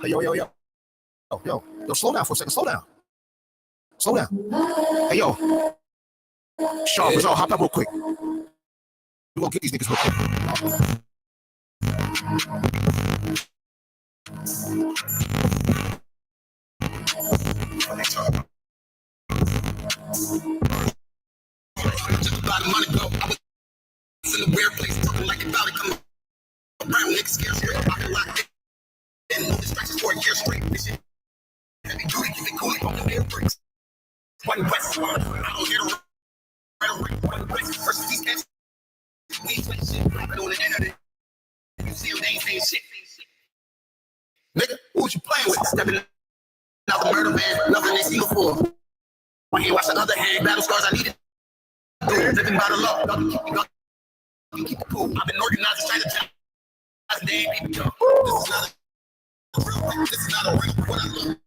Hey, yo, slow down for a second. Slow down. Hey, yo. Sean, Brazil, hop up real quick. We're gonna get these niggas real quick. Just about a month ago, I was in a weird place, talking like about it, coming around niggas scared straight. I've been locked in, no distractions for a year straight. This shit heavy duty, keep it cool, on the air bricks. One West, I don't hear the one West versus these cats. We ain't playing shit, but on the internet, you see them, they ain't saying shit. Nigga, who was you playing with? Stepping out the murder van, nothing they see before. When you watch the other hand, battle scars I needed. Living by the law, keep it cool. I've been organizing, trying to tell. They ain't people jump. This is not a real what I look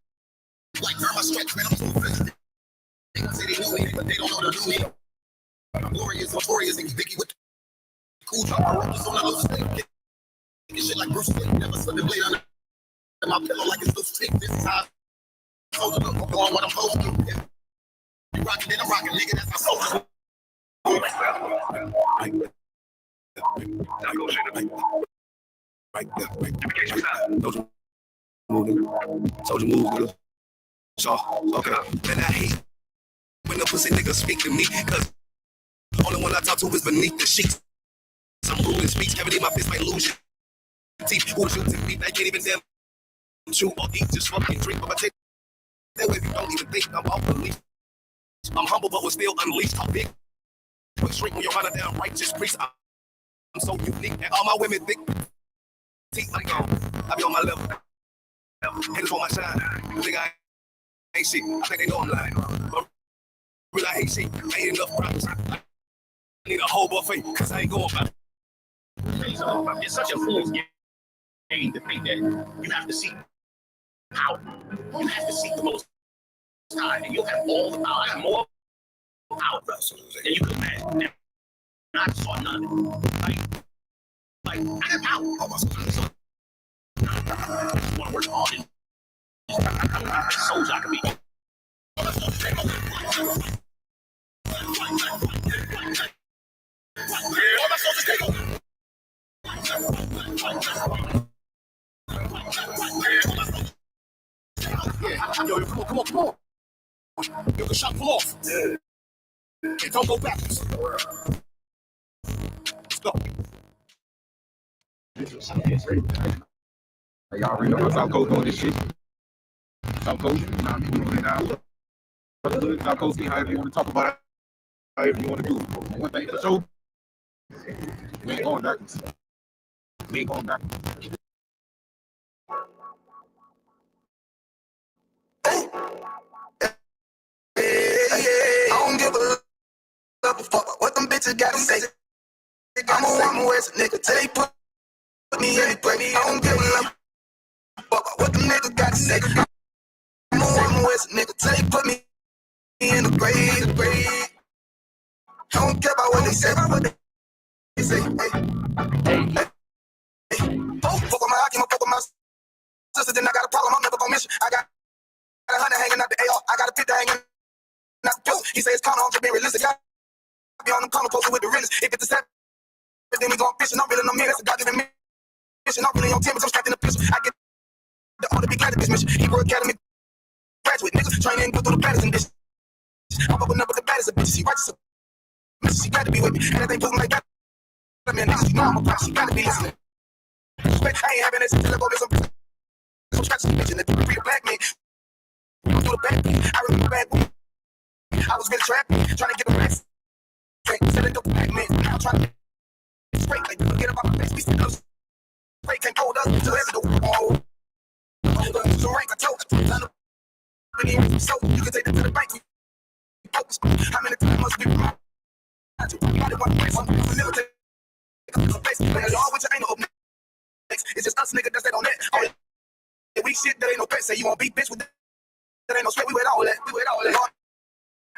like. Turn my stretch, man, I'm too fast. They gon' say they know me, but they don't know the new me. I'm glorious, niggas Vicky with the cool drop. My rockets on the loose stick. This shit like Bruce Lee, never slip the blade under my pillow like it's loose stick. This is how I told you, I'm going what I'm supposed to. Yeah. You rockin', then I'm rockin', nigga, that's how soldiers. Soldier move, so okay. And I hate when the pussy niggas speak to me, cause only one I talk to is beneath the sheets. Some ruling speech, cavity in my fist might lose your teeth. Who shoots and beat, I can't even damn chew or eat, just fucking drink. But I take that way if you don't even think I'm off the leash. I'm humble but was still unleashed. I'm big. But shrink when you're running down righteous priest. I'm so unique, and all my women thick teeth like I be on my level. Haters want my shine. Nigga, I ain't shit. I think they know I'm lying. But really, I hate shit. I ain't enough problems. I need a whole buffet, cause I ain't going back. It's such a fool's game to think that you have to seek power. You have to seek the most high, and you'll have all the power. I have more power than you can imagine. I saw none. I have power. I want to work hard and soldier I can be. All my soldiers take over. Yeah, yo, come on. Yo, the shot pull off. Yeah. And don't go backwards. Let's go. Hey, y'all already know how South Coast doing this shit. South Coast, you know what I mean? We doing it now. South Coast, however you want to talk about it, however you want to do it. One thing for sure, we ain't going backwards. We ain't going backwards. I don't give a fuck what them bitches gotta say. I'm a West nigga till they put me in the grave. I don't give a fuck what them niggas gotta say. I'm a West nigga till they put me in the grave. I don't care about what they say, about what they say. Hey. Oh, fuck with my hockey, fuck with my sister, then I got a problem, I'm never gonna miss you. I got a 100 hanging out the AR, I got a 50 hanging out the post. He say it's kinda hard to be realistic. I be on them corner posting with the realest. If it's the same, then we gon' fishing. I'm really no man, that's a God-given mission. I'm really on 10, but I'm strapped in the pistol. I get the order, be glad of this mission. Hebrew Academy graduate, niggas training, go through the battles and this. I'm up with the baddest of bitches. She righteous, she glad to be with me. And if they put me like that, I mean, niggas, you know I'm a boss, she gotta be listening. I ain't having this until I go to some scratches, bitch, and if you be a black man, you do the bad thing. I remember bad boy. I was really trapping, trying to get the rest. Said it go back, man. Now I'm trying to get straight, like, get up out my face. We still straight, can't hold us to every door. Oh, so rank, I told you, so you can take that to the bank. Focus. How many times must be wrong? I do one place, one military. Y'all with your ain't no open. It's just us niggas that's on that. All that weak shit that ain't no pet. Say you won't beat bitch with that. That ain't no sweat. We with all that.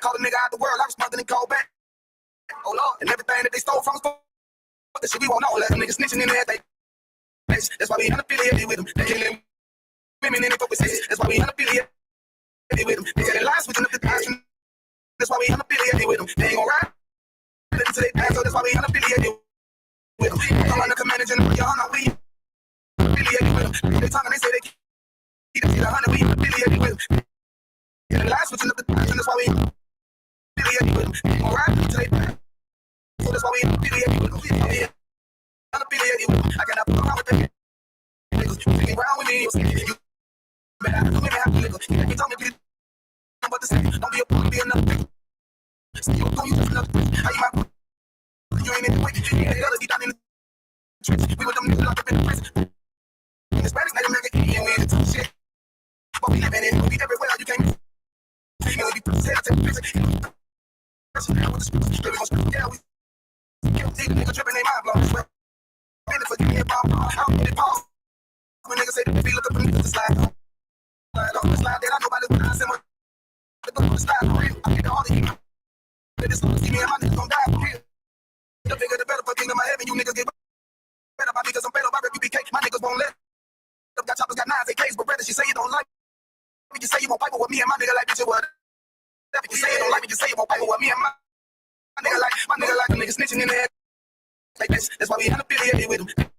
Call the nigga out the world. I was nothing and call back. Oh Lord, and everything that they stole from us. The shit we want all that. Niggas snitching in there. That's why we unaffiliated with them. They killing women in it, focus. That's why we unaffiliated with them. They tell lies, switching up the doctrine. That's why we unaffiliated with them. They ain't gon' ride until they die, so that's why we unaffiliated with them. I'm under command of General YAHANNA, we affiliated with them. They talking, they say they keep it to the 100, we affiliated with them. Yeah, the lies, switching up the doctrine. That's why we affiliated with them. They ain't gon' ride until they die, so that's why we unaffiliated with them. Yeah, unaffiliated with them. I cannot put around with them. Niggas, you ain't around with me, you better have to have to nigga. You told me, please. But the second, don't be a fool, be another thing. See you go, you just another thing. How you my you ain't in the way, you ain't the other, get down in the trenches. We with them niggas locked up in the prison. In the Spanish, like American, and we in the tough shit. But we living in it, we everywhere, you can't see me, we be put to the prison. Now with the streets, we gon' screw, yeah, we can't see the nigga tripping, they mind blown. Swear, man, forgive me if I'm wrong, I don't get it pause. When niggas say that they look up for me, to slide on. The slide that I know about it, when I send one. The slide for real, I get all the heat. This song, see me and my niggas gon' die for real. The bigger the better for kingdom of heaven, you niggas get better. My niggas, I'm better, my UPK, my niggas won't let. Got choppers, got knives, AKs, but rather she say you don't like me. You say you won't pipe with me and my nigga like bitch, what? If you say you don't like me, you say you won't pipe with me and my nigga like a nigga snitching in the head. Like this, that's why we unaffiliated with them.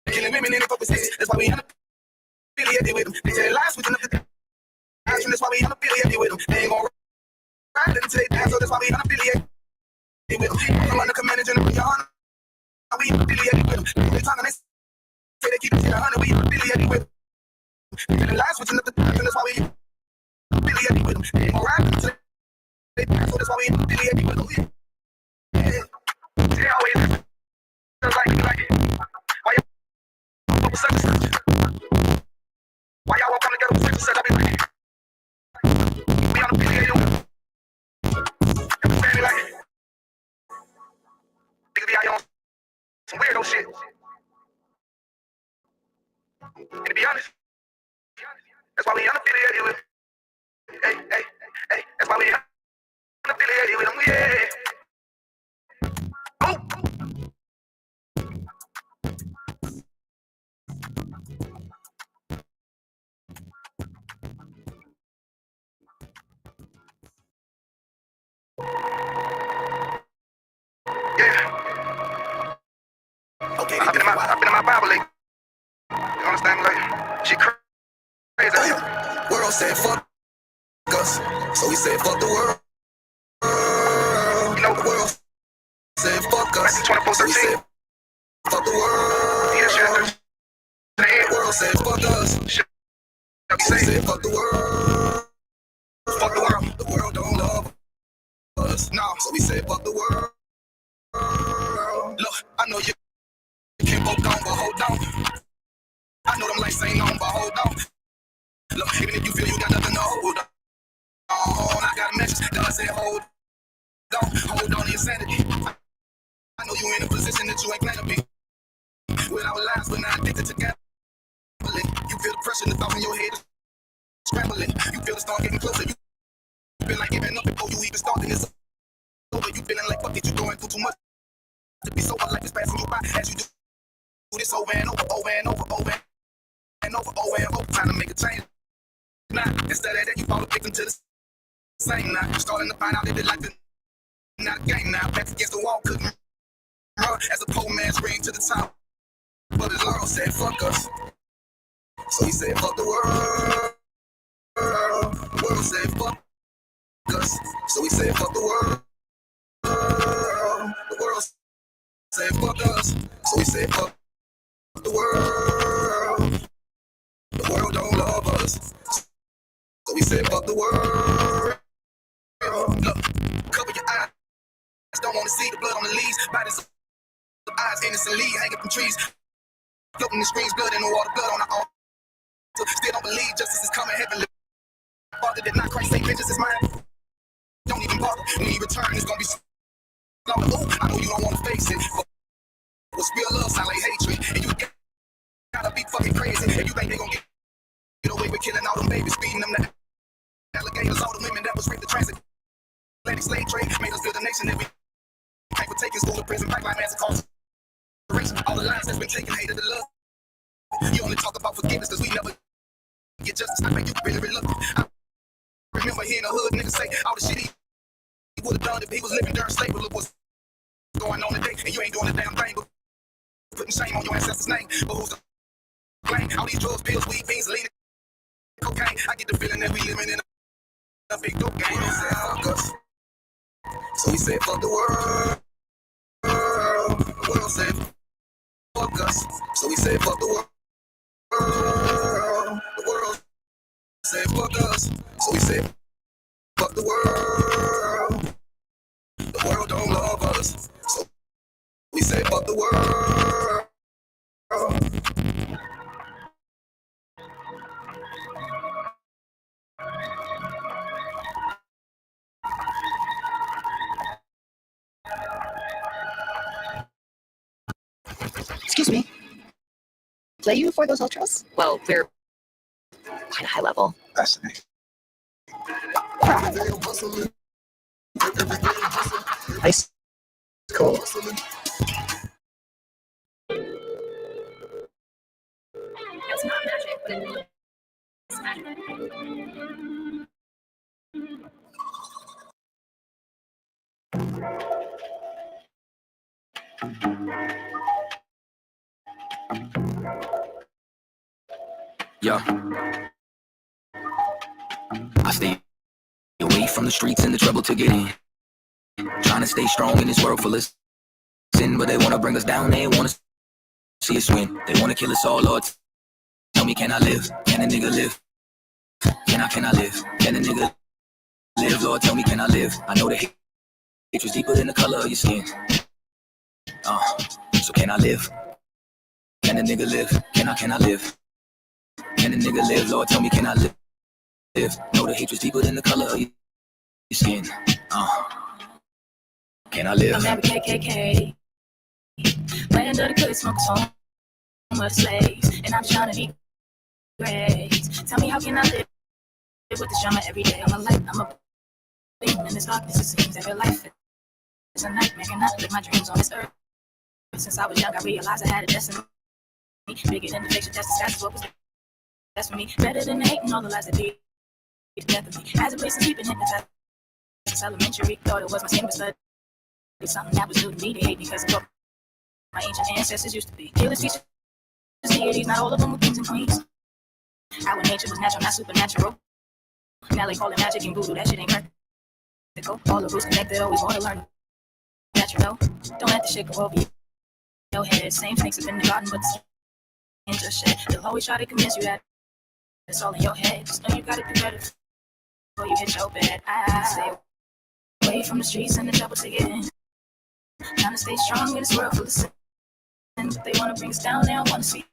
Killing women in the focus, that's why we unaffiliated with them. They tell lies, switching up the action, that's why we unaffiliated with them. They ain't gon' ride until they die, so that's why we unaffiliated with them. I'm under command of General YAHANNA, we unaffiliated with them. They talking, they say they keep it to the 100, we unaffiliated with them. They tell lies, switching up the action, that's why we unaffiliated with them. They ain't gon' ride until they die, so that's why we unaffiliated with them. They always like it. Why y'all with such and such? Why y'all won't come together with such and such? I be like, we unaffiliated with them. Understand me like, niggas be out here on some weirdo shit. And to be honest, that's why we unaffiliated with them. Hey, that's why we unaffiliated with them, yeah. Oh! Yeah. Okay, I've been in my Bible league. You understand me? Like, she crazy. World said fuck us, so we said fuck the world. You know the world said fuck us, so we said fuck the world. Yeah, the world said fuck us, so we said fuck the world. Fuck the world. The world don't love us, no, so we said fuck the world. Look, I know you can't hold down, but hold down. I know them lights ain't on, but hold on. Look, even if you feel you got nothing to hold on, I got a message that I say hold on to insanity. I know you in a position that you ain't planned to be. With our lives, we're not addicted to gambling. You feel the pressure, the thoughts in your head scrambling. You feel the storm getting closer. You feel like giving up before you even starting this over. You feeling like fuck it, you going through too much to be sober. Life is passing you by as you do this over and over, over and over, over and over, over and over. Trying to make a change. Now, instead of that, you fall a victim to the same. Now, you're starting to find out that life is not a game. Now, back against the wall, couldn't run as a poor man screamed to the top. But his Lord said, fuck us. So he said, fuck the world. The world said, fuck us. So he said, fuck the world. The world said, fuck us. So he said, fuck the world. The world don't love us. So we said, fuck the world. Look, cover your eyes. Don't want to see the blood on the leaves. Bodies of eyes innocently hanging from trees. Floating the screens, blood in the water, blood on the altar. Still don't believe justice is coming heavenly. Father did not Christ say vengeance is mine. Don't even bother. When he returns, it's gonna be slaughter. Ooh, I know you don't want to face it. But what's real love sound like hatred. And you gotta be fucking crazy. And you think they gonna get away with killing all them babies, feeding them the alligators, all the women that was raped the transit. Atlantic slave trade made us build a nation that we can't partake in school to prison, pipeline massacres. All the lives that's been taken, hated the love. You only talk about forgiveness because we never get justice, I think you really reluctant. I remember hearing a hood nigga say all the shit he would have done if he was living during slavery. Look what's going on today, and you ain't doing a damn thing but putting shame on your ancestors' name. But who's to blame? All these drugs, pills, weed, beans, lean, cocaine. I get the feeling that we living in a big dope game. Fuck us. So we said fuck the world. The world said fuck us. So we said fuck the world. The world said fuck us. So we said fuck the world. The world don't love us. So we said fuck the world. Excuse me. Play you for those ultras? Well, we're kind of high level. Fascinating. Nice. Cool. It's not magic, but it's magic. Yeah. I stay away from the streets and the trouble to get in. Trying to stay strong in this world full of sin, but they want to bring us down, they want to see us win. They want to kill us all, Lord. Tell me, can I live? Can a nigga live? Can I live? Can a nigga live? Lord, tell me, can I live? I know the hatred's deeper than the color of your skin. So can I live? Can a nigga live? Can I live? Can a nigga live? Lord, tell me, can I live? Know the hatred's deeper than the color of your skin. Can I live? I'm every KKK. Land of the good smokers, home of the slaves. And I'm trying to be great. Tell me, how can I live with this drama every day? I'm a light, I'm a beam in this darkness. It seems every life is a nightmare. Cannot live my dreams on this earth. Since I was young, I realized I had a destiny. Bigger than the fiction, that's disguised what was best for me. Better than the hate and all the lies that lead to death of me. As a place to keep it hypnotized. Since elementary, thought it was my skin, but studied something that was new to me. They hate because of what my ancient ancestors used to be. Killers, teachers, deities, not all of them were kings and queens. Our nature was natural, not supernatural. Now they call it magic and voodoo, that shit ain't practical. All the rules connected, always want to learn that you know. Don't let the shit go over your head. Same snakes up in the garden, but the skin just shed. They'll always try to convince you that it's all in your head. Just know you gotta do better before you hit your bed. I stay away from the streets and the trouble to get in. Trying to stay strong in this world full of sin. But they wanna bring us down, they don't wanna see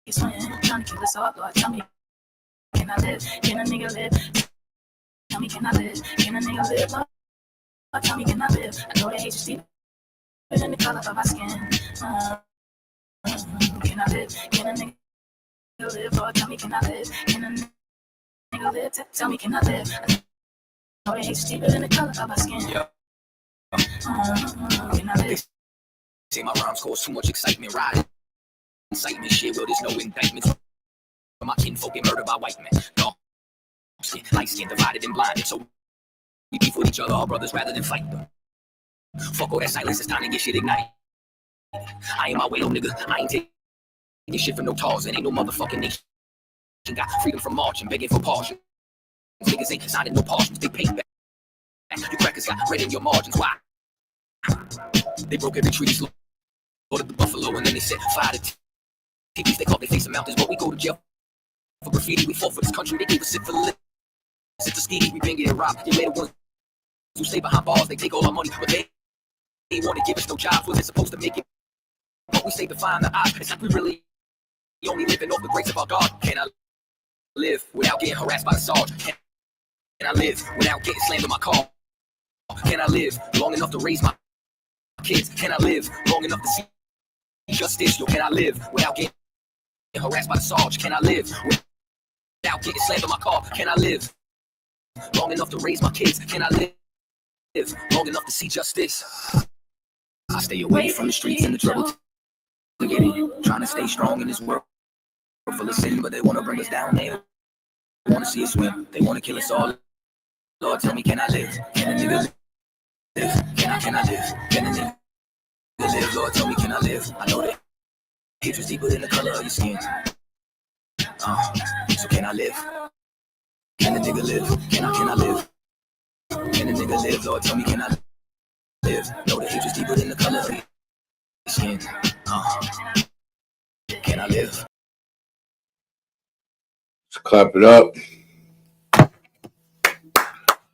us win. Trying to kill us all, Lord, tell me, can I live? Can a nigga live? Tell me, can I live? Can a nigga live? Lord, tell me, can I live? I know they hate you, Steve, but in the color of our skin. Can I live? Can a nigga live? Lord, tell me, can I live? Can a nigga live? Tell me, can I live? I know they hate you, Steve, but in the color of our skin. Yeah. Can I live? Say my rhymes cause too much excitement, riding incitement shit, well there's no indictments. My kinfolk get murdered by white men. Dark skin, light skin, divided and blinded. So we beef with each other, our brothers, rather than fight them. Fuck all that silence, it's time to get shit ignited. I ain't my way, no nigga. I ain't taking shit from no tars. It ain't no motherfucking nation. Got freedom from marching, begging for pardon. Niggas ain't signing no pardons, they pay back. You crackers got red in your margins, why? They broke every treaty, slaughtered the buffalo, and then they set fire to TITHES. They called their face the mountains, but we go to jail for graffiti. We fought for this country, they gave us it for the lit. It's a scheme, we been getting robbed. They later ones who stay behind bars, they take all our money, but they want to give us no jobs. Was it supposed to make it? But we stay defying the odds. It's like we really only living off the grace of our God. Can I live without getting harassed by the sergeant? Can I live without getting slammed in my car? Can I live long enough to raise my kids? Can I live long enough to see justice? Yo, can I live without getting harassed by the sergeant? Can I live without getting slammed in my car? Can I live long enough to raise my kids? Can I live long enough to see justice? I stay away from the streets and the trouble to get in. Trying to stay strong in this world full of sin, but they want to bring us down there. wanna see us swim. They wanna kill us all. Lord, tell me, can I live? Can a nigga live? Can I live? Can a nigga live? Lord, tell me, can I live? I know that hatred's deeper than the color of your skin. So can I live? Can a nigga live? Can I live? Can a nigga live? Lord, tell me, can I live? Know that hatred's deeper than the color of your skin. Can I live? Let's clap it up.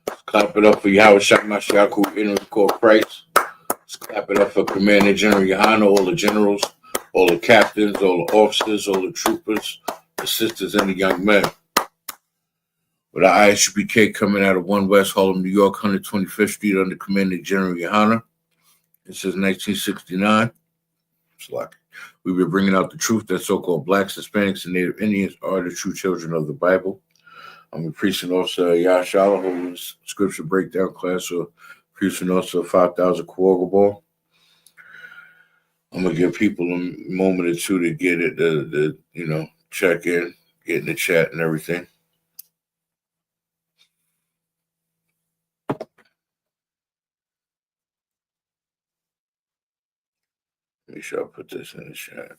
Let's clap it up for Yahweh Shakmashaku in the court Christ. Let's clap it up for Commander General YAHANNA, all the generals, all the captains, all the officers, all the troopers, the sisters, and the young men. With the ISUPK coming out of 1 West Harlem, New York, 125th Street under Commander General YAHANNA. This is 1969. It's like we've been bringing out the truth that so-called blacks, Hispanics, and Native Indians are the true children of the Bible. I'm a precinct officer at Yahshala, holding scripture breakdown class for precinct officer 5,000 Kuoga Ball. I'm gonna give people a moment or two to get it, check in, get in the chat and everything. Make sure I put this in the chat.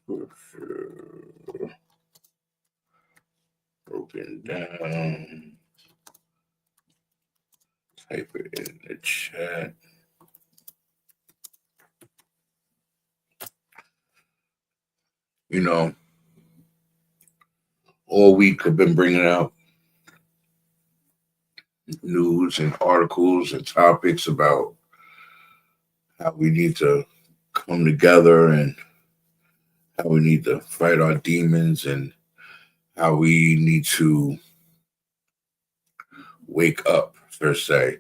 Scripture broken down. Type it in the chat. You know, all week I've been bringing out news and articles and topics about how we need to come together and how we need to fight our demons and how we need to wake up, per se,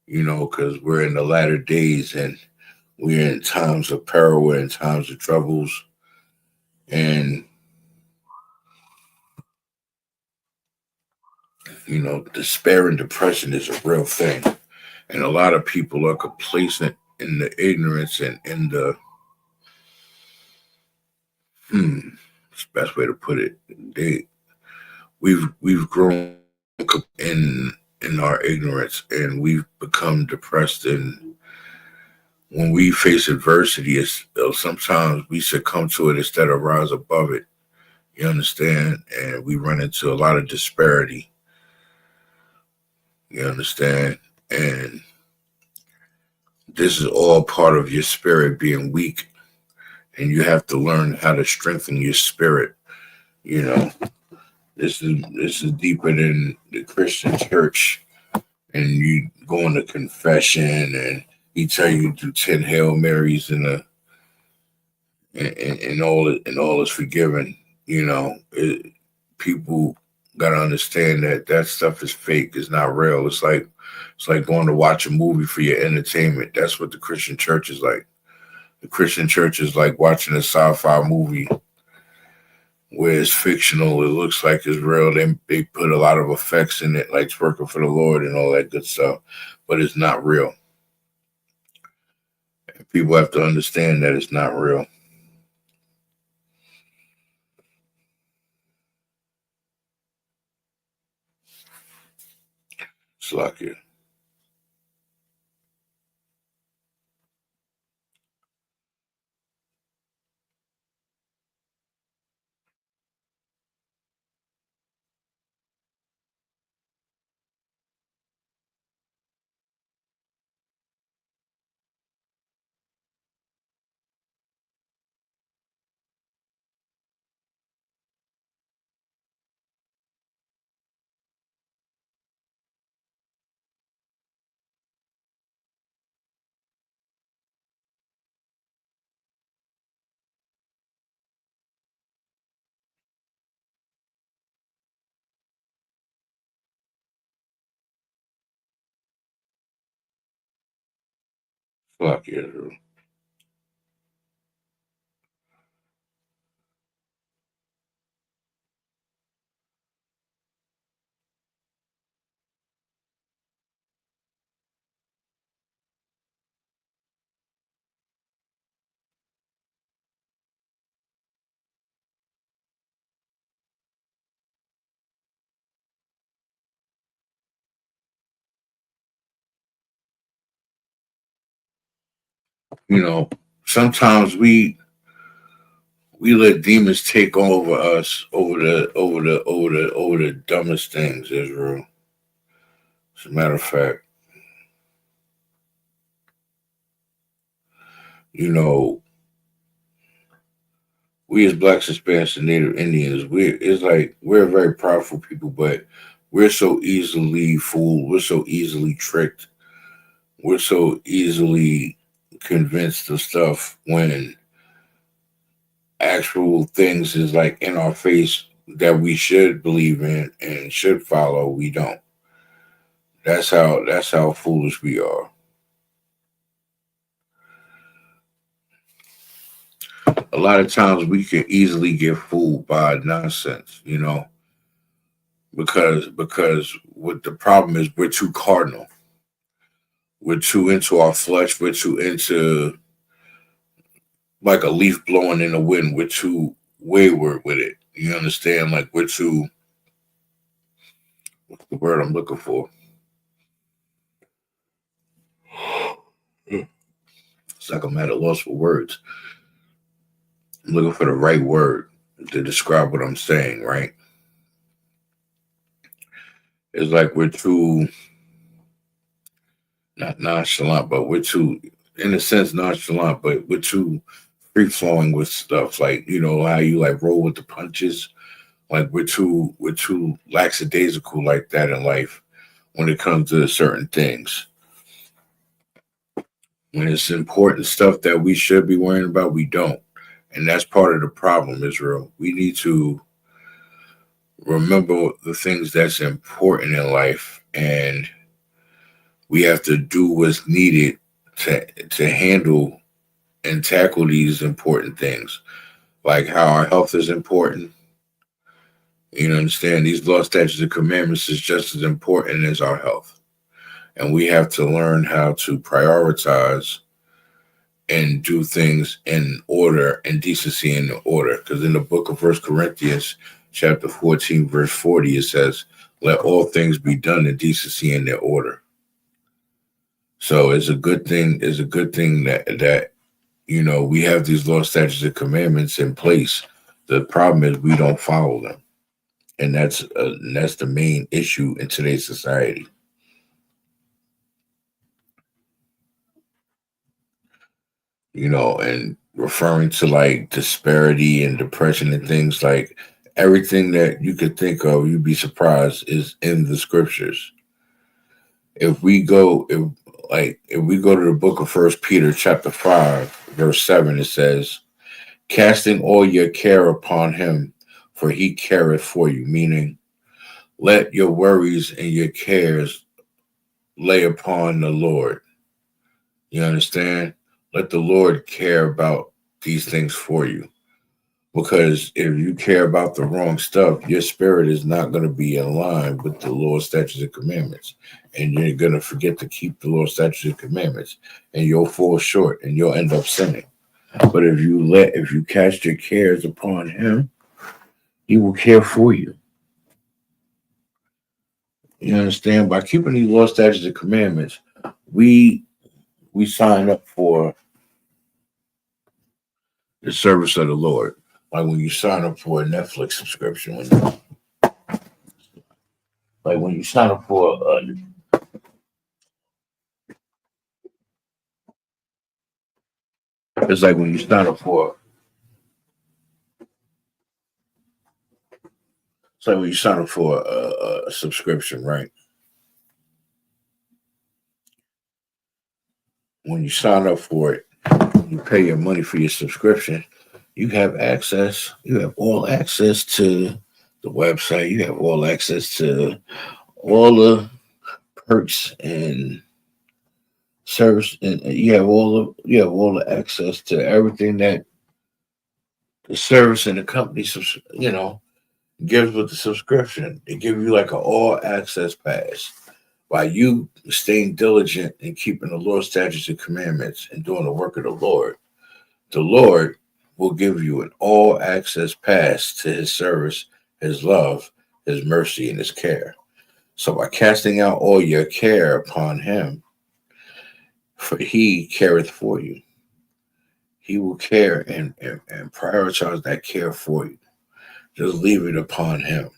because we're in the latter days and we're in times of peril, we're in times of troubles, and, despair and depression is a real thing. And a lot of people are complacent in the ignorance and in the, it's the best way to put it. We've grown in our ignorance and we've become depressed, and when we face adversity, sometimes we succumb to it instead of rise above it. You understand? And we run into a lot of disparity. You understand? And this is all part of your spirit being weak, and you have to learn how to strengthen your spirit. This is deeper than the Christian church, and you go into confession, and he tell you to do 10 Hail Marys and all is forgiven. People gotta understand that stuff is fake. It's not real. It's like going to watch a movie for your entertainment. That's what the Christian church is like. The Christian church is like watching a sci-fi movie where it's fictional. It looks like it's real. They put a lot of effects in it, like it's working for the Lord and all that good stuff, but it's not real. And people have to understand that it's not real. It's like it. It's like it. You know, sometimes we let demons take over us over the dumbest things, Israel. As a matter of fact, you know, we as blacks, Hispanics, and Native Indians, we're very powerful people, but we're so easily fooled, we're so easily tricked, we're so easily convinced of stuff when actual things is like in our face that we should believe in and should follow, we don't. That's how foolish we are. A lot of times we can easily get fooled by nonsense, because what the problem is, we're too cardinal. We're too into our flesh. We're too into like a leaf blowing in the wind. We're too wayward with it. You understand? Like we're too, what's the word I'm looking for? It's like I'm at a loss for words. I'm looking for the right word to describe what I'm saying, right? It's like we're too, not nonchalant, but we're too, in a sense, nonchalant, but we're too free flowing with stuff. Like, how you like roll with the punches. Like we're too lackadaisical like that in life when it comes to certain things. When it's important stuff that we should be worrying about, we don't. And that's part of the problem, Israel. We need to remember the things that's important in life, and we have to do what's needed to handle and tackle these important things, like how our health is important. You understand? These law, statutes, and commandments is just as important as our health. And we have to learn how to prioritize and do things in order and decency in order. Because in the book of 1 Corinthians, chapter 14, verse 40, it says, let all things be done in decency and in order. So it's a good thing that we have these law, statutes, and commandments in place. The problem is we don't follow them. And that's the main issue in today's society. And referring to like disparity and depression and things, like everything that you could think of, you'd be surprised, is in the scriptures. If we go to the book of 1 Peter chapter 5, verse 7, it says, casting all your care upon him, for he careth for you, meaning let your worries and your cares lay upon the Lord. You understand? Let the Lord care about these things for you. Because if you care about the wrong stuff, your spirit is not going to be in line with the Lord's statutes and commandments. And you're going to forget to keep the Lord's statutes and commandments. And you'll fall short and you'll end up sinning. But if you cast your cares upon him, he will care for you. You understand? By keeping these law, statutes, and commandments, we sign up for the service of the Lord. Like when you sign up for a Netflix subscription, when you sign up for it's like when you sign up for a subscription, right? When you sign up for it, you pay your money for your subscription. You have all access to the website. You have all access to all the perks and service, and you have all the access to everything that the service and the company, gives with the subscription. They give you like an all access pass. By you staying diligent and keeping the Lord's statutes and commandments and doing the work of the Lord will give you an all access pass to his service, his love, his mercy, and his care. So by casting out all your care upon him, for he careth for you. He will care and prioritize that care for you. Just leave it upon him.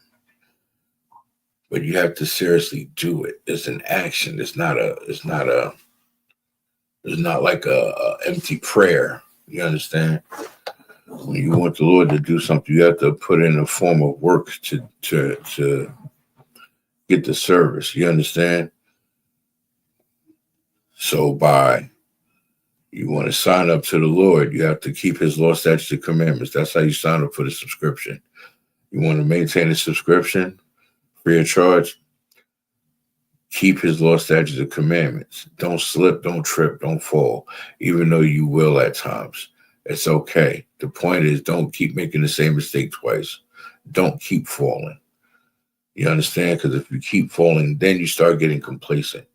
But you have to seriously do it. It's an action. It's not like a empty prayer. You understand? When you want the Lord to do something, you have to put in a form of work to get the service. You understand? So you want to sign up to the Lord, you have to keep his law, statutes, and commandments. That's how you sign up for the subscription. You want to maintain a subscription free of charge, keep his law, statutes, and commandments. Don't slip, don't trip, don't fall, even though you will at times. It's okay. The point is, don't keep making the same mistake twice. Don't keep falling. You understand? Because if you keep falling, then you start getting complacent.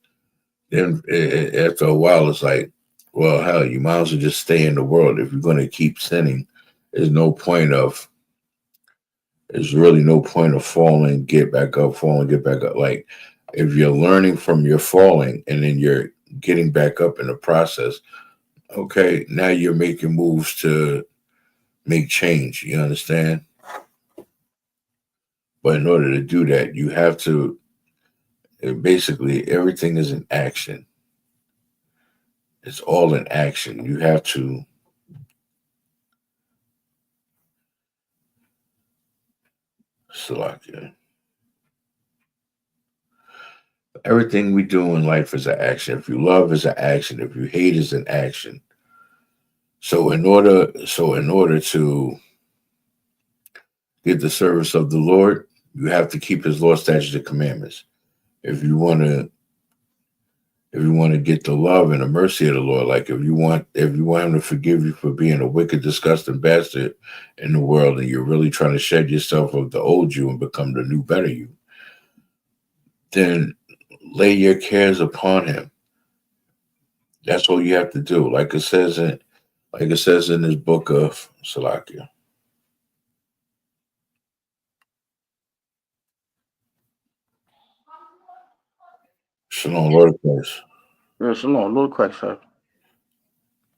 Then after a while, it's like, well, hell, you might as well just stay in the world. If you're going to keep sinning, there's really no point of falling, get back up, falling, get back up. Like, if you're learning from your falling and then you're getting back up in the process, okay, now you're making moves to make change. You understand? But in order to do that, you have to, basically, everything is in action. It's all in action. You have to select it. Everything we do in life is an action. If you love, is an action. If you hate, is an action. So in order to get the service of the Lord, you have to keep his law, statutes, and commandments. If you want to get the love and the mercy of the Lord, like if you want him to forgive you for being a wicked, disgusting bastard in the world, and you're really trying to shed yourself of the old you and become the new, better you, then lay your cares upon him. That's all you have to do. Like it says in this book of Salakia. Shalom, Lord of Christ. Yeah, shalom, Lord Christ, sir.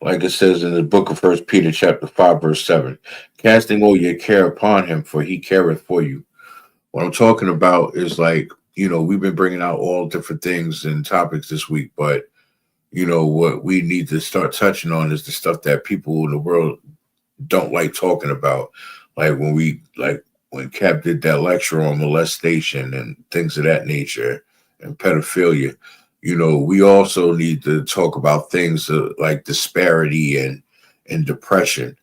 Like it says in the book of 1 Peter chapter 5, verse 7, casting all your care upon him, for he careth for you. What I'm talking about is, like, we've been bringing out all different things and topics this week, but what we need to start touching on is the stuff that people in the world don't like talking about. Like when Cap did that lecture on molestation and things of that nature and pedophilia, we also need to talk about things like disparity and depression,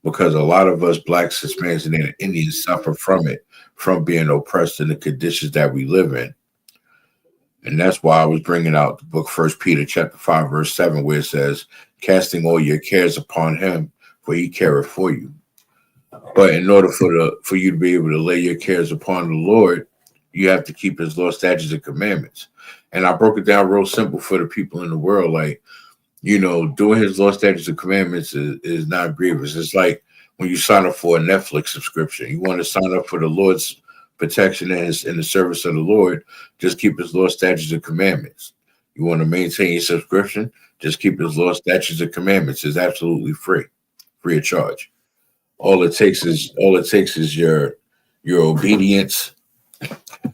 because a lot of us Blacks, Hispanics, and Indians suffer from it, from being oppressed in the conditions that we live in. And that's why I was bringing out the book 1 Peter chapter 5, verse 7, where it says, casting all your cares upon him, for he careth for you. But in order for you to be able to lay your cares upon the Lord, you have to keep his law, statutes, and commandments. And I broke it down real simple for the people in the world. Like, doing his law, statutes, and commandments is not grievous. It's like when you sign up for a Netflix subscription. You want to sign up for the Lord's protection and the service of the Lord, just keep his law, statutes, and commandments. You want to maintain your subscription, just keep his law, statutes, and commandments. It's absolutely free of charge. All it takes is your obedience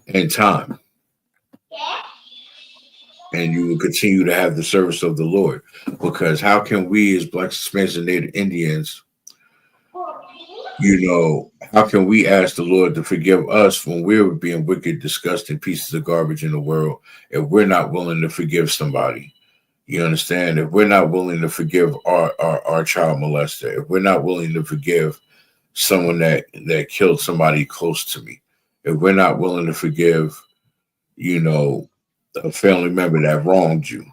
and time, and you will continue to have the service of the Lord. Because how can we, as Blacks, Hispanics, and Native Indians, how can we ask the Lord to forgive us when we're being wicked, disgusting pieces of garbage in the world, if we're not willing to forgive somebody? You understand? If we're not willing to forgive our child molester, if we're not willing to forgive someone that killed somebody close to me, if we're not willing to forgive, a family member that wronged you,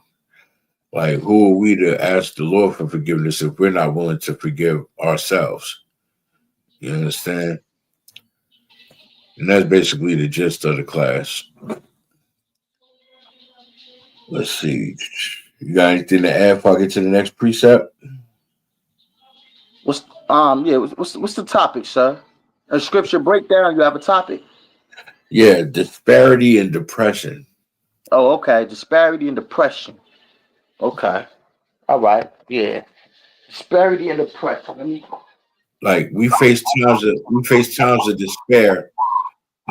like, who are we to ask the Lord for forgiveness if we're not willing to forgive ourselves? You understand? And that's basically the gist of the class. Let's see. You got anything to add before I get to the next precept? What's the topic, sir? A scripture breakdown. You have a topic. Yeah, disparity and depression. Oh, okay. Disparity and depression. Okay. All right. Yeah. Disparity and oppression. Like we face times of despair,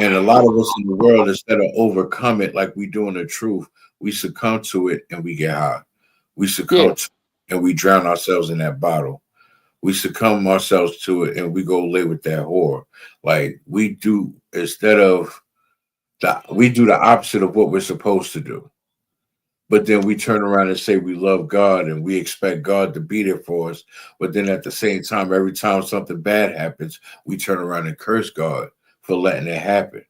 and a lot of us in the world, instead of overcome it like we do in the truth, we succumb to it and we get high. We succumb to it and we drown ourselves in that bottle. We succumb ourselves to it and we go lay with that whore. Like we do we do the opposite of what we're supposed to do. But then we turn around and say we love God and we expect God to be there for us. But then at the same time, every time something bad happens, we turn around and curse God for letting it happen.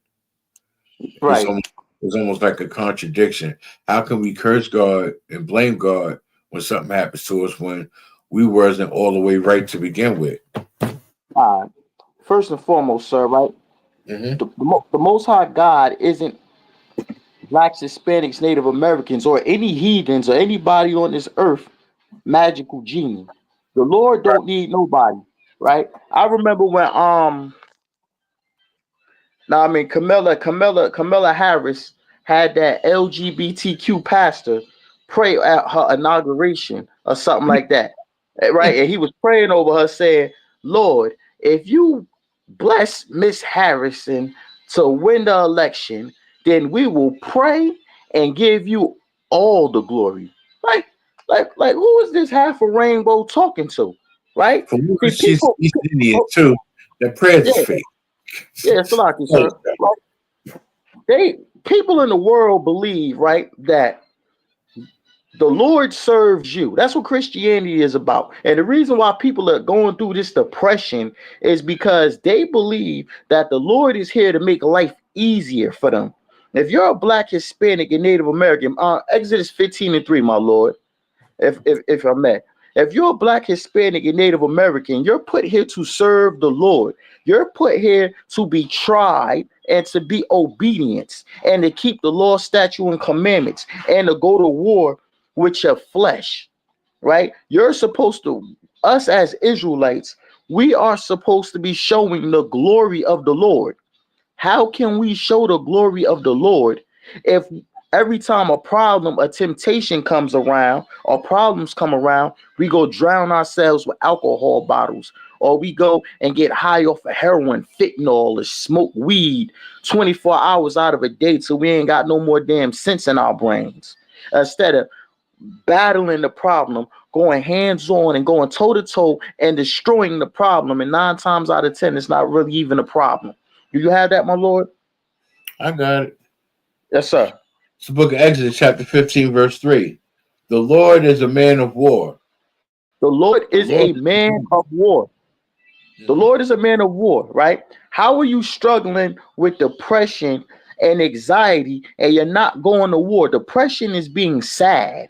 Right. It's almost like a contradiction. How can we curse God and blame God when something happens to us when we wasn't all the way right to begin with? First and foremost, sir, right? Mm-hmm. The Most High God isn't Blacks, Hispanics, Native Americans, or any heathens or anybody on this earth magical genie. The Lord don't need nobody, right? I remember when Kamala Harris had that LGBTQ pastor pray at her inauguration or something like that, right? And he was praying over her, saying, "Lord, if you bless Miss Harrison to win the election, then we will pray and give you all the glory." Like, who is this half a rainbow talking to, right? She's Indian too. The prayers is fake. Yeah, it's a lot, sir. People in the world believe, right, that the Lord serves you. That's what Christianity is about. And the reason why people are going through this depression is because they believe that the Lord is here to make life easier for them. If you're a Black, Hispanic, and Native American, Exodus 15:3, my Lord, if I may. If you're a Black, Hispanic, and Native American, you're put here to serve the Lord. You're put here to be tried and to be obedient and to keep the law, statute, and commandments and to go to war with your flesh, right? You're supposed to, us as Israelites, we are supposed to be showing the glory of the Lord. How can we show the glory of the Lord if every time a problem, a temptation comes around, or problems come around, we go drown ourselves with alcohol bottles, or we go and get high off of heroin, fentanyl, or smoke weed 24 hours out of a day till we ain't got no more damn sense in our brains? Instead of battling the problem, going hands-on and going toe-to-toe and destroying the problem, and 9 times out of 10, it's not really even a problem. Do you have that, my Lord? I got it. Yes, sir. It's the book of Exodus, chapter 15, verse 3. The Lord is a man of war. The Lord is a man of war. The Lord is a man of war, right? How are you struggling with depression and anxiety and you're not going to war? Depression is being sad,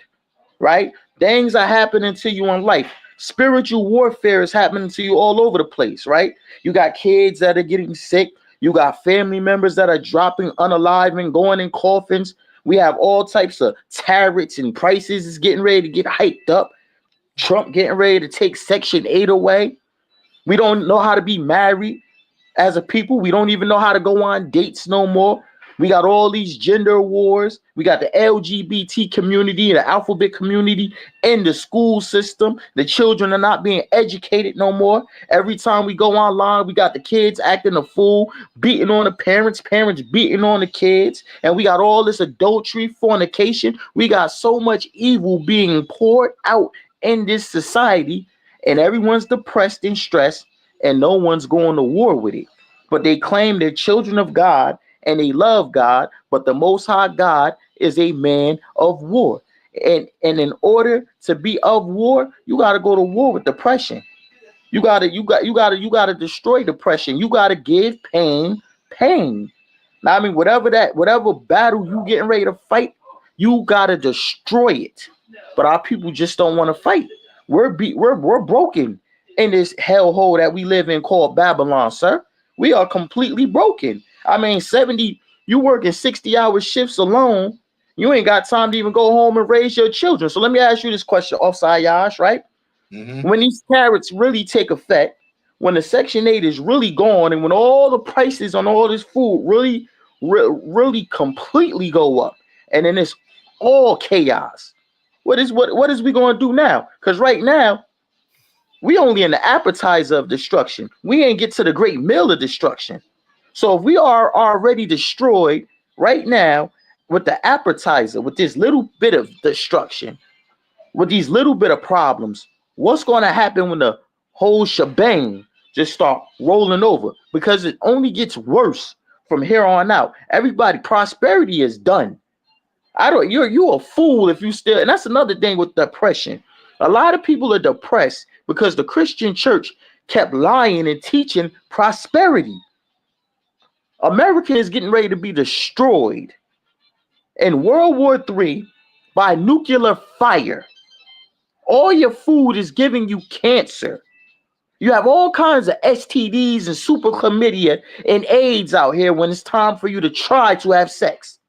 right? Things are happening to you in life. Spiritual warfare is happening to you all over the place, right? You got kids that are getting sick. You got family members that are dropping unalive and going in coffins. We have all types of tariffs and prices is getting ready to get hiked up. Trump getting ready to take Section 8 away. We don't know how to be married as a people. We don't even know how to go on dates no more. We got all these gender wars. We got the LGBT community, the alphabet community, and the school system. The children are not being educated no more. Every time we go online, we got the kids acting a fool, beating on the parents, parents beating on the kids. And we got all this adultery, fornication. We got so much evil being poured out in this society, and everyone's depressed and stressed, and no one's going to war with it. But they claim they're children of God and they love God, but the Most High God is a man of war. And in order to be of war, you got to go to war with depression. You got to destroy depression. You got to give pain. Now, I mean, whatever battle you getting ready to fight, you got to destroy it. But our people just don't want to fight. We're broken in this hellhole that we live in called Babylon, sir. We are completely broken. I mean, you working 60-hour shifts alone. You ain't got time to even go home and raise your children. So let me ask you this question, Offside Yash, right? Mm-hmm. When these tariffs really take effect, when the Section 8 is really gone, and when all the prices on all this food really completely go up, and then it's all chaos. What is we going to do now? Because right now, We only in the appetizer of destruction. We ain't get to the great meal of destruction. So if we are already destroyed right now with the appetizer, with this little bit of destruction, with these little bit of problems, what's going to happen when the whole shebang just start rolling over? Because it only gets worse from here on out. Everybody, prosperity is done. You're a fool if you still, and that's another thing with depression. A lot of people are depressed because the Christian church kept lying and teaching prosperity. America is getting ready to be destroyed in World War III by nuclear fire. All your food is giving you cancer. You have all kinds of STDs and super chlamydia and AIDS out here when it's time for you to try to have sex.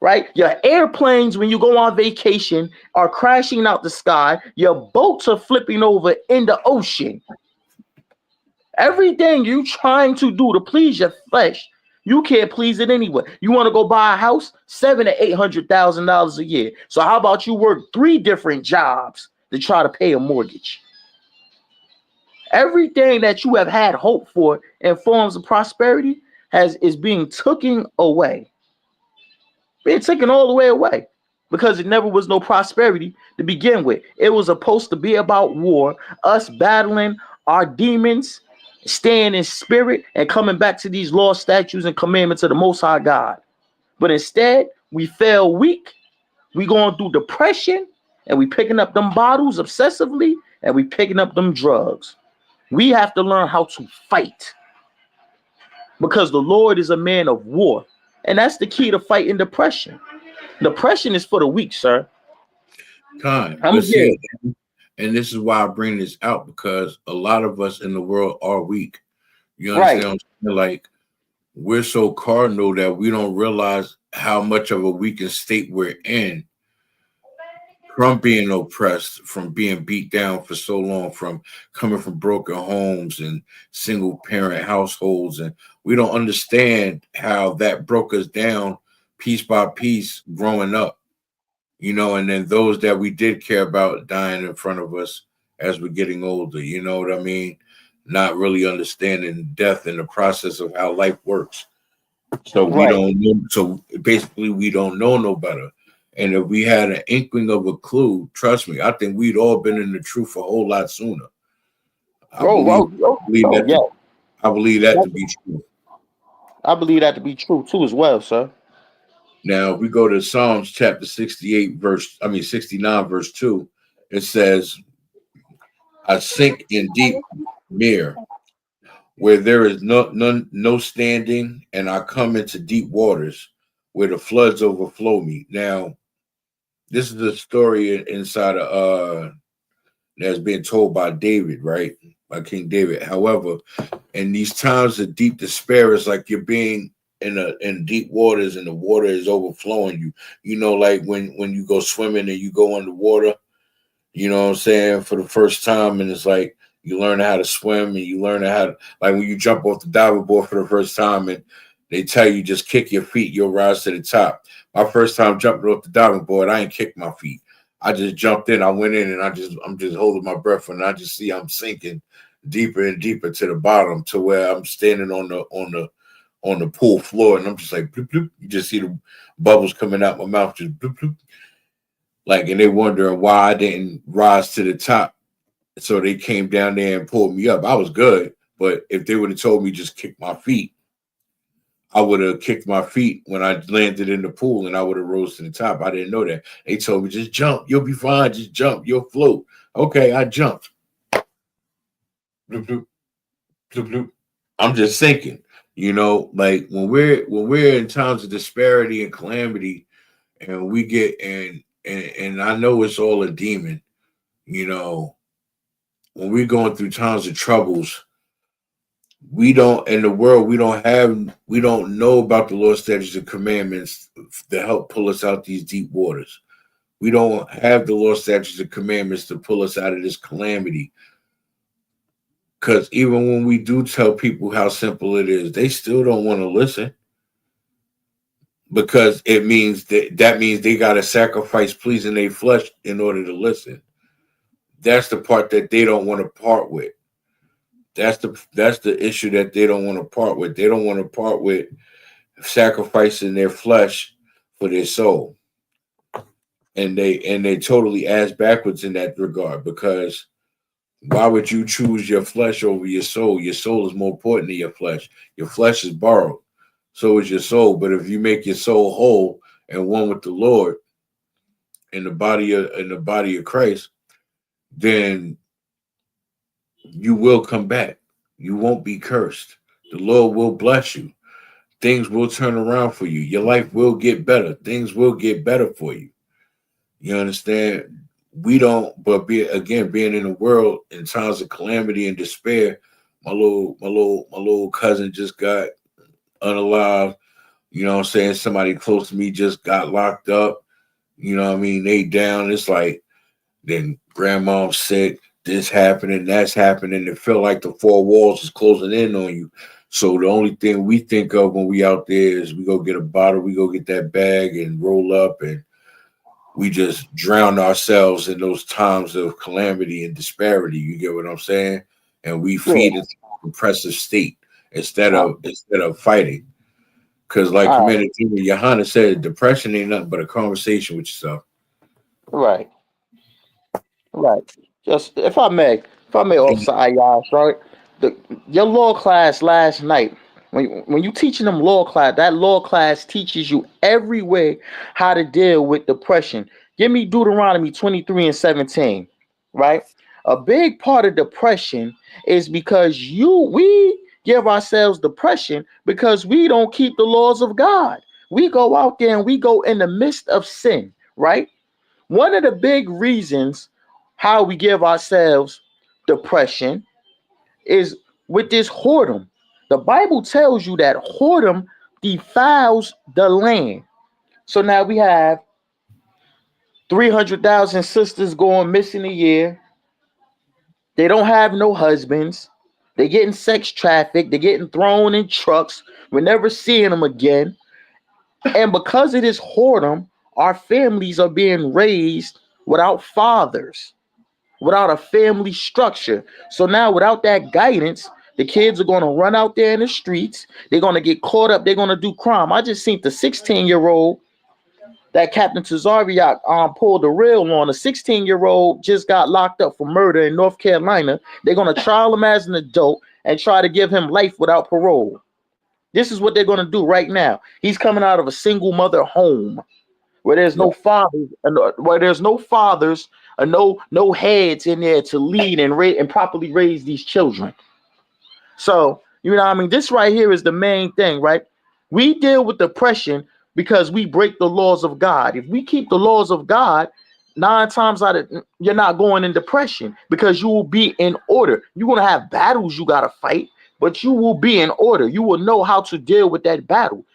Right? Your airplanes, when you go on vacation, are crashing out the sky. Your boats are flipping over in the ocean. Everything you trying to do to please your flesh, you can't please it anyway. You want to go buy a house, $700,000 to $800,000 a year. So how about you work 3 different jobs to try to pay a mortgage? Everything that you have had hope for in forms of prosperity is being taken away. Being taken all the way away. Because it never was no prosperity to begin with. It was supposed to be about war, us battling our demons, staying in spirit, and coming back to these laws, statutes, and commandments of the Most High God. But instead, we fell weak. We going through depression, and we picking up them bottles obsessively, and we picking up them drugs. We have to learn how to fight. Because the Lord is a man of war. And that's the key to fighting depression. Depression is for the weak, sir. But see, and this is why I bring this out, because a lot of us in the world are weak. You understand what I'm saying? Like, we're so cardinal that we don't realize how much of a weakened state we're in from being oppressed, from being beat down for so long, from coming from broken homes and single parent households. And we don't understand how that broke us down piece by piece growing up. You know, and then those that we did care about dying in front of us as we're getting older, you know what I mean? Not really understanding death and the process of how life works. So we don't know. So basically, we don't know no better. And if we had an inkling of a clue, trust me, I think we'd all been in the truth a whole lot sooner. I believe that to be true. I believe that to be true too, as well, sir. Now, if we go to Psalms chapter 69, verse 2, it says, I sink in deep mere, where there is no standing, and I come into deep waters, where the floods overflow me. Now, this is the story inside of that's being told by David, right? By King David. However, in these times of deep despair, it's like you're being in deep waters and the water is overflowing you. You know, like when you go swimming and you go underwater, you know what I'm saying, for the first time, and it's like you learn how to swim and you learn how to, like when you jump off the diving board for the first time and they tell you just kick your feet, you'll rise to the top. My first time jumping off the diving board, I ain't kicked my feet. I just jumped in, I went in, and I'm just holding my breath, and I just see I'm sinking deeper and deeper to the bottom, to where I'm standing on the pool floor, and I'm just like bloop, bloop. You just see the bubbles coming out my mouth, just bloop, bloop. Like, and they wondering why I didn't rise to the top. So they came down there and pulled me up. I was good, but if they would have told me just kick my feet, I would have kicked my feet when I landed in the pool, and I would have rose to the top. I didn't know that. They told me, just jump. You'll be fine. Just jump. You'll float. Okay, I jumped. Bloop, bloop, bloop, bloop. I'm just sinking. You know, like when we're in times of disparity and calamity, and we get and I know it's all a demon. You know, when we're going through times of troubles, we don't in the world we don't know about the Lord's statutes and commandments to help pull us out these deep waters. We don't have the Lord's statutes and commandments to pull us out of this calamity. Because even when we do tell people how simple it is, they still don't want to listen. Because it means that means they got to sacrifice pleasing their flesh in order to listen. That's the part that they don't want to part with. That's the issue that they don't want to part with. They don't want to part with sacrificing their flesh for their soul. And they totally ass backwards in that regard, because why would you choose your flesh over your soul? Your soul is more important than your flesh. Your flesh is borrowed, so is your soul. But if you make your soul whole and one with the Lord in the body of Christ, then you will come back. You won't be cursed. The Lord will bless you. Things will turn around for you. Your life will get better. Things will get better for you. You understand? We don't, but being in the world in times of calamity and despair, my little cousin just got unalive. You know what I'm saying? Somebody close to me just got locked up. You know what I mean? They down. It's like, then grandma's sick, this happening, that's happening. It felt like the four walls is closing in on you. So the only thing we think of when we out there is we go get a bottle, we go get that bag and roll up, and we just drown ourselves in those times of calamity and disparity. You get what I'm saying? And we feed into a oppressive state instead of fighting. Because like Commander YAHANNA said, depression ain't nothing but a conversation with yourself. Right. Just if I may offside y'all, right? Your law class last night, when you teaching them law class, that law class teaches you every way how to deal with depression. Give me Deuteronomy 23:17, right? A big part of depression is because we give ourselves depression because we don't keep the laws of God. We go out there and we go in the midst of sin, right? One of the big reasons how we give ourselves depression is with this whoredom. The Bible tells you that whoredom defiles the land. So now we have 300,000 sisters going missing a year. They don't have no husbands. They're getting sex trafficked. They're getting thrown in trucks. We're never seeing them again. And because of this whoredom, our families are being raised without fathers, without a family structure. So now without that guidance, the kids are going to run out there in the streets. They're going to get caught up. They're going to do crime. I just seen the 16-year-old that Captain Tazariak pulled a rail on. A 16-year-old just got locked up for murder in North Carolina. They're going to trial him as an adult and try to give him life without parole. This is what they're going to do right now. He's coming out of a single mother home where there's no fathers, and no heads in there to lead and properly raise these children. So, you know what I mean? This right here is the main thing, right? We deal with depression because we break the laws of God. If we keep the laws of God, 9 times out of you're not going in depression because you will be in order. You're going to have battles you got to fight, but you will be in order. You will know how to deal with that battle.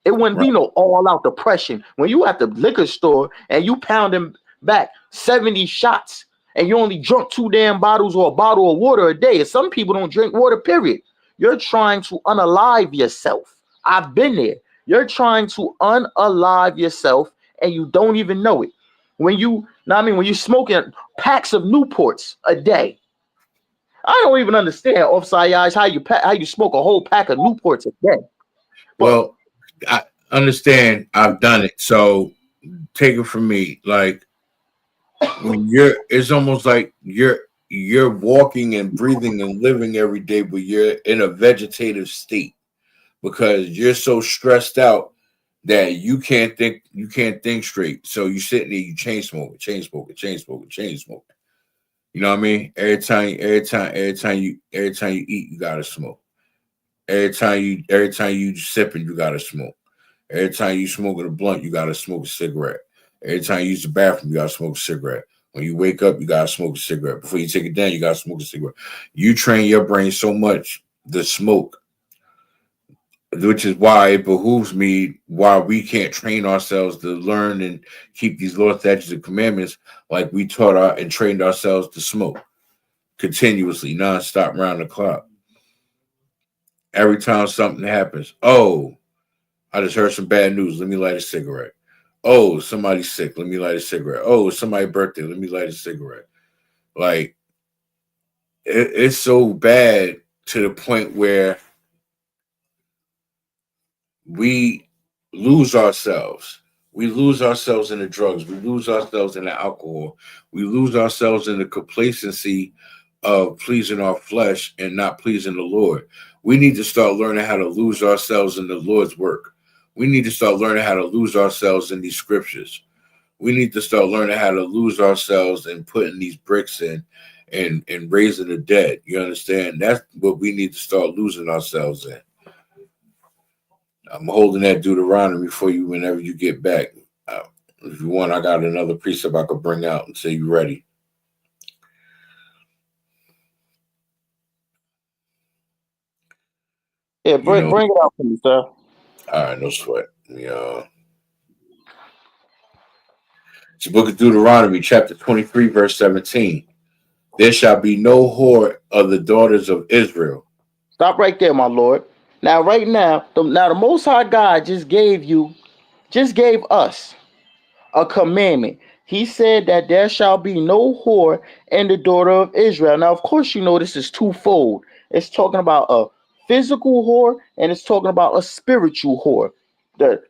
It wouldn't be no all-out depression. When you at the liquor store and you pounding back 70 shots and you only drunk 2 damn bottles or a bottle of water a day, and some people don't drink water, period. You're trying to unalive yourself. I've been there. You're trying to unalive yourself and you don't even know it. When when you're smoking packs of Newports a day, I don't even understand, offside eyes, how you smoke a whole pack of Newports a day. Well, I understand. I've done it. So take it from me. Like when it's almost like you're walking and breathing and living every day, but you're in a vegetative state because you're so stressed out that you can't think straight. So you sitting there, you chain smoking. You know what I mean? Every time you eat, you gotta smoke. Every time you sipping, you gotta smoke. Every time you smoking a blunt, you gotta smoke a cigarette. Every time you use the bathroom, you gotta smoke a cigarette. When you wake up, you gotta smoke a cigarette. Before you take it down, you gotta smoke a cigarette. You train your brain so much to smoke, which is why it behooves me why we can't train ourselves to learn and keep these laws, statutes, and commandments like we taught and trained ourselves to smoke continuously, nonstop, round the clock. Every time something happens, oh, I just heard some bad news. Let me light a cigarette. Oh, somebody's sick. Let me light a cigarette. Oh, it's somebody's birthday. Let me light a cigarette. Like it's so bad to the point where we lose ourselves. We lose ourselves in the drugs. We lose ourselves in the alcohol. We lose ourselves in the complacency of pleasing our flesh and not pleasing the Lord. We need to start learning how to lose ourselves in the Lord's work. We need to start learning how to lose ourselves in these scriptures. We need to start learning how to lose ourselves and putting these bricks in and raising the dead. You understand? That's what we need to start losing ourselves in. I'm holding that Deuteronomy for you whenever you get back. If you want, I got another precept I could bring out and say you ready. Yeah, bring it out for me, sir. All right, no sweat. Yeah. It's the book of Deuteronomy, chapter 23, verse 17. There shall be no whore of the daughters of Israel. Stop right there, my Lord. Now, right now, the Most High God just gave us a commandment. He said that there shall be no whore in the daughter of Israel. Now, of course, you know this is twofold. It's talking about a physical whore and it's talking about a spiritual whore.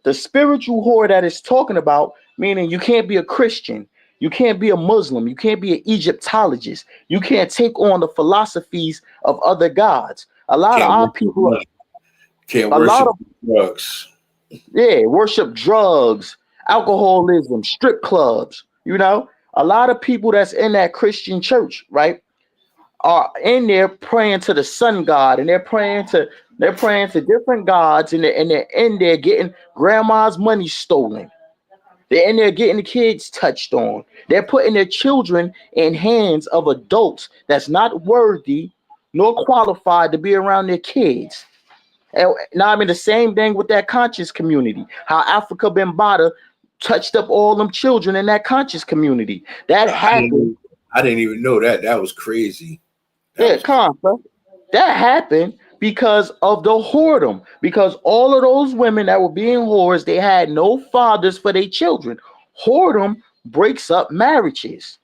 The spiritual whore that it's talking about, meaning you can't be a Christian, you can't be a Muslim, you can't be an Egyptologist, you can't take on the philosophies of other gods. A lot of our people can't worship drugs. Yeah, worship drugs, alcoholism, strip clubs. You know, a lot of people that's in that Christian church, right, are in there praying to the sun god, and they're praying to different gods, and they're in there getting grandma's money stolen. They're in there getting the kids touched on. They're putting their children in hands of adults that's not worthy nor qualified to be around their kids. And now I mean the same thing with that conscious community. How Africa Bambaataa touched up all them children in that conscious community. That happened. I didn't even know that. That was crazy. That happened because of the whoredom. Because all of those women that were being whores, they had no fathers for their children. Whoredom breaks up marriages.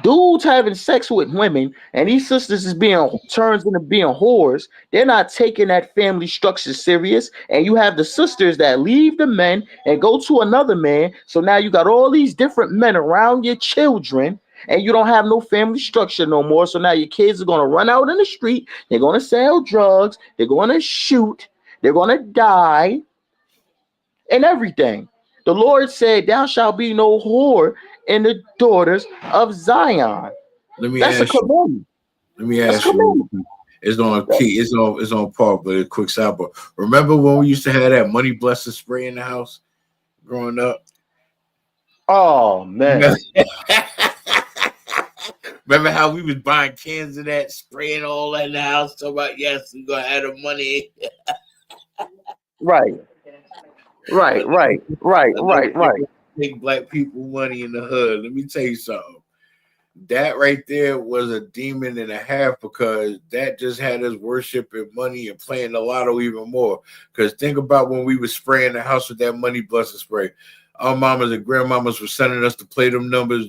Dudes having sex with women and these sisters turns into being whores. They're not taking that family structure serious, and you have the sisters that leave the men and go to another man. So now you got all these different men around your children, and you don't have no family structure no more. So now your kids are going to run out in the street, they're going to sell drugs, they're going to shoot, they're going to die, and everything. The Lord said, "Thou shalt be no whore in the daughters of Zion." That's a commandment. Let me ask you. It's on key. It's on par, but a quick sidebar. Remember when we used to have that money blessing spray in the house growing up? Oh man. Remember how we was buying cans of that, spraying all that in the house? Talking about, yes, we're gonna have the money. Right. Take black people money in the hood. Let me tell you something. That right there was a demon and a half, because that just had us worshiping money and playing the lotto even more. Because think about when we were spraying the house with that money blessing spray. Our mamas and grandmamas were sending us to play them numbers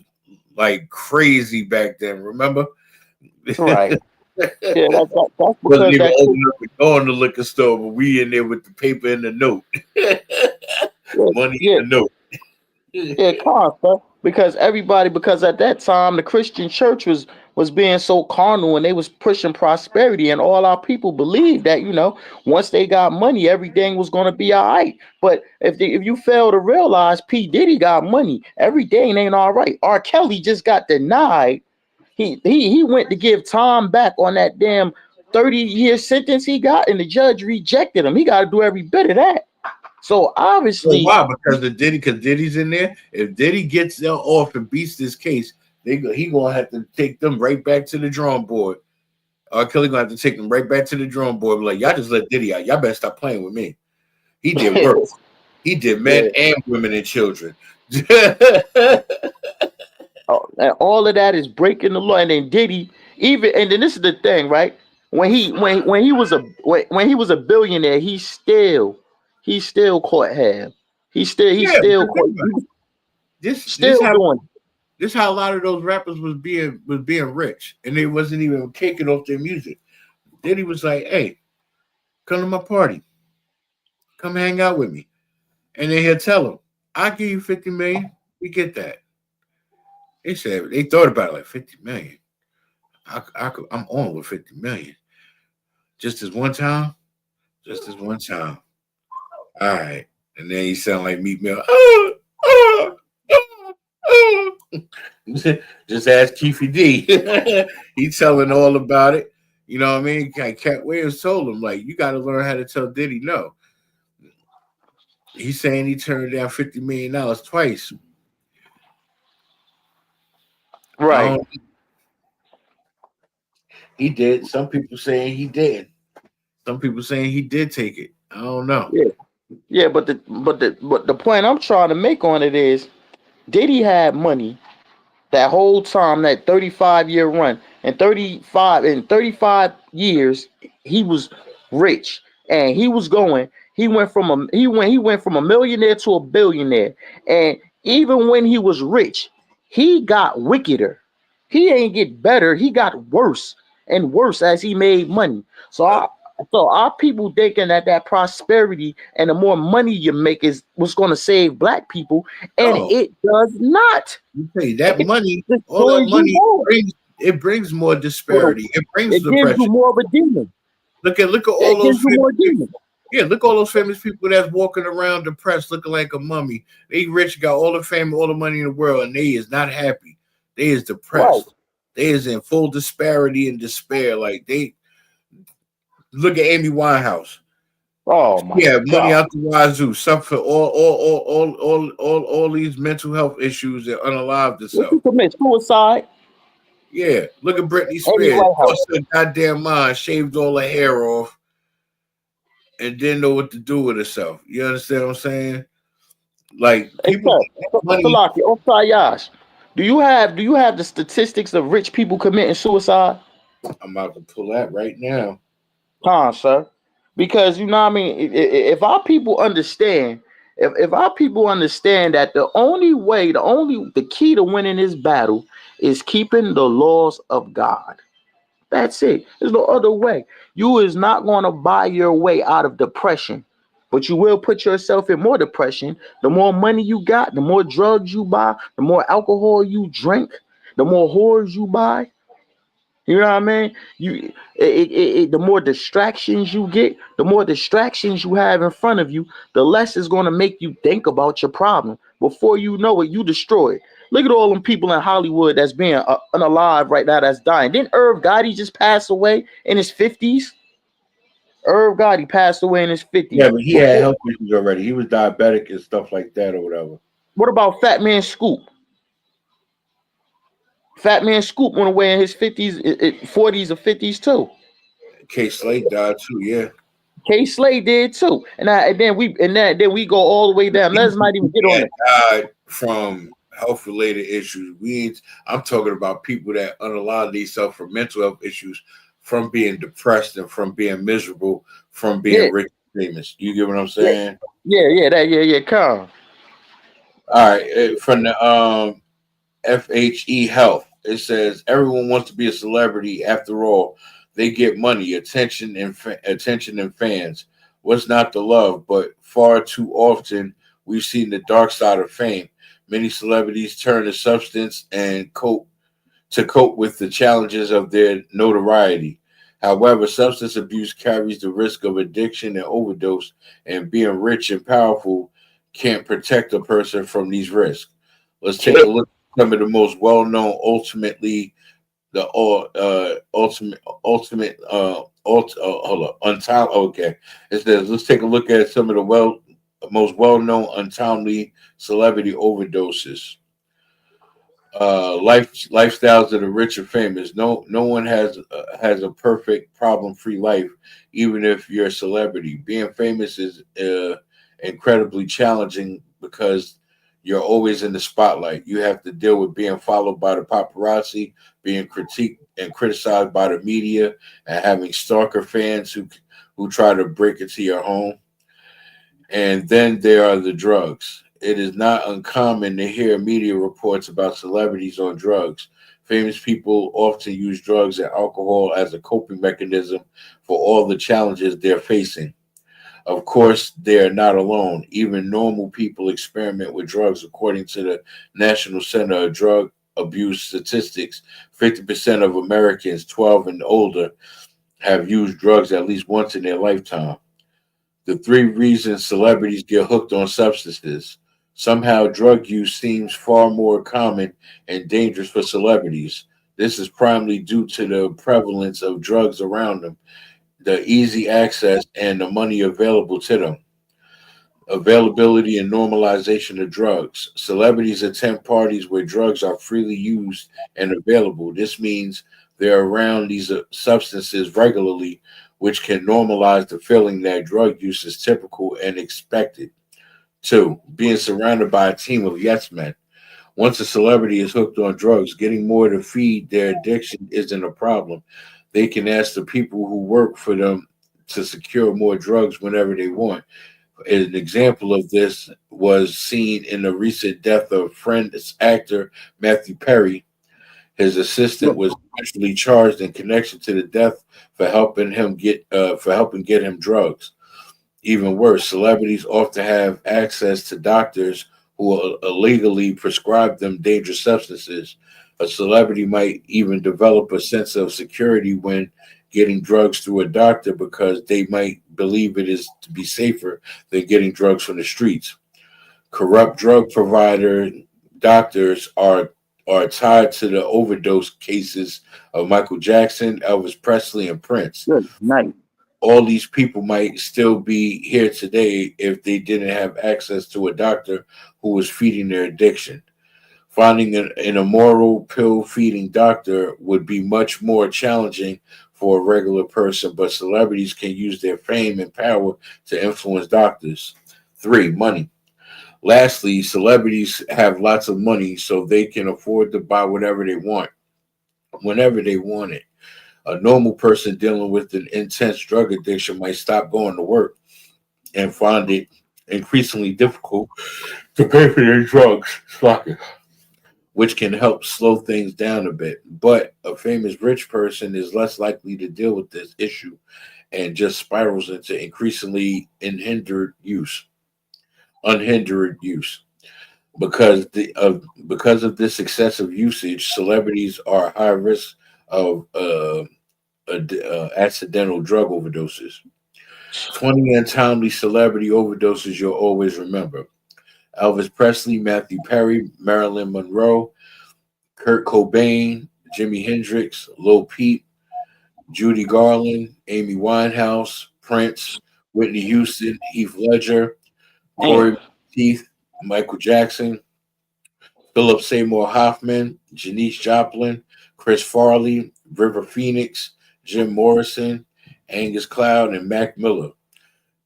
like crazy back then. Remember? Right. Yeah, that's wasn't even open up the door in the liquor store, but we in there with the paper and the note. Money in the note. Yeah, constant. Because at that time the Christian church was being so carnal, and they was pushing prosperity, and all our people believed that, once they got money, everything was going to be all right. But if you fail to realize P. Diddy got money, everything ain't all right. R. Kelly just got denied. He went to give time back on that damn 30-year sentence he got, and the judge rejected him. He got to do every bit of that. So obviously, why? Because Diddy's in there. If Diddy gets them off and beats this case, he gonna have to take them right back to the drawing board. R. Kelly gonna have to take them right back to the drawing board. Like, y'all just let Diddy out. Y'all better stop playing with me. He did work. He did men and women and children. And all of that is breaking the law. And then Diddy, and then this is the thing, right? When he was a billionaire, he still caught half. He still caught. Still doing. This is how a lot of those rappers was being rich, and they wasn't even taking off their music. Diddy was like, "Hey, come to my party, come hang out with me," and then he'll tell them, "I'll give you 50 million. We get that." They said they thought about it like 50 million. I'm on with 50 million. Just as one time, just as one time. All right, and then he sound like Meat Mill. Just ask Keefy D. He telling all about it. You know what I mean? Cat Williams told him, like, you got to learn how to tell Diddy no. He's saying he turned down $50 million twice. Right. He did. Some people saying he didn't. Some people saying he did take it. I don't know. Yeah, but the point I'm trying to make on it is, Diddy had money that whole time, that 35-year run, and 35 years he was rich, and he went from a millionaire to a billionaire, and even when he was rich, he got wickeder. He ain't get better, he got worse and worse as he made money. So our people thinking that prosperity and the more money you make is what's going to save black people, and it does not. You pay that money, It all that destroys money you more. brings more disparity. It brings It gives depression. you more of a demon. Look at all It those gives you more demon. Yeah, look at all those famous people that's walking around depressed, looking like a mummy. They rich, got all the fame, all the money in the world, and they is not happy. They is depressed. Right. They is in full disparity and despair. Like they look at Amy Winehouse. Oh my Yeah, money God. out the wazoo, suffer all these mental health issues and unalived What herself. you commit suicide? Yeah, look at Britney Amy Spears. Winehouse. Lost her goddamn mind, shaved all her hair off, and didn't know what to do with herself. You understand what I'm saying? Like people, money. Salaki, Yash, do you have the statistics of rich people committing suicide? I'm about to pull that right now. Sir. Because you know what I mean, if our people understand, if our people understand that the key to winning this battle is keeping the laws of God. That's it. There's no other way. You is not going to buy your way out of depression, but you will put yourself in more depression. The more money you got, the more drugs you buy, the more alcohol you drink, the more whores you buy. You know what I mean? The more distractions you get, the more distractions you have in front of you, the less it's going to make you think about your problem. Before you know it, you destroy it. Look at all them people in Hollywood that's being unalive right now, that's dying. Didn't Irv Gotti just pass away in his 50s? Irv Gotti passed away in his 50s. Yeah, but he had health issues already. He was diabetic and stuff like that or whatever. What about Fat Man Scoop? Fat Man Scoop went away in his 50s, 40s or 50s too. K Slade died too, yeah. K Slade did too. Then we go all the way down. Let's not even get on it. Died from health related issues. I'm talking about people that unalive themselves from mental health issues, from being depressed and from being miserable, from being rich and famous. You get what I'm saying? Yeah. Come. All right, from the FHE Health. It says everyone wants to be a celebrity. After all, they get money, attention, and fans. What's not to love? But far too often, we've seen the dark side of fame. Many celebrities turn to substance and cope with the challenges of their notoriety. However, substance abuse carries the risk of addiction and overdose, and being rich and powerful can't protect a person from these risks. Let's take a look at some of the most well-known, okay. It says, let's take a look at some of the most well-known untimely celebrity overdoses. Lifestyles of the rich and famous. No one has a perfect problem-free life, even if you're a celebrity. Being famous is incredibly challenging because you're always in the spotlight. You have to deal with being followed by the paparazzi, being critiqued and criticized by the media, and having stalker fans who try to break into your home. And then there are the drugs. it is not uncommon to hear media reports about celebrities on drugs. Famous people often use drugs and alcohol as a coping mechanism for all the challenges they're facing. Of course, they are not alone. Even normal people experiment with drugs, according to the National Center of Drug Abuse Statistics. 50% of Americans 12 and older have used drugs at least once in their lifetime. The three reasons celebrities get hooked on substances. Somehow, drug use seems far more common and dangerous for celebrities. This is primarily due to the prevalence of drugs around them, the easy access, and the money available to them. Availability and normalization of drugs. Celebrities attend parties where drugs are freely used and available. This means they're around these substances regularly, which can normalize the feeling that drug use is typical and expected. Two, being surrounded by a team of yes men. Once a celebrity is hooked on drugs, getting more to feed their addiction isn't a problem. They can ask the people who work for them to secure more drugs whenever they want. An example of this was seen in the recent death of Friends actor Matthew Perry. His assistant was eventually charged in connection to the death for helping get him drugs. Even worse, celebrities often have access to doctors who will illegally prescribe them dangerous substances. A celebrity might even develop a sense of security when getting drugs through a doctor because they might believe it is to be safer than getting drugs from the streets. Corrupt drug provider doctors are tied to the overdose cases of Michael Jackson, Elvis Presley, and Prince. Good night. All these people might still be here today if they didn't have access to a doctor who was feeding their addiction. Finding an immoral pill feeding doctor would be much more challenging for a regular person, but celebrities can use their fame and power to influence doctors. Three, money. Lastly, celebrities have lots of money, so they can afford to buy whatever they want, whenever they want it. A normal person dealing with an intense drug addiction might stop going to work and find it increasingly difficult to pay for their drugs, which can help slow things down a bit. But a famous rich person is less likely to deal with this issue and just spirals into increasingly unhindered use. Because of this excessive usage, celebrities are high risk of accidental drug overdoses. 20 untimely celebrity overdoses you'll always remember: Elvis Presley, Matthew Perry, Marilyn Monroe, Kurt Cobain, Jimi Hendrix, Lil Peep, Judy Garland, Amy Winehouse, Prince, Whitney Houston, Heath Ledger, Corey Teeth, Michael Jackson, Philip Seymour Hoffman, Janice Joplin, Chris Farley, River Phoenix, Jim Morrison, Angus Cloud, and Mac Miller.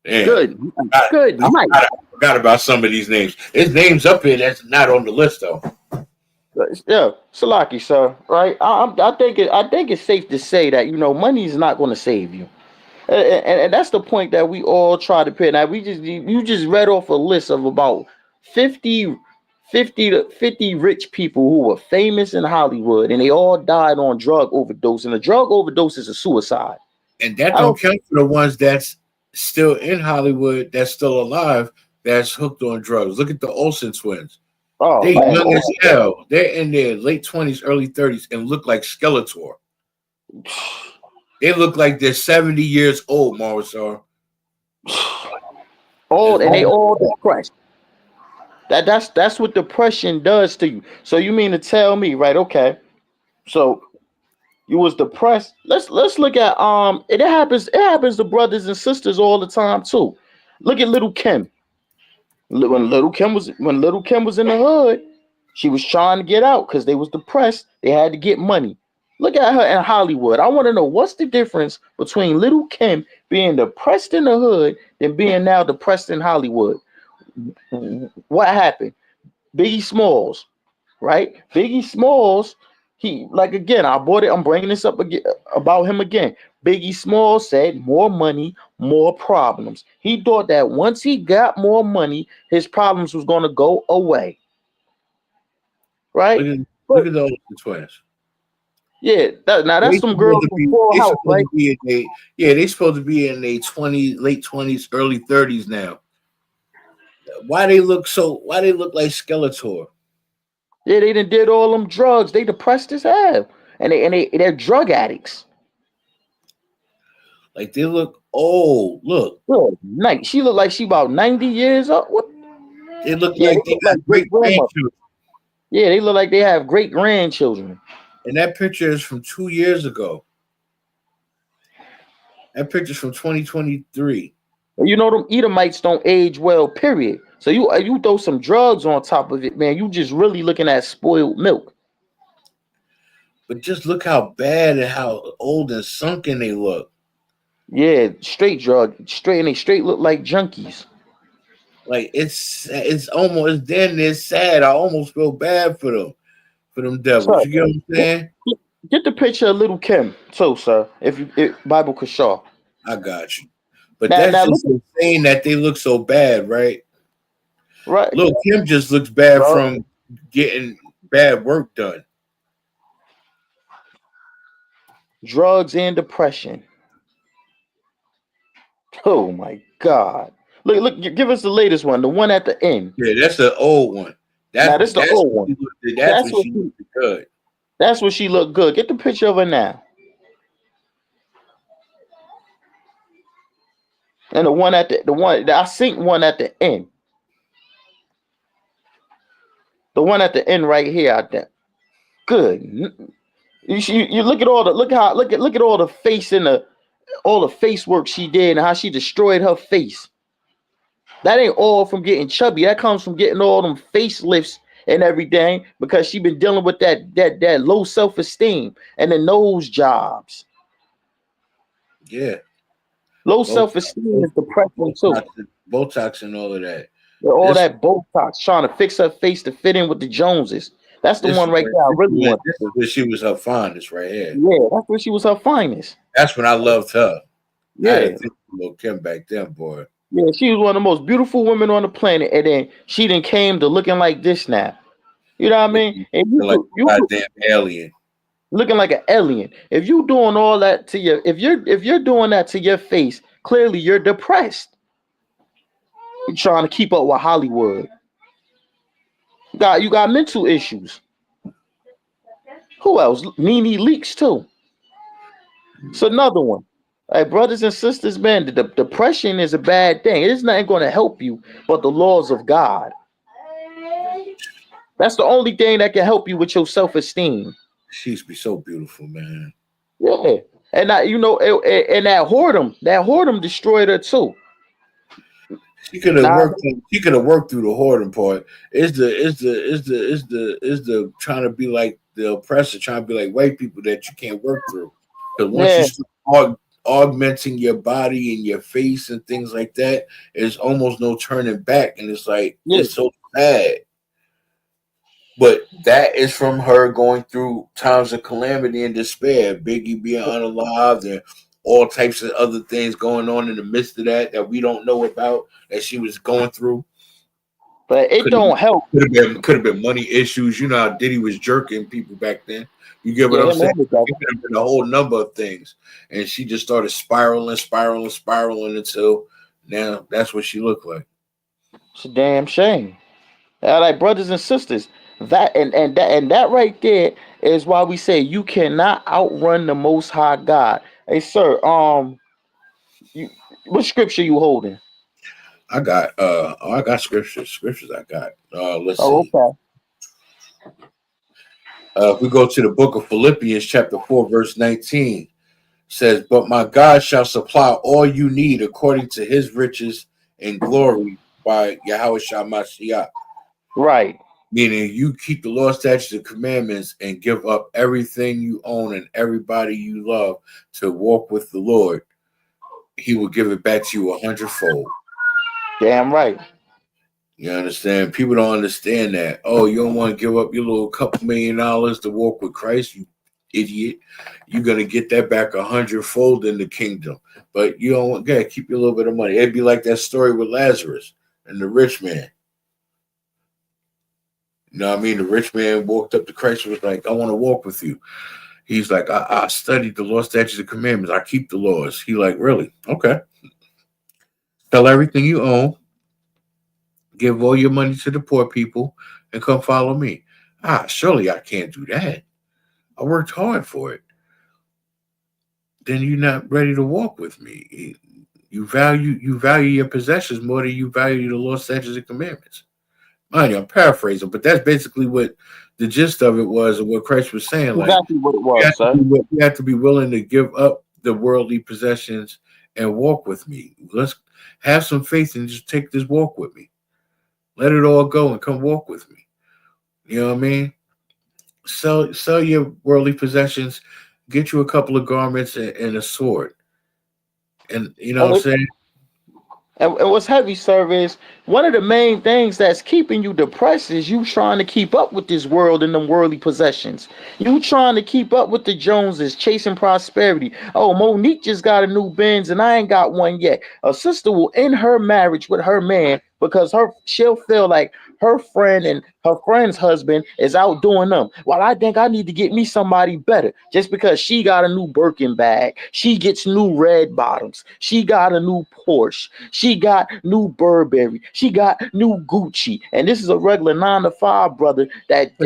Damn. Good. I forgot about some of these names. There's names up here that's not on the list though. Yeah, Salaki, sir. Right? I think it's safe to say that money is not going to save you, and that's the point that we all try to put. Now you just read off a list of about 50 rich people who were famous in Hollywood, and they all died on drug overdose. And a drug overdose is a suicide. And that don't count for the ones that's still in Hollywood, that's still alive, that's hooked on drugs. Look at the Olsen twins. Oh, they man. young as hell. They're in their late 20s, early 30s, and look like Skeletor. They look like they're 70 years old, Marisol. Old, and they all depressed. That's what depression does to you. So you mean to tell me, right? Okay, so you was depressed. Let's look at it happens to brothers and sisters all the time too. Look at little Kim. When little Kim was in the hood, she was trying to get out because they was depressed. They had to get money. Look at her in Hollywood. I want to know what's the difference between little Kim being depressed in the hood and being now depressed in Hollywood. What happened? Biggie Smalls, right? Biggie Smalls, He like again, I bought it. I'm bringing this up again about him again. Biggie Small said more money, more problems. He thought that once he got more money, his problems was gonna go away. Right? Look But at the twins. yeah, now They that's some supposed girls to from be. Full They House, supposed right? to be in they supposed to be in their late 20s, early 30s now. Why they look so? Why they look like Skeletor? Yeah, they done did all them drugs. They depressed as hell, and they're drug addicts. Like they look old. Look, Good night. She looked like she about 90 years old. What? they look Yeah, they like they look like got great great grandmother. grandchildren. Yeah, they look like they have great grandchildren. And that picture is from 2 years ago. That picture's from 2023. You know them Edomites don't age well. Period. So you throw some drugs on top of it, man. You just really looking at spoiled milk. But just look how bad and how old and sunken they look. Yeah, straight drug, straight, and they straight look like junkies. Like it's almost it's damn near sad. I almost feel bad for them devils. So You get what I'm saying? get the picture of little Kim, too, sir. If Bible could show. I got you. But Now, that's now look just insane that they look so bad, right? right, Look, Kim just looks bad bro. from getting bad work done. Drugs and depression. Oh my God! Look! Give us the latest one, the one at the end. Yeah, that's an old one. Now this the old one. That's when she looked good. That's what she looked good. Get the picture of her now. And the one at the one I synced one at the end. The one at the end right here out there. Good. You look at all the look at all the face and all the face work she did and how she destroyed her face. That ain't all from getting chubby. That comes from getting all them facelifts and everything because she been dealing with that low self-esteem and the nose jobs. Yeah. Low self-esteem is depression too. Botox and all of that. All that Botox trying to fix her face to fit in with the Joneses. That's the one right there I really want. This is where she was her finest right here. Yeah, that's where she was her finest. That's when I loved her. Yeah. I had to little Kim back then, boy. Yeah, she was one of the most beautiful women on the planet, and then she then came to looking like this now. You know what I mean? And you goddamn alien. Looking like an alien. If you doing all that to your, if you're doing that to your face, clearly you're depressed. You're trying to keep up with Hollywood. You got mental issues. Who else? Nene Leaks too. It's another one. Hey, brothers and sisters, man, the depression is a bad thing. It's not going to help you, but the laws of God. That's the only thing that can help you with your self-esteem. She used to be so beautiful, man. Yeah, and that and that whoredom destroyed her too. She could have worked. She could have worked through the whoredom part. Is the trying to be like the oppressor, trying to be like white people that you can't work through. Because once you start augmenting your body and your face and things like that, there's almost no turning back, and it's like it's so sad. But that is from her going through times of calamity and despair, Biggie being unalived, and all types of other things going on in the midst of that we don't know about that she was going through. But it don't help. Could have been money issues. You know how Diddy was jerking people back then. You get what I'm saying? It could have been a whole number of things, and she just started spiraling until now. That's what she looked like. It's a damn shame. Like brothers and sisters, that right there is why we say you cannot outrun the Most High God. Hey, sir, what scripture you holding? I got I got scriptures I got. Let's see. Okay. If we go to the book of Philippians chapter 4 verse 19, says, but my God shall supply all you need according to his riches and glory by Yahweh Mashiach. Right. Meaning you keep the law, statutes, and commandments and give up everything you own and everybody you love to walk with the Lord. He will give it back to you 100-fold. Damn right. You understand? People don't understand that. Oh, you don't want to give up your little couple $1 million to walk with Christ, you idiot. You're gonna get that back 100-fold in the kingdom. But you don't want to keep your little bit of money. It'd be like that story with Lazarus and the rich man. You know what I mean? The rich man walked up to Christ and was like, I want to walk with you. He's like, I studied the law, statutes, and commandments. I keep the laws. He like, really? Okay. Sell everything you own. Give all your money to the poor people and come follow me. Surely I can't do that. I worked hard for it. Then you're not ready to walk with me. You value your possessions more than you value the law, statutes, and commandments. Mind you, I'm paraphrasing, but that's basically what the gist of it was and what Christ was saying. Like, Exactly what it was, sir. you have to be willing to give up the worldly possessions and walk with me. Let's have some faith and just take this walk with me. Let it all go and come walk with me. You know what I mean? Sell your worldly possessions, get you a couple of garments and a sword. And you know what I'm saying? And what's heavy, sir, is one of the main things that's keeping you depressed is you trying to keep up with this world and them worldly possessions. You trying to keep up with the Joneses, chasing prosperity. Oh, Monique just got a new Benz and I ain't got one yet. A sister will end her marriage with her man because she'll feel like her friend and her friend's husband is out doing them. Well, I think I need to get me somebody better just because she got a new Birkin bag. She gets new red bottoms. She got a new Porsche. She got new Burberry. She got new Gucci. And this is a regular 9-to-5 brother that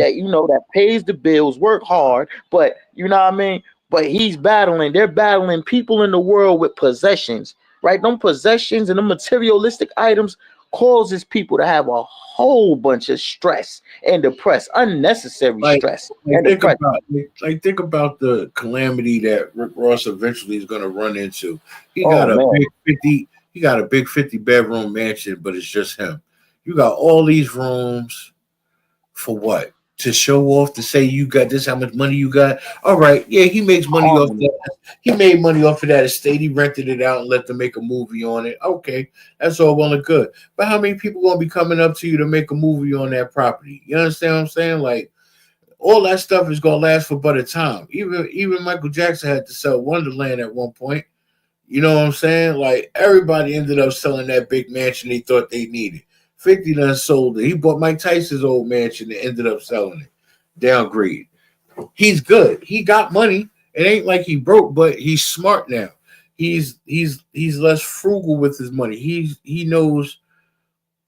pays the bills, work hard, but you know what I mean? But they're battling people in the world with possessions, right? Them possessions and the materialistic items causes people to have a whole bunch of stress and depressed, unnecessary stress. Think about the calamity that Rick Ross eventually is going to run into. He got a big 50-bedroom mansion, but it's just him. You got all these rooms for what? To show off, to say you got this, how much money you got. All right, yeah, he makes money off that. He made money off of that estate. He rented it out and let them make a movie on it. Okay, that's all well and good. But how many people gonna be coming up to you to make a movie on that property? You understand what I'm saying? Like, all that stuff is gonna last for but a time. Even Michael Jackson had to sell Wonderland at one point. You know what I'm saying? Like, everybody ended up selling that big mansion they thought they needed. 50 done sold it. He bought Mike Tyson's old mansion and ended up selling it. Downgrade. He's good. He got money. It ain't like he broke, but he's smart now. He's less frugal with his money. He knows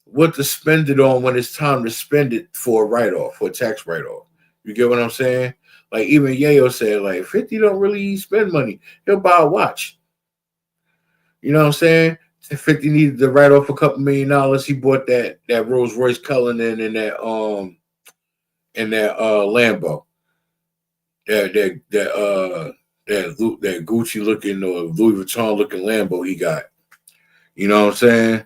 what to spend it on when it's time to spend it for a write-off, for a tax write-off. You get what I'm saying? Like, even Yayo said, like, 50 don't really spend money. He'll buy a watch. You know what I'm saying? 50 needed to write off a couple $1 million. He bought that Rolls Royce Cullinan and that Lambo. That Gucci looking or Louis Vuitton looking Lambo he got. You know what I'm saying?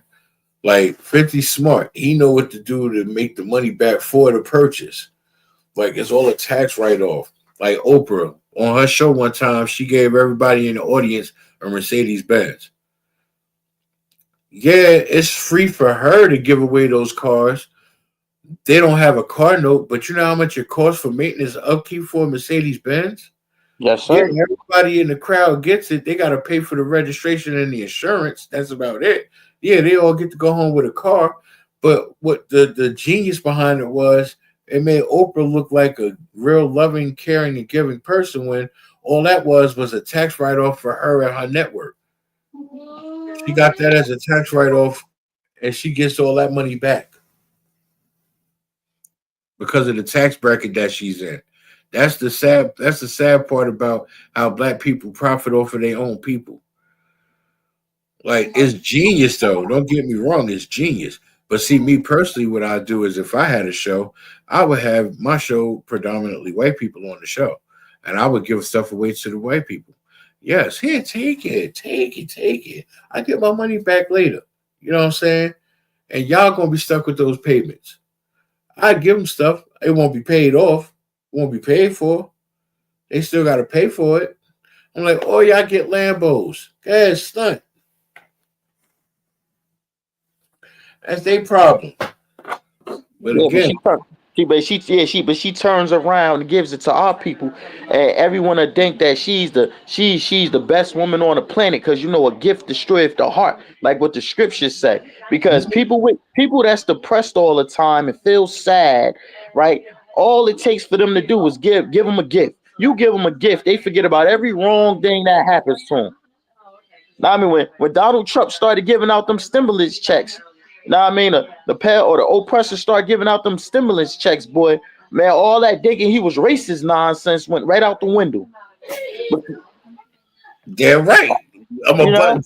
Like, 50 smart. He know what to do to make the money back for the purchase. Like, it's all a tax write-off. Like Oprah on her show one time, she gave everybody in the audience a Mercedes-Benz. Yeah, it's free for her to give away those cars. They don't have a car note, but you know how much it costs for maintenance and upkeep for a Mercedes-Benz? Yes, sir. Yeah, everybody in the crowd gets it. They got to pay for the registration and the insurance. That's about it. Yeah, they all get to go home with a car. But what the genius behind it was, it made Oprah look like a real loving, caring, and giving person when all that was a tax write-off for her and her network. She got that as a tax write-off, and she gets all that money back because of the tax bracket that she's in. That's the sad part about how black people profit off of their own people. Like, it's genius, though. Don't get me wrong, it's genius. But see, me personally, what I do is if I had a show, I would have my show predominantly white people on the show, and I would give stuff away to the white people. Yes, here, take it. I get my money back later. You know what I'm saying? And y'all gonna be stuck with those payments. I give them stuff. It won't be paid off. It won't be paid for. They still got to pay for it. I'm like, oh, y'all get Lambos. Guys, stunt. That's their problem. But Yeah, again, but she turns around and gives it to our people, and everyone will think that she's the best woman on the planet because you know a gift destroyeth the heart, like what the scriptures say. Because people that's depressed all the time and feel sad, right? All it takes for them to do is give them a gift. You give them a gift, they forget about every wrong thing that happens to them. Now, I mean, when Donald Trump started giving out them stimulus checks, now I mean the pair or the oppressors start giving out them stimulus checks, boy, man, all that thinking he was racist nonsense went right out the window. damn right. I'm You a know,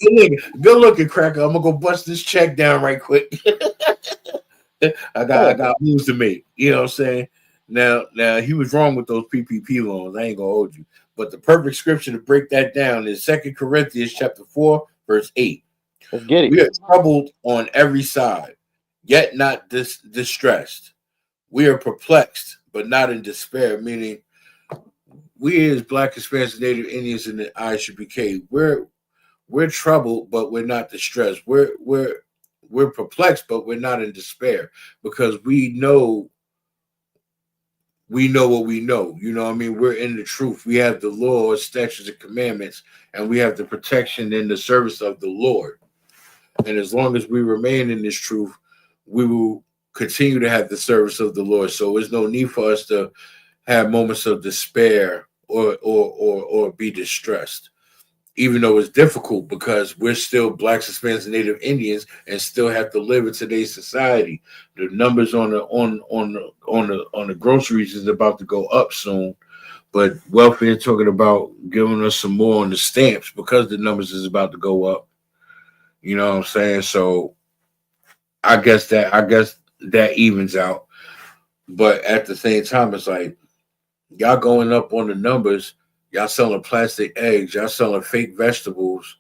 good looking cracker. I'm gonna go bust this check down right quick. I got moves to make. You know what I'm saying? Now he was wrong with those PPP loans. I ain't gonna hold you. But the perfect scripture to break that down is 2 Corinthians chapter 4, verse 8. let's get it. We are troubled on every side, yet not distressed. We are perplexed, but not in despair, meaning we as Black, Hispanics, Native Indians in the ISUPK, we're troubled, but we're not distressed. We're perplexed, but we're not in despair because we know what we know. You know what I mean? We're in the truth. We have the laws, statutes, and commandments, and we have the protection in the service of the Lord. And as long as we remain in this truth, we will continue to have the service of the Lord. So there's no need for us to have moments of despair or be distressed, even though it's difficult because we're still Blacks, Hispanics, and Native Indians, and still have to live in today's society. The numbers on the groceries is about to go up soon, but welfare talking about giving us some more on the stamps because the numbers is about to go up. You know what I'm saying? So I guess that evens out. But at the same time, it's like y'all going up on the numbers. Y'all selling plastic eggs. Y'all selling fake vegetables.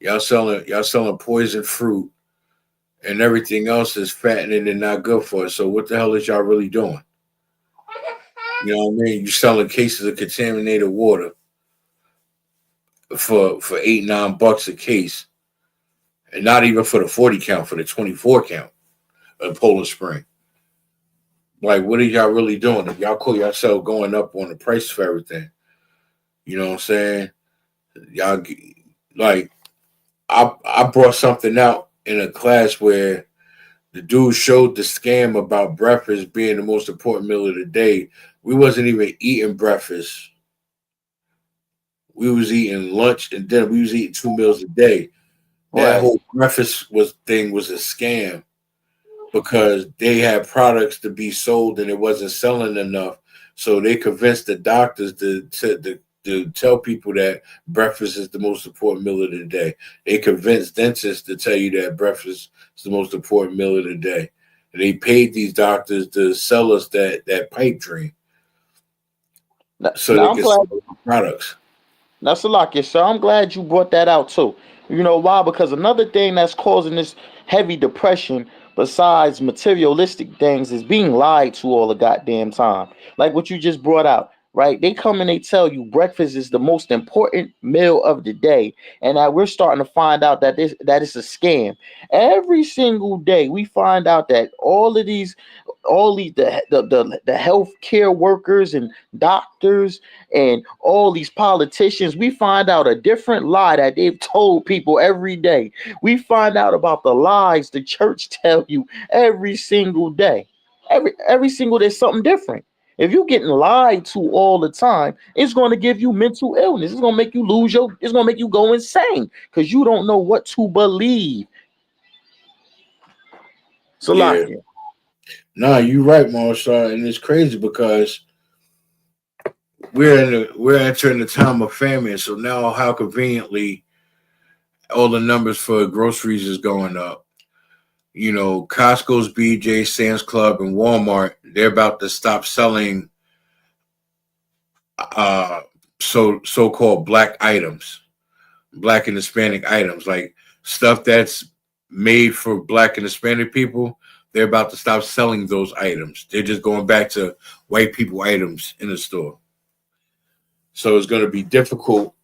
Y'all selling poison fruit, and everything else is fattening and not good for us. So what the hell is y'all really doing? You know what I mean? You selling cases of contaminated water for $8-9 a case, and not even for the 40 count, for the 24 count of Poland Spring. Like, what are y'all really doing? If y'all call yourself going up on the price for everything, you know what I'm saying? Y'all like, I brought something out in a class where the dude showed the scam about breakfast being the most important meal of the day. We wasn't even eating breakfast. We was eating lunch and dinner. We was eating 2 meals a day. That Right. whole breakfast thing was a scam because they had products to be sold and it wasn't selling enough. So they convinced the doctors to tell people that breakfast is the most important meal of the day. They convinced dentists to tell you that breakfast is the most important meal of the day. And they paid these doctors to sell us that pipe dream so Now they I'm could glad. sell products. That's a lot, yes, sir. I'm glad you brought that out too. You know why? Because another thing that's causing this heavy depression, besides materialistic things, is being lied to all the goddamn time. Like what you just brought out, right? They come and they tell you breakfast is the most important meal of the day, and that we're starting to find out that it's a scam. Every single day, we find out that all these the healthcare workers and doctors and all these politicians, we find out a different lie that they've told people every day. We find out about the lies the church tell you every single day. Every single day something different. If you're getting lied to all the time, it's going to give you mental illness. It's going to make you it's going to make you go insane because you don't know what to believe. Yeah. Salakia. Nah, you're right, Marshall. And it's crazy because we're entering the time of famine. So now how conveniently all the numbers for groceries is going up. You know, Costco's, BJ, Sam's Club, and Walmart, they're about to stop selling so-called black items, black and Hispanic items, like stuff that's made for black and Hispanic people. They're about to stop selling those items. They're just going back to white people items in the store. So it's going to be difficult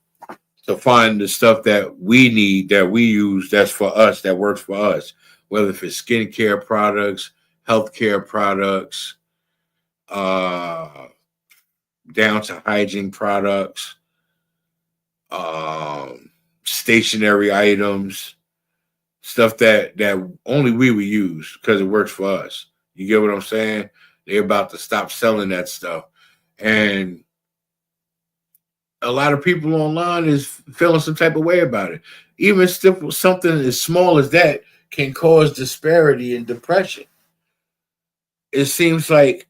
to find the stuff that we need, that we use, that's for us, that works for us, whether if it's skincare products, healthcare products, down to hygiene products, stationary items, stuff that only we would use because it works for us. You get what I'm saying? They're about to stop selling that stuff. And a lot of people online is feeling some type of way about it. Even still, something as small as that can cause disparity and depression. It seems like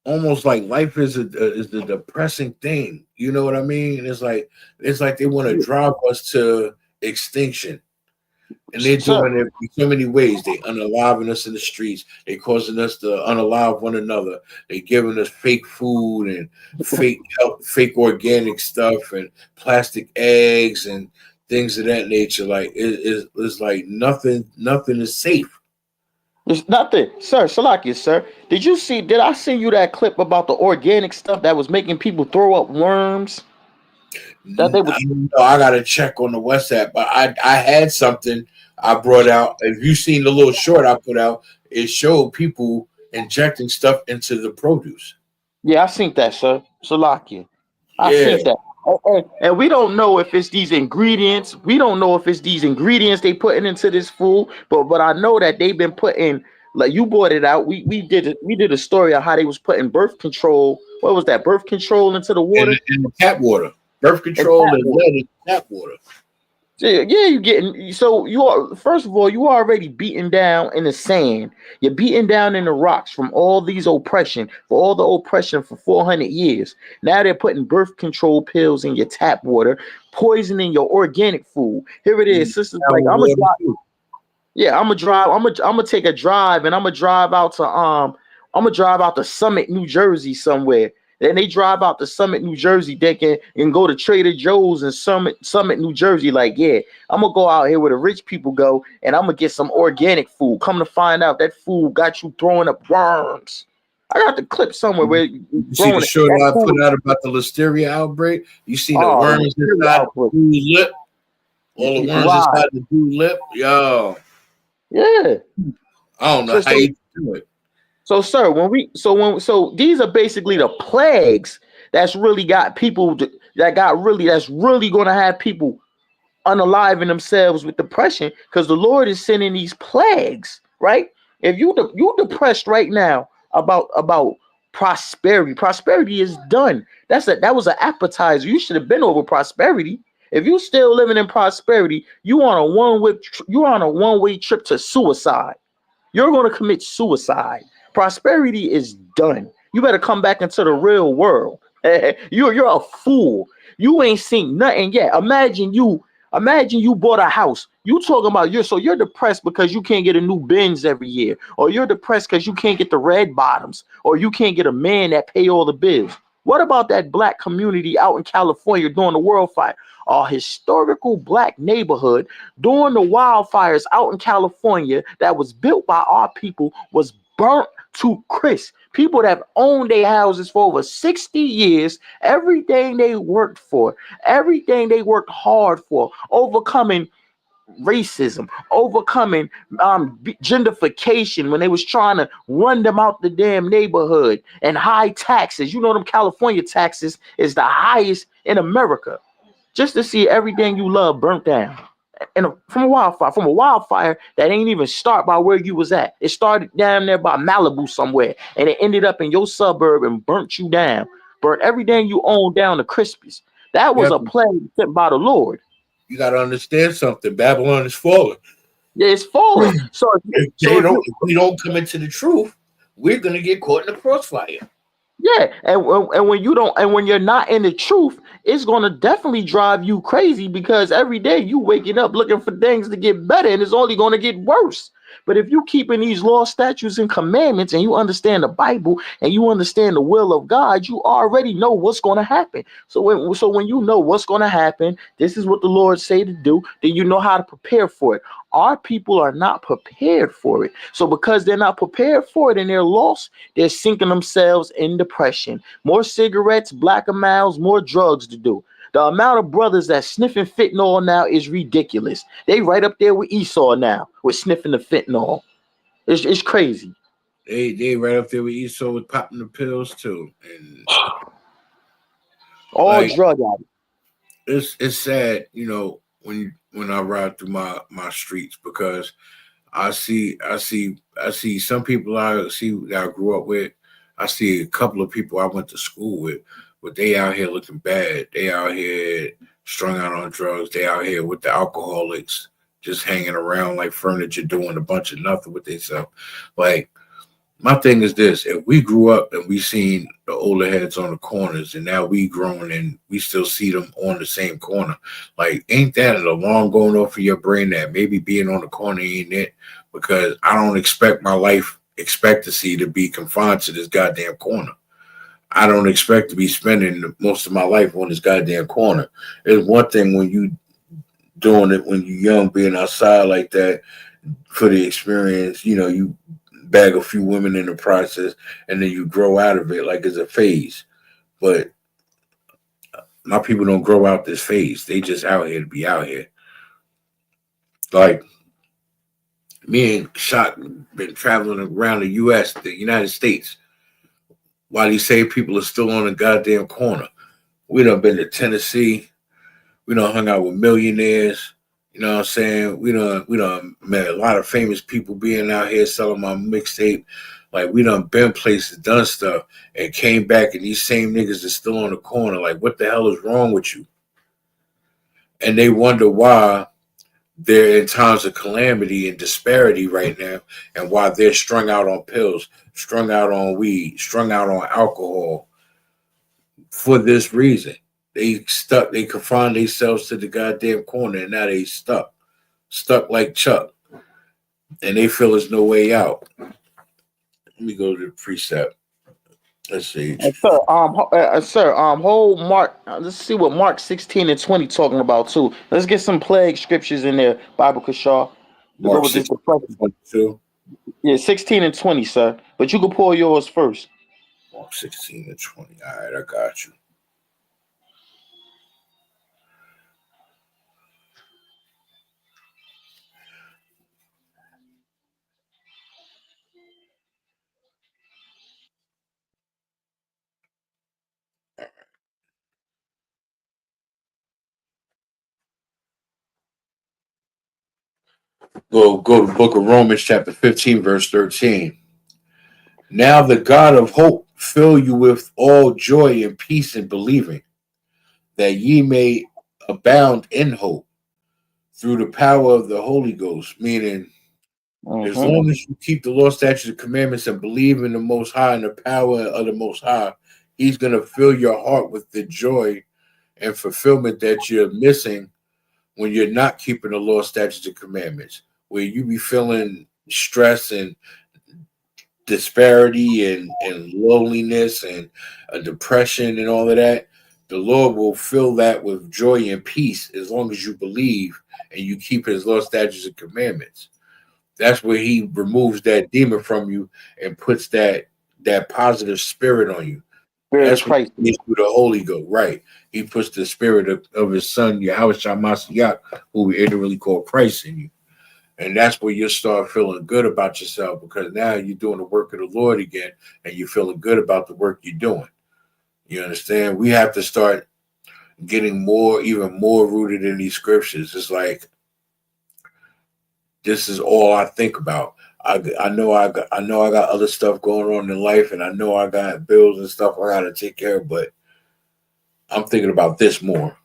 almost like life is the depressing thing. You know what I mean? It's like they want to drive us to extinction. And they're doing it in so many ways. They unaliving us in the streets. They causing us to unalive one another. They giving us fake food and fake organic stuff and plastic eggs and things of that nature. Like it's like nothing is safe. There's nothing, sir. Salakia, sir. Did I send you that clip about the organic stuff that was making people throw up worms? That they would... I gotta check on the WhatsApp, but I had something I brought out. If you seen the little short I put out, it showed people injecting stuff into the produce. Yeah, I seen that, sir. Salakia. I seen that. And we don't know if it's these ingredients. We don't know if it's these ingredients they putting into this food, but I know that they've been putting, like you brought it out. We did a story of how they was putting birth control. What was that? Birth control into the water? In the tap water. Birth control and lead in tap water. Yeah, you getting, so you are, first of all, you are already beaten down in the sand. You're beaten down in the rocks from all these oppression, for all the oppression for 400 years. Now they're putting birth control pills in your tap water, poisoning your organic food. Here it is, sisters. Like I'm gonna drive. Yeah, I'm gonna drive. I'm gonna take a drive, and I'm gonna drive out to Summit, New Jersey somewhere. Then they drive out to Summit, New Jersey, and go to Trader Joe's in Summit, New Jersey. Like, yeah, I'm gonna go out here where the rich people go, and I'm gonna get some organic food. Come to find out, that food got you throwing up worms. I got the clip somewhere where you see the short I put out about the listeria outbreak. You see the worms inside the dude's lip. All the worms inside the dude's lip. Yo. Yeah. I don't know how you do it. So, sir, so these are basically the plagues that's really got people that's really going to have people unaliving themselves with depression, because the Lord is sending these plagues, right? If you depressed right now about prosperity is done. That was an appetizer. You should have been over prosperity. If you still living in prosperity, you on a one-way trip to suicide. You're going to commit suicide. Prosperity is done. You better come back into the real world. You're a fool. You ain't seen nothing yet. Imagine you bought a house. You talking about you're depressed because you can't get a new Benz every year, or you're depressed because you can't get the red bottoms, or you can't get a man that pay all the bills. What about that black community out in California during the world fire? A historical black neighborhood during the wildfires out in California that was built by our people was burnt to crisp. People that have owned their houses for over 60 years, everything they worked for, everything they worked hard for, overcoming racism, overcoming gentrification when they was trying to run them out the damn neighborhood, and high taxes. You know, them California taxes is the highest in America. Just to see everything you love burnt down. And from a wildfire that ain't even start by where you was at. It started down there by Malibu somewhere, and it ended up in your suburb and burnt you down. Burnt everything you own down to crispies. That was a plague sent by the Lord. You got to understand something. Babylon is falling. Yeah, it's falling. So if we don't come into the truth, we're gonna get caught in the crossfire. Yeah, and when you're not in the truth, it's gonna definitely drive you crazy, because every day you waking up looking for things to get better, and it's only gonna get worse. But if you keep in these law, statutes, and commandments, and you understand the Bible, and you understand the will of God, you already know what's going to happen. So when you know what's going to happen, this is what the Lord say to do, then you know how to prepare for it. Our people are not prepared for it. So because they're not prepared for it and they're lost, they're sinking themselves in depression. More cigarettes, blacker miles, more drugs to do. The amount of brothers that sniffing fentanyl now is ridiculous. They right up there with Esau now with sniffing the fentanyl. It's crazy. They right up there with Esau with popping the pills too, and all like drug addicts. it's sad, when I ride through my streets because I see some people I see that I grew up with. I see a couple of people I went to school with, but they out here looking bad. They out here strung out on drugs. They out here with the alcoholics, just hanging around like furniture, doing a bunch of nothing with themselves. Like my thing is this: if we grew up and we seen the older heads on the corners, and now we grown and we still see them on the same corner, like ain't that an alarm going off in your brain that maybe being on the corner ain't it? Because I don't expect my life expectancy to be confined to this goddamn corner. I don't expect to be spending most of my life on this goddamn corner. It's one thing when you doing it when you're young, being outside like that for the experience, you bag a few women in the process and then you grow out of it like it's a phase. But my people don't grow out this phase. They just out here to be out here. Like me and Shock been traveling around the the United States, while these same people are still on the goddamn corner. We done been to Tennessee. We done hung out with millionaires. You know what I'm saying? We done met a lot of famous people being out here selling my mixtape. Like we done been places, done stuff, and came back, and these same niggas are still on the corner. Like, what the hell is wrong with you? And they wonder why they're in times of calamity and disparity right now, and why they're strung out on pills, strung out on weed, strung out on alcohol. For this reason, they confined themselves to the goddamn corner, and now they stuck like Chuck, and they feel there's no way out. Let me go to the precept. Let's see. Sir, hold Mark. Let's see what Mark 16 and 20 talking about too. Let's get some plague scriptures in there, Bible Kashaw. Mark 16, yeah, 16 and 20, sir. But you can pull yours first. Mark 16 and 20. All right, I got you. Go to the book of Romans, chapter 15, verse 13. Now the God of hope fill you with all joy and peace in believing, that ye may abound in hope through the power of the Holy Ghost. Meaning, as long as you keep the law, statutes, and commandments and believe in the Most High and the power of the Most High, He's going to fill your heart with the joy and fulfillment that you're missing when you're not keeping the law, statutes, and commandments, where you be feeling stress and disparity and loneliness and depression and all of that. The Lord will fill that with joy and peace as long as you believe and you keep His law, statutes, and commandments. That's where He removes that demon from you and puts that positive spirit on you. That's what He needs through the Holy Ghost, right? He puts the spirit of His Son, Yahawashi Mashiach, who we ignorantly call Christ, in you. And that's where you start feeling good about yourself, because now you're doing the work of the Lord again, and you're feeling good about the work you're doing. You understand? We have to start getting even more rooted in these scriptures. It's like, this is all I think about. I know I got other stuff going on in life, and I know I got bills and stuff I got to take care of, but I'm thinking about this more.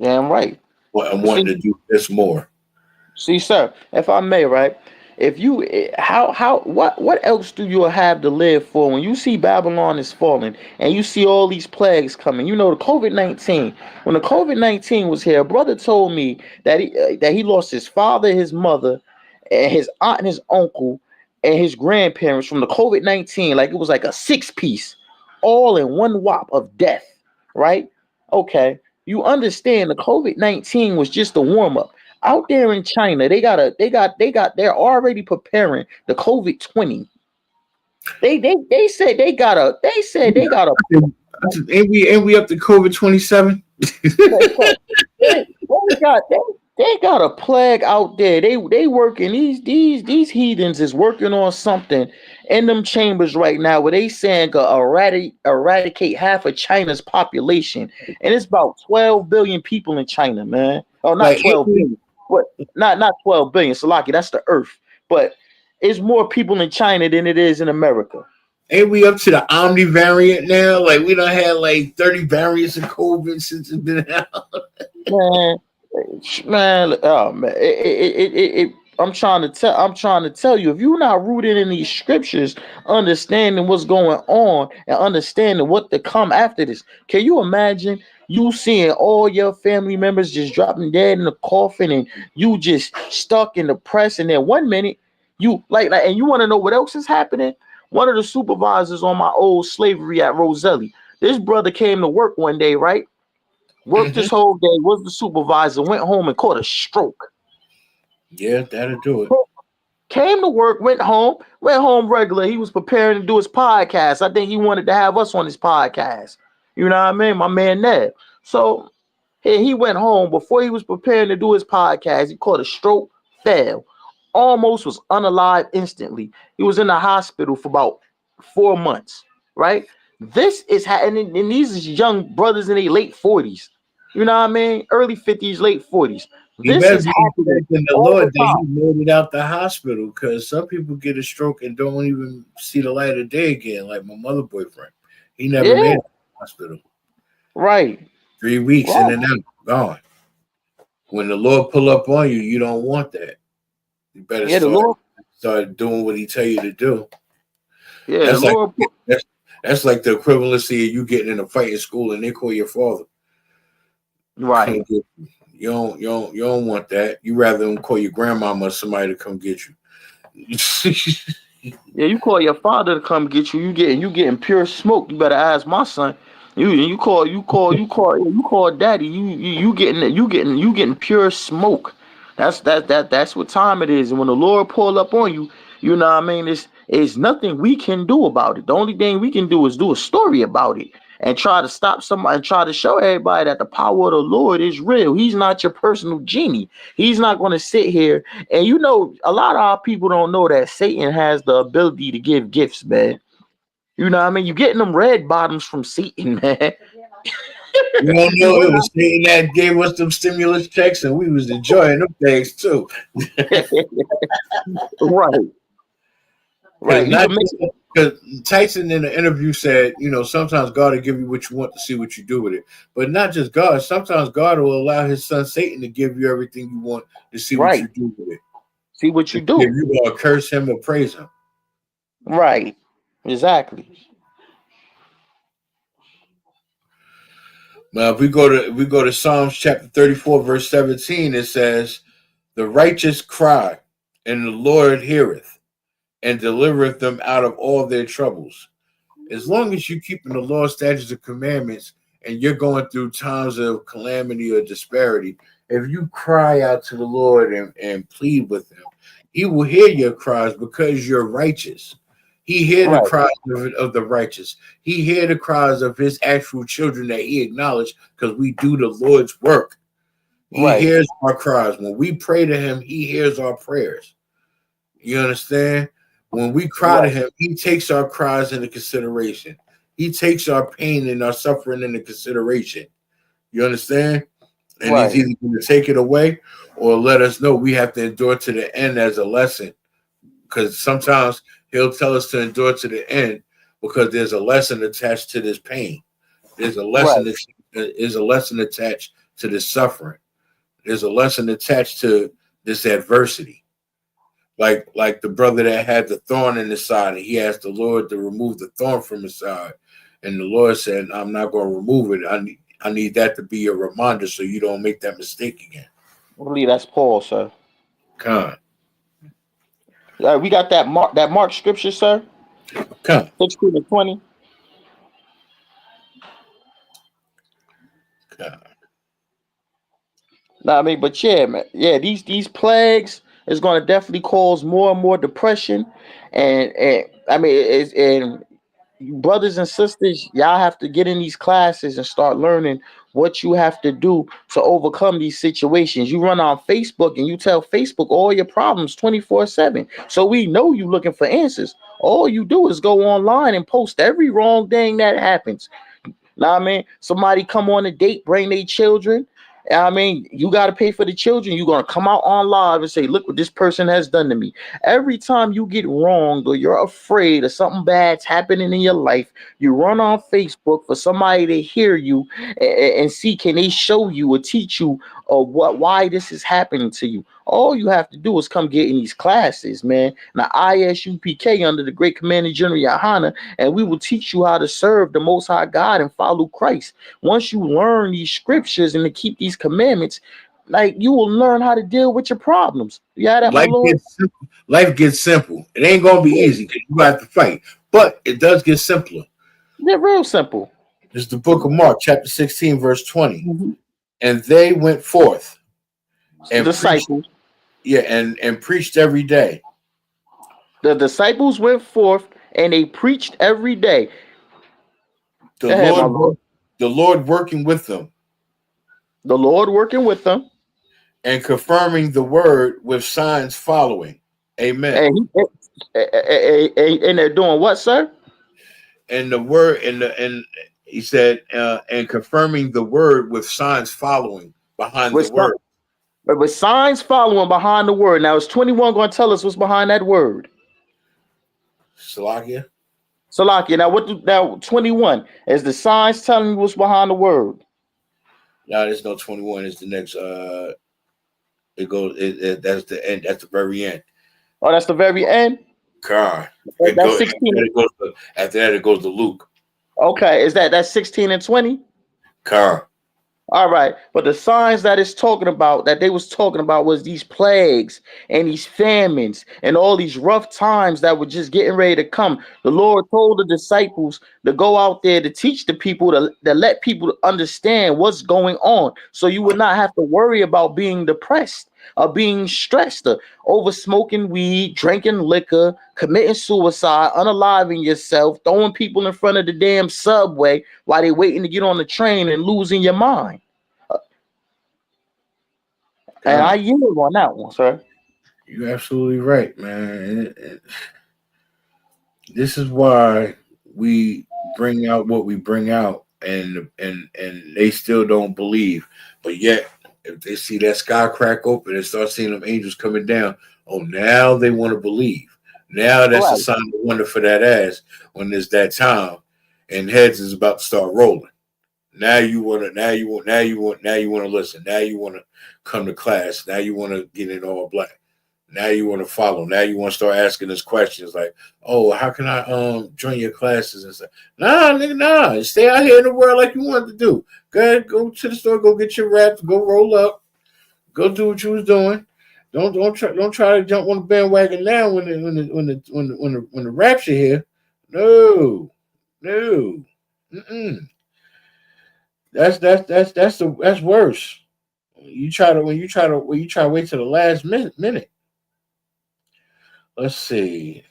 Damn right. Well, I'm wanting to do this more. See, sir, if I may, right? If you what else do you have to live for when you see Babylon is falling and you see all these plagues coming? You know, the COVID-19. When the COVID-19 was here, a brother told me that he lost his father, his mother, and his aunt and his uncle and his grandparents from the COVID-19. Like it was like a 6-piece, all in one whop of death, right? Okay, you understand the COVID-19 was just a warm-up. Out there in China, they're already preparing the COVID-20. They said they got a Ain't we up to COVID-27? they got a plague out there. They working, these heathens is working on something, in them chambers right now where they saying eradicate half of China's population, and it's about 12 billion people in China, man. Oh, not Like, 12 billion. What? Not 12 billion, Salaki. That's the Earth, but it's more people in China than it is in America. ain't we up to the Omni variant now? Like, we done had like 30 variants of COVID since it's been out. Man, oh man, I'm trying to tell you, if you're not rooted in these scriptures, understanding what's going on and understanding what to come after this, can you imagine you seeing all your family members just dropping dead in the coffin and you just stuck in the press, and then 1 minute you and you want to know what else is happening? One of the supervisors on my old slavery at Roselli, this brother came to work one day, right? Worked this whole day, was the supervisor, went home and caught a stroke. Yeah, that'll do it. Came to work, went home regular. He was preparing to do his podcast. I think he wanted to have us on his podcast. You know what I mean? My man Ned. So he went home. Before he was preparing to do his podcast, he caught a stroke, fell. Almost was unalive instantly. He was in the hospital for about 4 months, right? This is happening, and these is young brothers in their late 40s. You know what I mean? Early 50s, late 40s. This is happening in the all Lord the that time. He made it out the hospital, because some people get a stroke and don't even see the light of day again. Like my mother boyfriend, he never made it to the hospital. Right. 3 weeks in and out, gone. When the Lord pull up on you, you don't want that. You better start doing what He tell you to do. Yeah, that's the like Lord. that's like the equivalency of you getting in a fight in school and they call your father. Right. You don't want that. You rather them call your grandmama or somebody to come get you. Yeah, you call your father to come get you. You getting pure smoke. You better ask my son. You call daddy. You getting pure smoke. That's what time it is. And when the Lord pull up on you, you know what I mean. It's nothing we can do about it. The only thing we can do is do a story about it and try to stop somebody and try to show everybody that the power of the Lord is real. He's not your personal genie. He's not going to sit here. And you know, a lot of our people don't know that Satan has the ability to give gifts, man. You know what I mean? You're getting them red bottoms from Satan, man. You don't know it was Satan that gave us them stimulus checks, and we was enjoying them things too. Right. Because Tyson in the interview said, sometimes God will give you what you want to see what you do with it. But not just God. Sometimes God will allow His son Satan to give you everything you want to see what you do with it. See what you do. If you going to curse Him or praise Him. Right. Exactly. Now, if we go to Psalms chapter 34, verse 17, it says, "The righteous cry, and the Lord heareth, and delivereth them out of all their troubles." As long as you keeping the law, statutes, and commandments, and you're going through times of calamity or disparity, if you cry out to the Lord and plead with Him, He will hear your cries because you're righteous. He hear the cries of the righteous. He hear the cries of His actual children that He acknowledged, because we do the Lord's work. He hears our cries. When we pray to Him, He hears our prayers. You understand? When we cry to Him, He takes our cries into consideration. He takes our pain and our suffering into consideration. You understand? And He's either going to take it away or let us know we have to endure to the end as a lesson. Because sometimes He'll tell us to endure to the end because there's a lesson attached to this pain. There's a lesson attached to this suffering. There's a lesson attached to this adversity. Like the brother that had the thorn in his side, and he asked the Lord to remove the thorn from his side. And the Lord said, "I'm not going to remove it. I need that to be a reminder so you don't make that mistake again." I believe that's Paul, sir. Come on. We got that Mark scripture, sir. Come 16-20. I mean, but yeah, man. Yeah, these plagues is going to definitely cause more and more depression, and I mean, brothers and sisters, y'all have to get in these classes and start learning what you have to do to overcome these situations. You run on Facebook and you tell Facebook all your problems 24/7. So we know you looking for answers. All you do is go online and post every wrong thing that happens. Know what I mean? Somebody come on a date, bring their children. I mean, you got to pay for the children. You're going to come out on live and say, look what this person has done to me. Every time you get wronged or you're afraid of something bad's happening in your life, you run on Facebook for somebody to hear you and see, can they show you or teach you why this is happening to you. All you have to do is come get in these classes, man. Now, ISUPK under the great Commander General YAHANNA, and we will teach you how to serve the Most High God and follow Christ. Once you learn these scriptures and to keep these commandments, like, you will learn how to deal with your problems. Yeah, that, my Lord. Life gets simple. It ain't gonna be easy because you have to fight, but it does get simpler. They're real simple. It's the book of Mark, chapter 16, verse 20. Mm-hmm. And they went forth and disciples. And preached every day. The disciples went forth and they preached every day. The Lord working with them. The Lord working with them. And confirming the word with signs following. Amen. And they're doing what, sir? And the word and he said, and confirming the word with signs following behind the word. But with signs following behind the word. Now, is 21 going to tell us what's behind that word? Salakia. Now 21 is the signs telling you what's behind the word. No, there's no 21. It's the next. It goes. That's the end. That's the very end. Oh, that's the very end. God. That's 16. After that, it goes to Luke. Okay, is that's 16 and 20? God. All right, but the signs that it's talking about, that they was talking about, was these plagues and these famines and all these rough times that were just getting ready to come. The Lord told the disciples to go out there to teach the people, to let people understand what's going on, so you would not have to worry about being depressed or being stressed or over smoking weed, drinking liquor, committing suicide, unaliving yourself, throwing people in front of the damn subway while they waiting to get on the train and losing your mind. And I yield on that one, sir. You're absolutely right, man. This is why we bring out what we bring out, and they still don't believe. But yet, if they see that sky crack open and start seeing them angels coming down, oh, now they want to believe. Now that's a sign of wonder for that ass when there's that time, and heads is about to start rolling. Now you want to listen. Now you want to come to class. Now you want to get in all black. Now you want to follow. Now you want to start asking us questions like, "Oh, how can I join your classes?" and stuff. Nah, nigga, nah. Stay out here in the world like you want to do. Go ahead, go to the store, go get your wraps, go roll up, go do what you was doing. Don't try to jump on the bandwagon now when the rapture here. No. That's worse. You try to wait till the last minute. Let's see.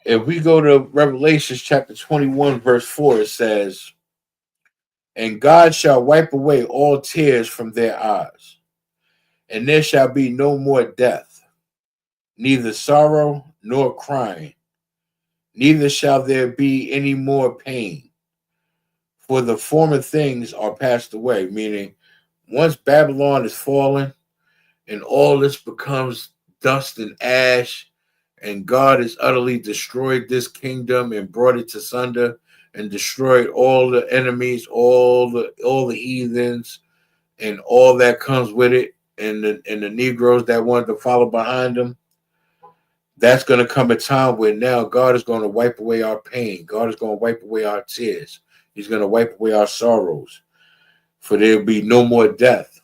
If we go to Revelation chapter 21, verse 4, it says, "And God shall wipe away all tears from their eyes, and there shall be no more death, neither sorrow nor crying, neither shall there be any more pain. For the former things are passed away," meaning once Babylon is fallen and all this becomes dust and ash, and God has utterly destroyed this kingdom and brought it to sunder and destroyed all the enemies, all the heathens, and all that comes with it, and the Negroes that wanted to follow behind them. That's going to come a time where now God is going to wipe away our pain. God is going to wipe away our tears. He's going to wipe away our sorrows. For there will be no more death,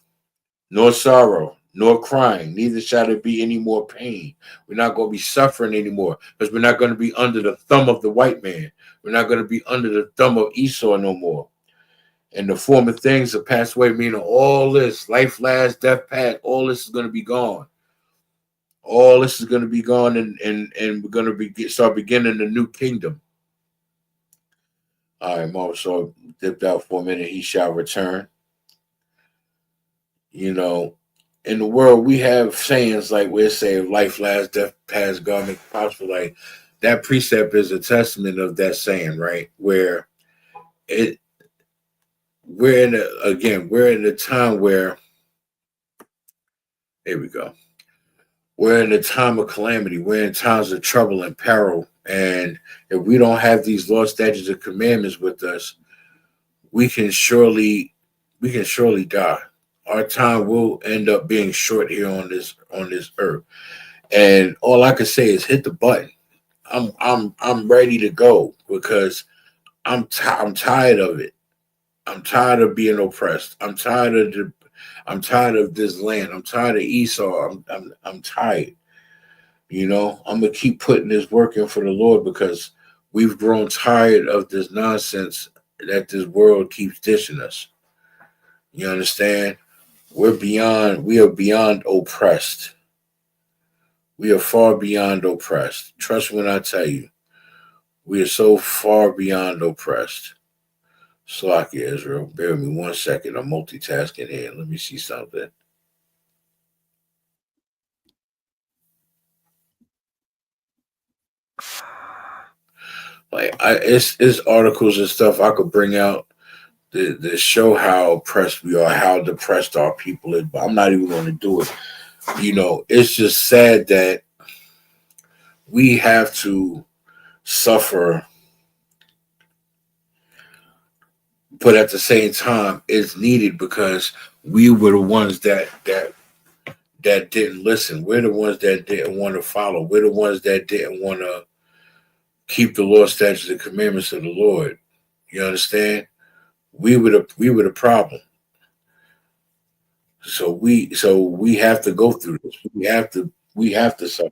nor sorrow, nor crying. Neither shall there be any more pain. We're not going to be suffering anymore because we're not going to be under the thumb of the white man. We're not going to be under the thumb of Esau no more. And the former things have passed away, meaning all this, life last, death past, all this is going to be gone. All this is going to be gone, and we're going to start beginning the new kingdom. All right, Mark. So dipped out for a minute. He shall return. You know, in the world we have sayings like we say, "Life lasts, death past, God make it possible." Like that precept is a testament of that saying, right? Where it we're in a time where here we go. We're in a time of calamity. We're in times of trouble and peril. And if we don't have these laws, statutes, and commandments with us, we can surely die. Our time will end up being short here on this earth. And all I can say is hit the button. I'm ready to go because I'm tired of it. I'm tired of being oppressed. I'm tired of this land. I'm tired of Esau. I'm tired. You know, I'm gonna keep putting this work in for the Lord because we've grown tired of this nonsense that this world keeps dishing us. You understand? We are beyond oppressed. We are far beyond oppressed. Trust when I tell you, we are so far beyond oppressed. Slovakia, Israel. Bear with me 1 second. I'm multitasking here. Let me see something. Like it's articles and stuff I could bring out to show how oppressed we are, how depressed our people is, but I'm not even going to do it. You know, it's just sad that we have to suffer, but at the same time, it's needed because we were the ones that didn't listen. We're the ones that didn't want to follow. We're the ones that didn't want to keep the law, statutes, and commandments of the Lord. You understand? We were the problem. So we have to go through this. We have to suffer.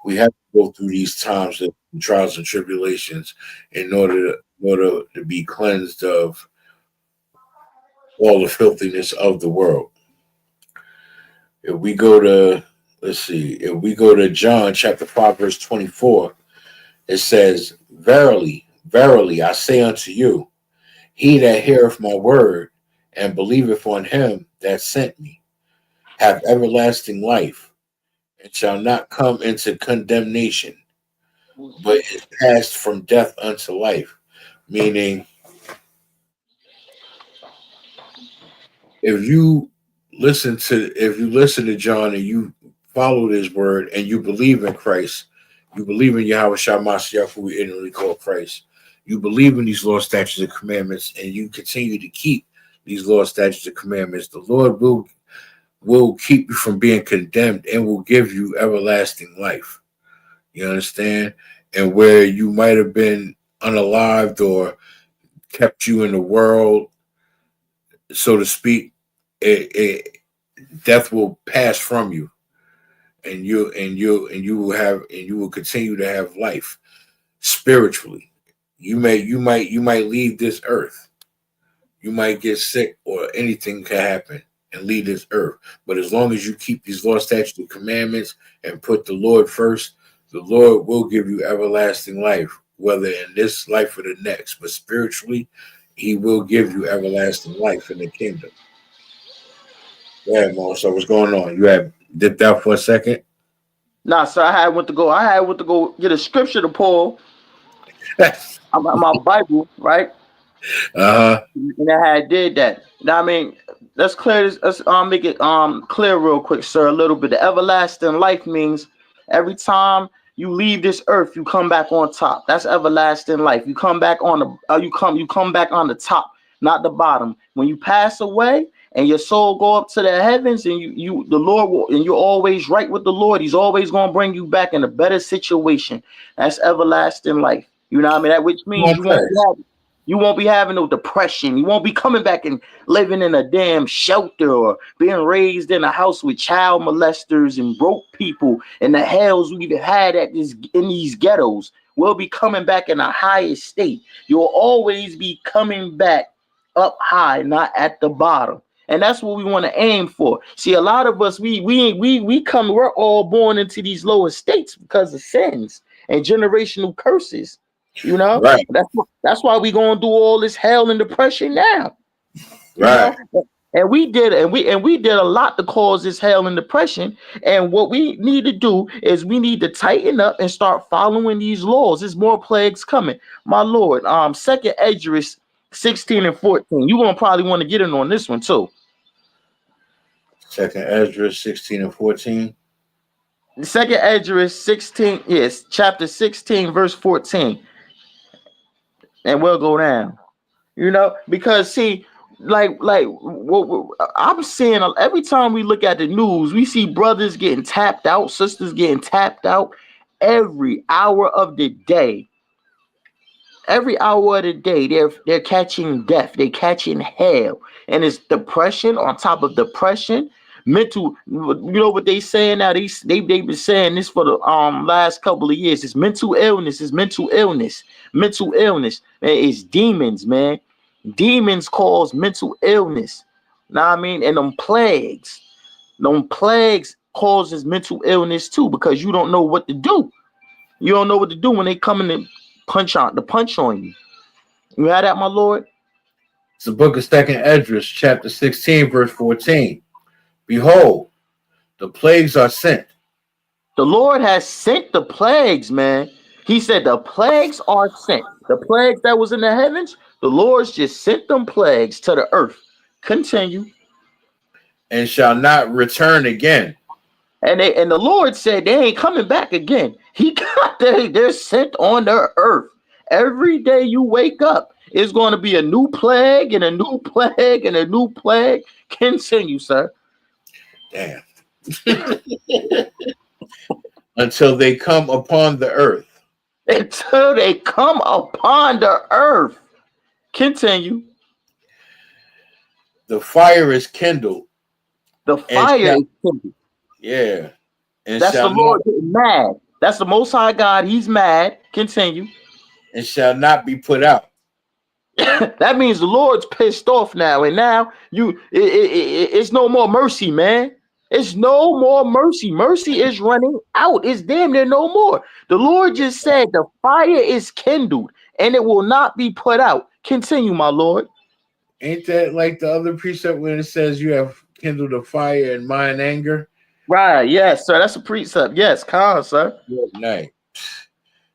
We have to go through these times of trials and tribulations in order to be cleansed of all the filthiness of the world. If we go to John chapter 5, verse 24, it says, "Verily, verily, I say unto you, he that heareth my word and believeth on him that sent me have everlasting life, and shall not come into condemnation, but is passed from death unto life." Meaning, if you listen to John and you follow his word and you believe in Christ, you believe in Yahweh Shah Mashiach, who we ignorantly call Christ, you believe in these law, statutes, and commandments, and you continue to keep these law, statutes, and commandments, the Lord will keep you from being condemned and will give you everlasting life. You understand? And where you might have been unalived or kept you in the world, so to speak, death will pass from you, and you will continue to have life spiritually. You might leave this earth. You might get sick or anything can happen and leave this earth. But as long as you keep these law, statutes, and commandments and put the Lord first, the Lord will give you everlasting life, whether in this life or the next. But spiritually, he will give you everlasting life in the kingdom. Yeah, Mo. So what's going on? You have dipped out for a second? Nah, sir, I had went to go get a scripture to pull. My Bible, right? And I had did that. Now, I mean, let's clear this. Let's make it clear real quick, sir. A little bit. The everlasting life means every time you leave this earth, you come back on top. That's everlasting life. You come back on the you come back on the top, not the bottom. When you pass away and your soul go up to the heavens, and the Lord will, and you're always right with the Lord. He's always gonna bring you back in a better situation. That's everlasting life. You know what I mean? That which means you won't be having no depression. You won't be coming back and living in a damn shelter or being raised in a house with child molesters and broke people and the hells we've had in these ghettos. We'll be coming back in a higher state. You'll always be coming back up high, not at the bottom. And that's what we want to aim for. See, a lot of us, we're all born into these lower states because of sins and generational curses. You know, Right. That's why we going through all this hell and depression now. You Right. know, and we did a lot to cause this hell and depression. And what we need to do is we need to tighten up and start following these laws. There's more plagues coming, my Lord. Second Esdras 16 and 14. You're gonna probably want to get in on this one too. Second Ezra 16 and 14. Second Esdras 16, yes, chapter 16, verse 14. And we'll go down. You know, because see, what I'm seeing every time we look at the news, we see brothers getting tapped out, sisters getting tapped out every hour of the day. Every hour of the day, they're catching death, they're catching hell, and it's depression on top of depression. Mental, you know what they saying now? They've been saying this for the last couple of years. It's mental illness. It's mental illness. Mental illness. Man, it's demons, man. Demons cause mental illness. Know what I mean? And them plagues causes mental illness too, because you don't know what to do. You don't know what to do when they come in and punch on you. You had that, my Lord? It's the book of Second Esdras, chapter 16, verse 14. Behold, the plagues are sent. The Lord has sent the plagues, man. He said the plagues are sent. The plagues that was in the heavens, the Lord's just sent them plagues to the earth. Continue. And shall not return again. And the Lord said they ain't coming back again. They're sent on the earth. Every day you wake up, it's going to be a new plague and a new plague and a new plague. Continue, sir. Damn. Until they come upon the earth. Until they come upon the earth. Continue. The fire is kindled. The fire is kindled. Yeah. And that's the Lord getting mad. That's the Most High God. He's mad. Continue. And shall not be put out. That means the Lord's pissed off now. And now it's no more mercy, man. It's no more mercy. Mercy is running out. It's damn near no more. The Lord just said the fire is kindled and it will not be put out. Continue, my Lord. Ain't that like the other precept when it says you have kindled a fire in mine anger? Right, yes, sir. That's a precept. Yes, come on, sir. Good night.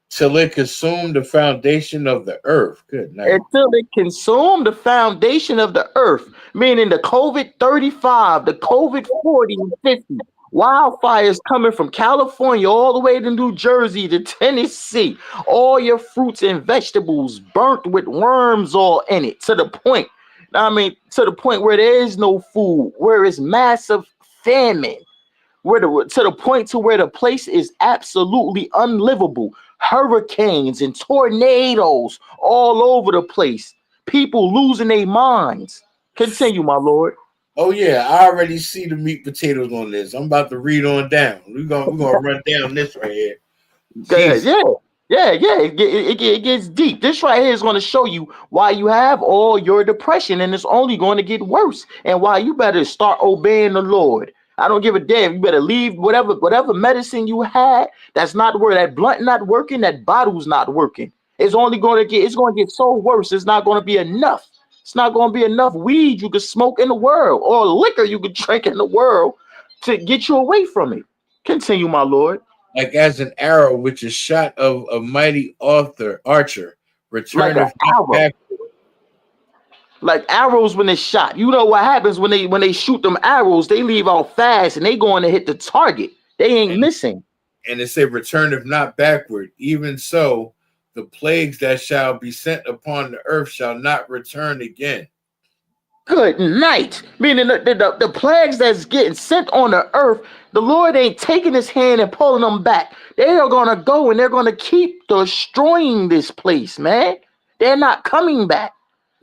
Till it consume the foundation of the earth. Good night. Until it consume the foundation of the earth, meaning the COVID-35, the COVID-40 and 50, wildfires coming from California all the way to New Jersey to Tennessee, all your fruits and vegetables burnt with worms all in it, to the point where there is no food, where it's massive famine, to the point to where the place is absolutely unlivable. Hurricanes and tornadoes all over the place. People losing their minds. Continue, my Lord. Oh yeah, I already see the meat potatoes on this. I'm about to read on down. We're gonna run down this right here. Yeah. It gets deep. This right here is going to show you why you have all your depression, and it's only going to get worse, and why you better start obeying the Lord. I don't give a damn. You better leave whatever medicine you had. That's not where that blunt not working. That bottle's not working. It's going to get so worse. It's not going to be enough. It's not going to be enough weed you could smoke in the world or liquor you could drink in the world to get you away from it. Continue, my Lord. Like as an arrow which is shot of a mighty archer, returneth back. Like arrows when they shot. You know what happens when they shoot them arrows, they leave out fast and they going to hit the target. They ain't missing. And it said, returneth not backward. Even so, the plagues that shall be sent upon the earth shall not return again. Good night. Meaning the plagues that's getting sent on the earth, the Lord ain't taking his hand and pulling them back. They are going to go and they're going to keep destroying this place, man. They're not coming back.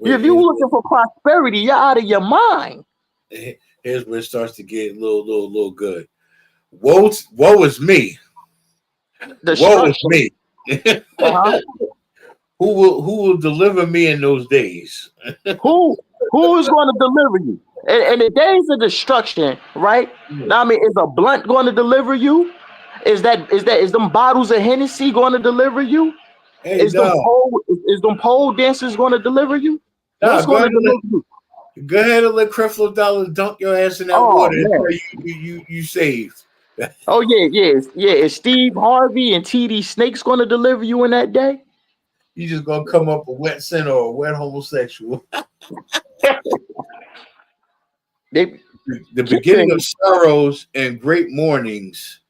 If you're looking for prosperity, you're out of your mind. Here's where it starts to get a little good. Woe is me. Woe is me. Uh-huh. Who will deliver me in those days? Who is going to deliver you? And the days of destruction, right? Now, I mean, is a blunt going to deliver you? Is them bottles of Hennessy going to deliver you? Hey, Is them dog. pole dancers going to deliver you? What's Nah, going to deliver you? go ahead and let Creflo Dollar dunk your ass in that Oh water and man. tell you saved. Oh yeah. Is Steve Harvey and TD Snakes going to deliver you in that day? You just gonna come up a wet sinner or a wet homosexual. They The beginning of sorrows and great mournings,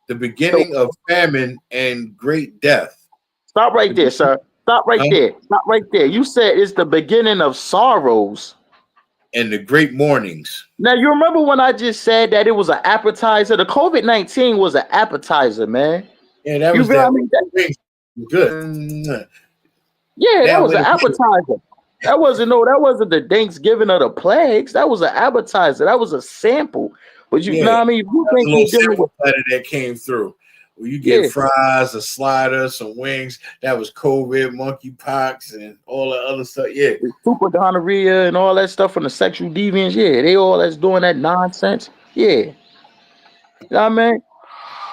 the beginning of famine and great death. Stop right there, sir. Stop right Huh? there. Stop right there. You said it's the beginning of sorrows and the great mornings. Now, you remember when I just said that it was an appetizer? The COVID-19 was an appetizer, man. Yeah, that you was feel that. I mean? Good. Yeah, that was an appetizer. That wasn't the Thanksgiving of the plagues. That was an appetizer. That was a sample. But you know what I mean? You think you're dealing with that came through. Well, you get fries, a slider, some wings. That was COVID, monkeypox, and all the other stuff. Yeah, super gonorrhea and all that stuff from the sexual deviants. Yeah, they all that's doing that nonsense. Yeah, you know what I mean?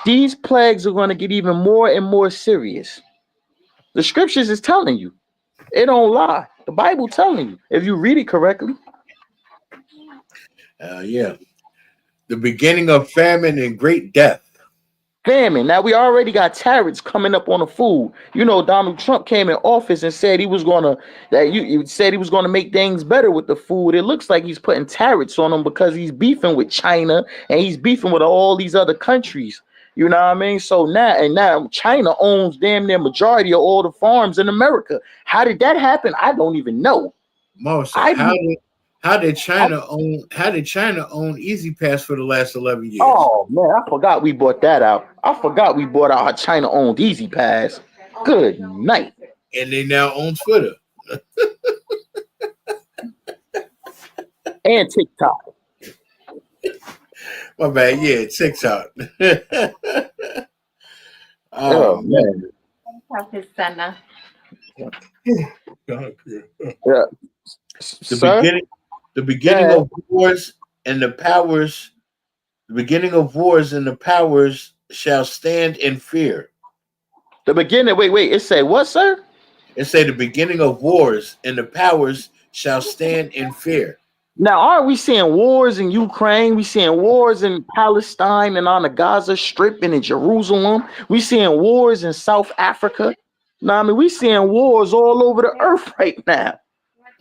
These plagues are going to get even more and more serious. The scriptures is telling you. It don't lie. The Bible telling you if you read it correctly. Yeah. The beginning of famine and great death. Famine. Now we already got tariffs coming up on the food. You know, Donald Trump came in office and said he was gonna you said he was gonna make things better with the food. It looks like he's putting tariffs on them because he's beefing with China and he's beefing with all these other countries. You know what I mean? So now China owns damn near majority of all the farms in America. How did that happen? I don't even know. How did China own Easy Pass for the last 11 years? Oh man, I forgot we bought that out. I forgot we bought out China owned Easy Pass. Good night. And they now own Twitter. And TikTok. My bad, yeah, TikTok. Oh man. Yeah. The beginning of wars and the powers. The beginning of wars and the powers shall stand in fear. The beginning. Wait. It say what, sir? It say the beginning of wars and the powers shall stand in fear. Now, aren't we seeing wars in Ukraine? We seeing wars in Palestine and on the Gaza Strip and in Jerusalem. We seeing wars in South Africa. Now, I mean, we seeing wars all over the earth right now.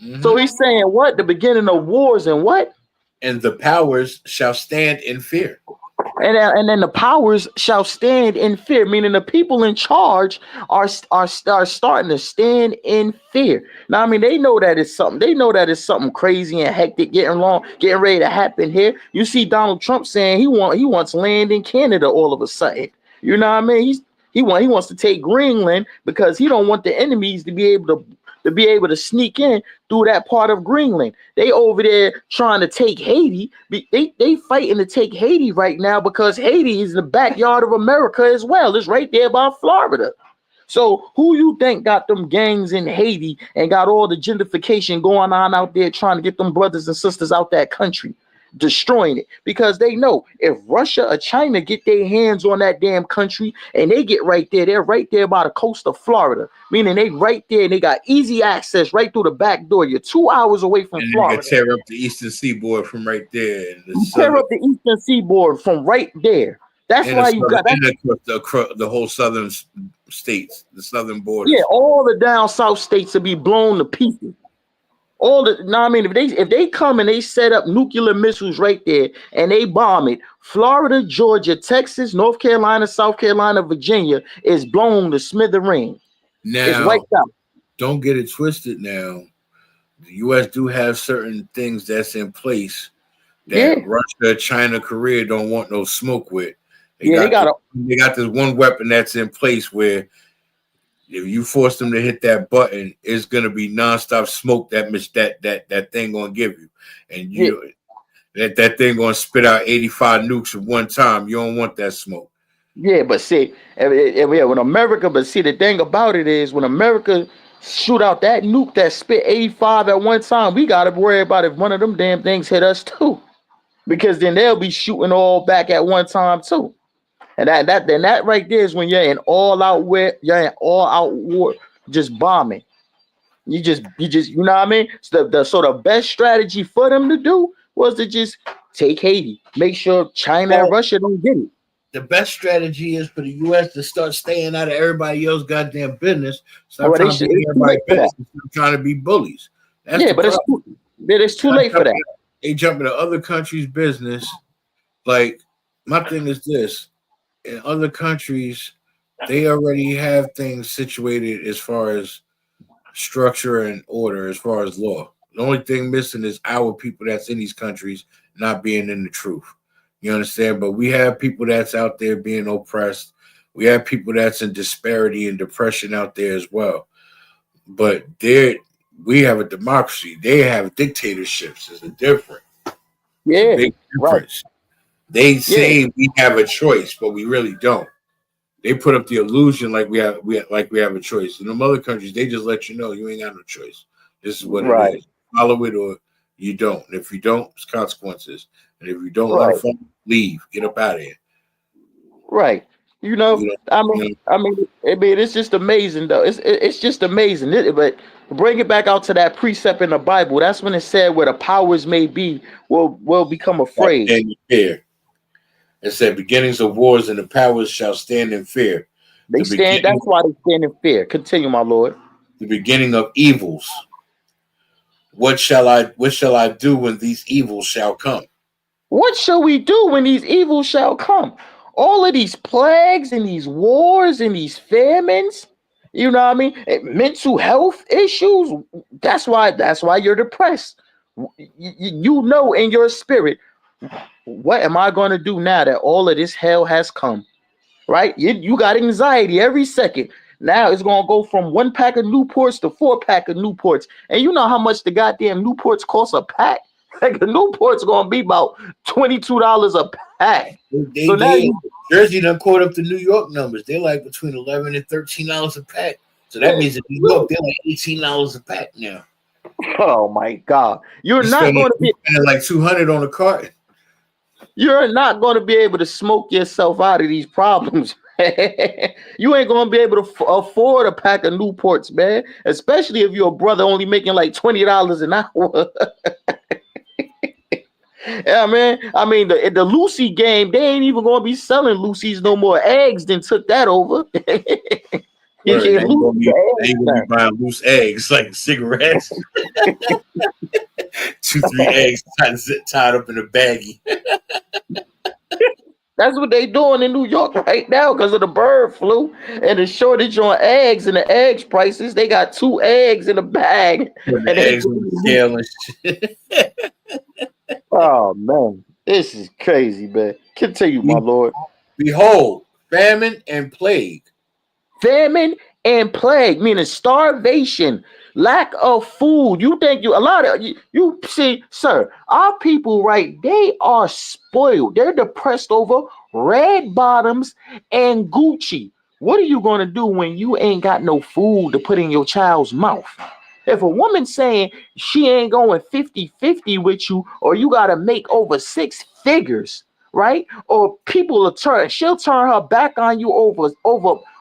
Mm-hmm. So he's saying what? The beginning of wars and what? And the powers shall stand in fear. And then the powers shall stand in fear, meaning the people in charge are starting to stand in fear. Now, I mean, they know that it's something. They know that it's something crazy and hectic getting ready to happen here. You see Donald Trump saying he wants land in Canada all of a sudden. You know what I mean? He wants to take Greenland because he don't want the enemies to be able to sneak in through that part of Greenland. They over there trying to take Haiti. They fighting to take Haiti right now because Haiti is the backyard of America as well. It's right there by Florida. So who you think got them gangs in Haiti and got all the gentrification going on out there trying to get them brothers and sisters out that country? Destroying it because they know if Russia or China get their hands on that damn country and they get right there, they're right there by the coast of Florida, meaning they right there and they got easy access right through the back door. You're 2 hours away from Florida. You can tear up the eastern seaboard from right there. Tear up the eastern seaboard from right there. That's why you got the whole southern states, the southern borders. Yeah, all the down south states will be blown to pieces. I mean, if they come and they set up nuclear missiles right there and they bomb it, Florida, Georgia, Texas, North Carolina, South Carolina, Virginia is blown to smithereens. Now, it's wiped out. Don't get it twisted. Now, the U.S. do have certain things that's in place that Russia, China, Korea don't want no smoke with. They got this one weapon that's in place where if you force them to hit that button, it's gonna be nonstop smoke that thing gonna give you, and that thing gonna spit out 85 nukes at one time. You don't want that smoke. Yeah, but see, when America, but see, the thing about it is when America shoot out that nuke that spit 85 at one time, we gotta worry about if one of them damn things hit us too, because then they'll be shooting all back at one time too. And that right there is when you're in all out war, just bombing. You know what I mean? So the best strategy for them to do was to just take Haiti, make sure China and Well, Russia don't get it. the best strategy is for the U.S. to start staying out of everybody else's goddamn business. Stop Well, trying to be in it's too late everybody's for that. business. Stop trying to be bullies. That's Yeah, the but problem. it's too late for that. They jump into other countries' business. Like, my thing is this: in other countries, they already have things situated as far as structure and order, as far as law. The only thing missing is our people that's in these countries not being in the truth. You understand? But we have people that's out there being oppressed. We have people that's in disparity and depression out there as well. But we have a democracy. They have dictatorships. It's a difference. It's a Yeah, big right. difference. They Yeah, say we have a choice, but we really don't. They put up the illusion like we have a choice. In them other countries, they just let you know you ain't got no choice. This is what it right, is. Follow it or you don't. And if you don't, it's consequences. And if you don't want right, to follow, leave. Get up out of here. right. You know, You know, I mean, you know, it's just amazing though. It's just amazing. But bring it back out to that precept in the Bible. That's when it said, "Where the powers may be, will become afraid." stand in fear. It said, beginnings of wars and the powers shall stand in fear. They The stand. beginning, That's why they stand in fear. Continue, my Lord. the beginning of evils. What shall I do when these evils shall come? What shall we do when these evils shall come? All of these plagues and these wars and these famines, you know what I mean? Mental health issues. That's why you're depressed. You know in your spirit, what am I going to do now that all of this hell has come? Right? You got anxiety every second. Now it's gonna go from 1 pack of Newports to 4 pack of Newports. And you know how much the goddamn Newports cost a pack? Like the Newport's gonna be about $22 a pack. So now They you Jersey done caught up to New York numbers. They're like between $11 and $13 a pack. So that means in New York they're like $18 a pack now. oh my god. You spending like 200 on a carton. You're not gonna be able to smoke yourself out of these problems. You ain't gonna be able to afford a pack of Newports, man. Especially if you're a brother only making like $20 an hour. Yeah, man. I mean, the Lucy game, they ain't even gonna be selling Lucy's no more. Eggs then took that over. You Word, can't lose the they eggs ain't gonna now. be buying loose eggs like cigarettes. 2-3 eggs tied up in a baggie. That's what they doing in New York right now because of the bird flu and the shortage on eggs and the eggs prices. They got 2 eggs in a bag, Putting and the eggs on the scale and shit. oh man, this is crazy, man. Continue, my lord. Behold, famine and plague. Famine and plague, meaning starvation, lack of food. You think a lot of you see, sir, our people, right? They are spoiled. They're depressed over red bottoms and Gucci. What are you gonna do when you ain't got no food to put in your child's mouth? If a woman saying she ain't going 50-50 with you, or you gotta make over 6 figures, right? Or she'll turn her back on you over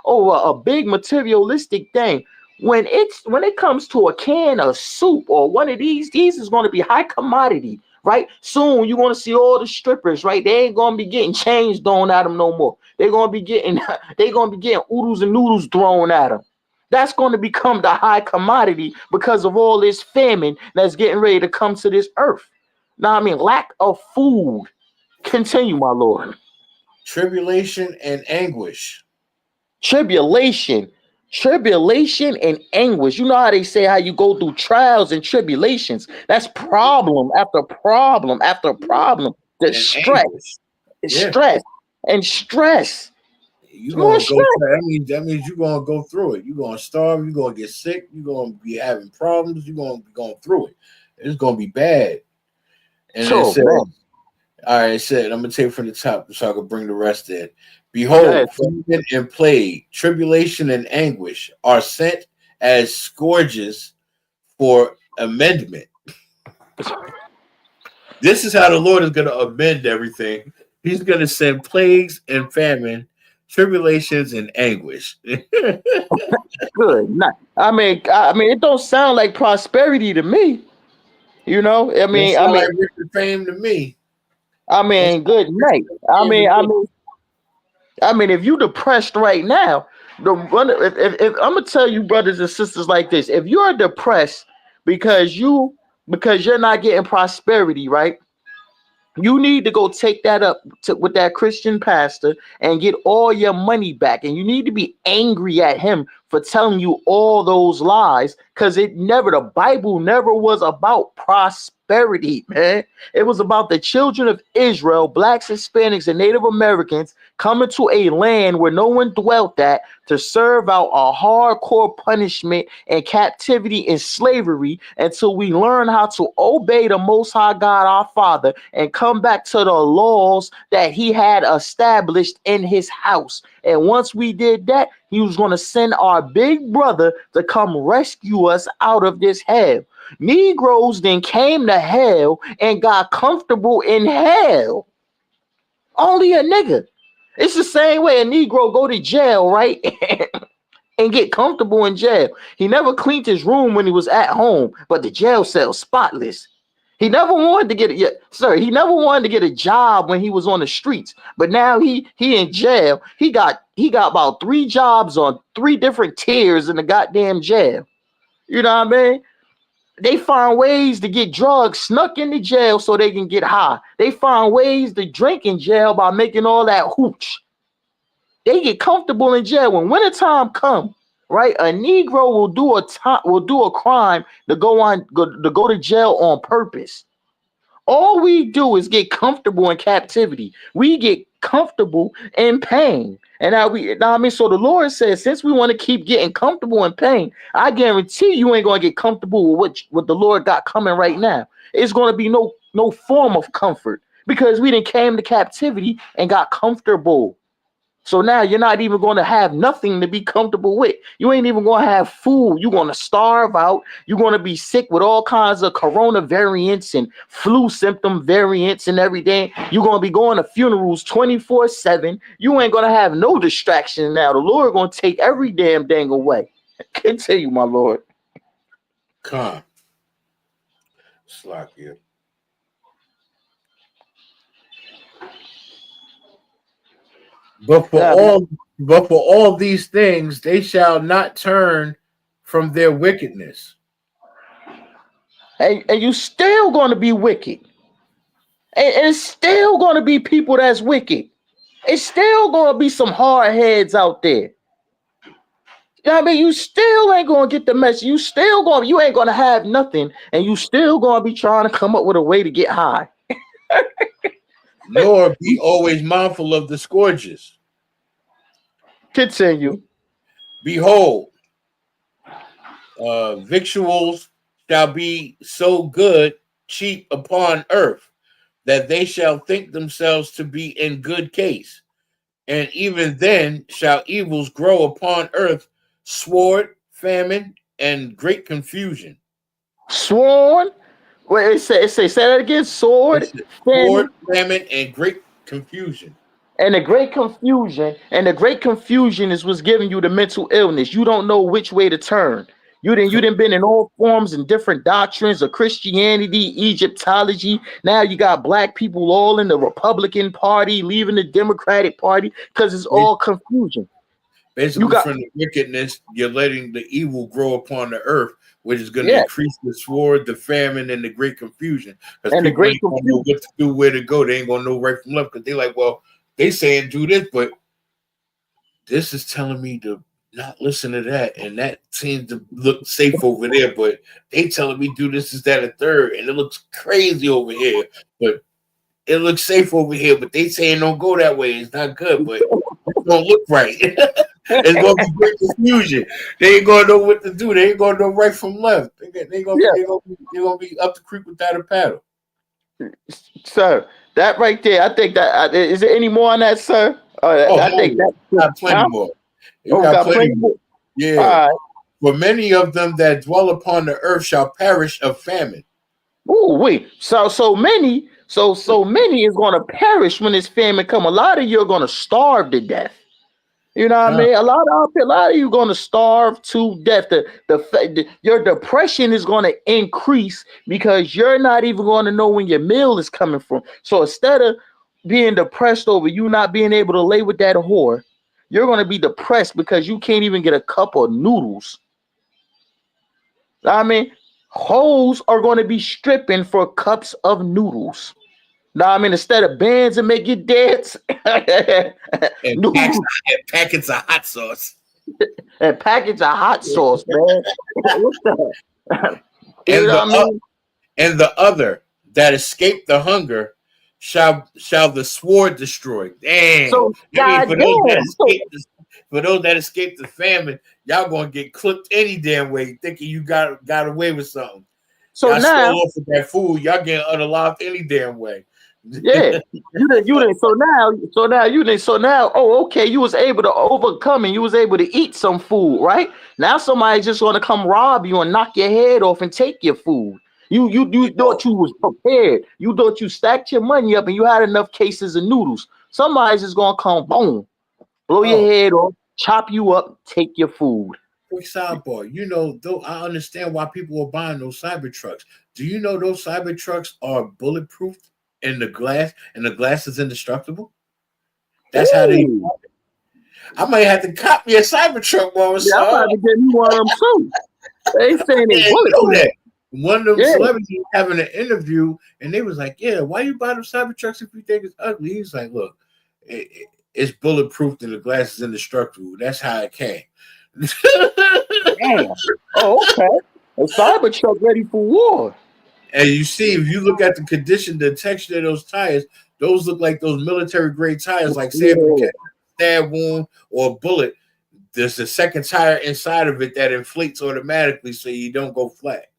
a big materialistic thing. When it comes to a can of soup or one of these is going to be high commodity, right? Soon you're going to see all the strippers, right? They ain't going to be getting change thrown at them no more. They're going to be getting oodles and noodles thrown at them. That's going to become the high commodity because of all this famine that's getting ready to come to this earth. Now, I mean, lack of food. Continue, my lord. Tribulation and anguish. Tribulation and anguish. You know how they say how you go through trials and tribulations. That's problem after problem after problem. The And stress, anguish. Yeah. stress, and stress. You're More gonna go stress. through that means you're gonna go through it. You're gonna starve, you're gonna get sick, you're gonna be having problems, you're gonna be going through it. It's gonna be bad. And it So said, man, all right, it said, I'm gonna take from the top so I can bring the rest in. go ahead, Behold, sir. famine and plague, tribulation and anguish are sent as scourges for amendment. This is how the Lord is going to amend everything. He's going to send plagues and famine, tribulations and anguish. Good night. I mean, it don't sound like prosperity to me. You know, It sounds like Richard Fame to me. Good night. If you depressed right now, if I'm gonna tell you, brothers and sisters, like this: if you're depressed because you're not getting prosperity, right? You need to go take that up with that Christian pastor and get all your money back. And you need to be angry at him for telling you all those lies, because the Bible never was about prosperity, man. It was about the children of Israel, blacks, Hispanics, and Native Americans coming to a land where no one dwelt at to serve out a hardcore punishment and captivity and slavery until we learn how to obey the Most High God, our Father, and come back to the laws that he had established in his house. And once we did that, he was going to send our big brother to come rescue us out of this hell. Negroes then came to hell and got comfortable in hell. Only a nigga. It's the same way a Negro go to jail, right? And get comfortable in jail. He never cleaned his room when he was at home, but the jail cell spotless. He never wanted to he never wanted to get a job when he was on the streets, but now he in jail. He got about 3 jobs on 3 different tiers in the goddamn jail. You know what I mean? They find ways to get drugs snuck into jail so they can get high. They find ways to drink in jail by making all that hooch. They get comfortable in jail. When wintertime come, right? A Negro will do a crime to go to jail on purpose. All we do is get comfortable in captivity. We get comfortable in pain. And so the Lord says, since we want to keep getting comfortable in pain, I guarantee you ain't going to get comfortable with what the Lord got coming right now. It's going to be no form of comfort, because we done came to captivity and got comfortable. So now you're not even going to have nothing to be comfortable with. You ain't even going to have food. You're going to starve out. You're going to be sick with all kinds of corona variants and flu symptom variants and everything. You're going to be going to funerals 24/7. You ain't going to have no distraction now. The Lord going to take every damn thing away. Continue, my Lord. Come. Slack you. But for all these things, they shall not turn from their wickedness. And you still going to be wicked. And it's still going to be people that's wicked. It's still going to be some hard heads out there. You know what I mean? You still ain't going to get the message. You ain't going to have nothing. And you still going to be trying to come up with a way to get high. Nor be always mindful of the scourges. Continue. Behold, victuals shall be so good, cheap upon earth, that they shall think themselves to be in good case. And even then shall evils grow upon earth, sword, famine, and great confusion. Sworn? Wait, say that again. Sword, famine, and great confusion. And the great confusion is what's giving you the mental illness. You don't know which way to turn. You didn't been in all forms and different doctrines of Christianity, Egyptology. Now you got black people all in the Republican Party, leaving the Democratic Party, because it's all confusion. Basically, from the wickedness, you're letting the evil grow upon the earth, which is going to increase the sword, the famine, and the great confusion. Because people ain't going to know what to do, where to go. They ain't going to know right from left, because they're like, well, they saying do this, but this is telling me to not listen to that, and that seems to look safe over there, but they telling me do this, is that, a third, and it looks crazy over here, but it looks safe over here, but they saying don't go that way. It's not good, but it don't look right. It's going to be great confusion. They ain't going to know what to do. They ain't going to know right from left. They're going to be up the creek without a paddle. Sir, that right there, I think that, is there any more on that, sir? I think got plenty more. You got plenty more. Yeah. All right. For many of them that dwell upon the earth shall perish of famine. Oh, wait. So many is gonna perish when this famine come. A lot of you are gonna starve to death. You know what I mean? A lot of you going to starve to death. Your depression is going to increase because you're not even going to know when your meal is coming from. So instead of being depressed over you not being able to lay with that whore, you're going to be depressed because you can't even get a cup of noodles. I mean, hoes are going to be stripping for cups of noodles. Now, I mean, instead of bands and make you dance, and packets of hot sauce. And package of hot sauce, man. What the? You know what I mean? And the other that escaped the hunger shall the sword destroy. Damn. So, I mean, for those that escaped the famine, y'all gonna get clipped any damn way, thinking you got away with something. So y'all now, stole off of that food, y'all getting unlocked any damn way. Yeah, you didn't. So now, oh, okay, you was able to overcome and you was able to eat some food, right? Now somebody's just gonna come rob you and knock your head off and take your food. You thought you was prepared. You thought you stacked your money up and you had enough cases of noodles. Somebody's just gonna come, boom, blow your head off, chop you up, take your food. Quick sidebar, though I understand why people are buying those cyber trucks. Do you know those cyber trucks are bulletproof? And the glass is indestructible. That's how they. I might have to cop me a Cybertruck, boy. Yeah, I'm about to get me one of them too. They saying they bulletproof. One of them celebrities having an interview, and they was like, "Yeah, why you buy them Cybertrucks if you think it's ugly?" He's like, "Look, it's bulletproof and the glass is indestructible. That's how it came." Damn. Oh, okay. A Cybertruck ready for war. And you see, if you look at the condition, the texture of those tires, those look like those military grade tires. Like say if you get a stab wound or a bullet, there's a second tire inside of it that inflates automatically so you don't go flat.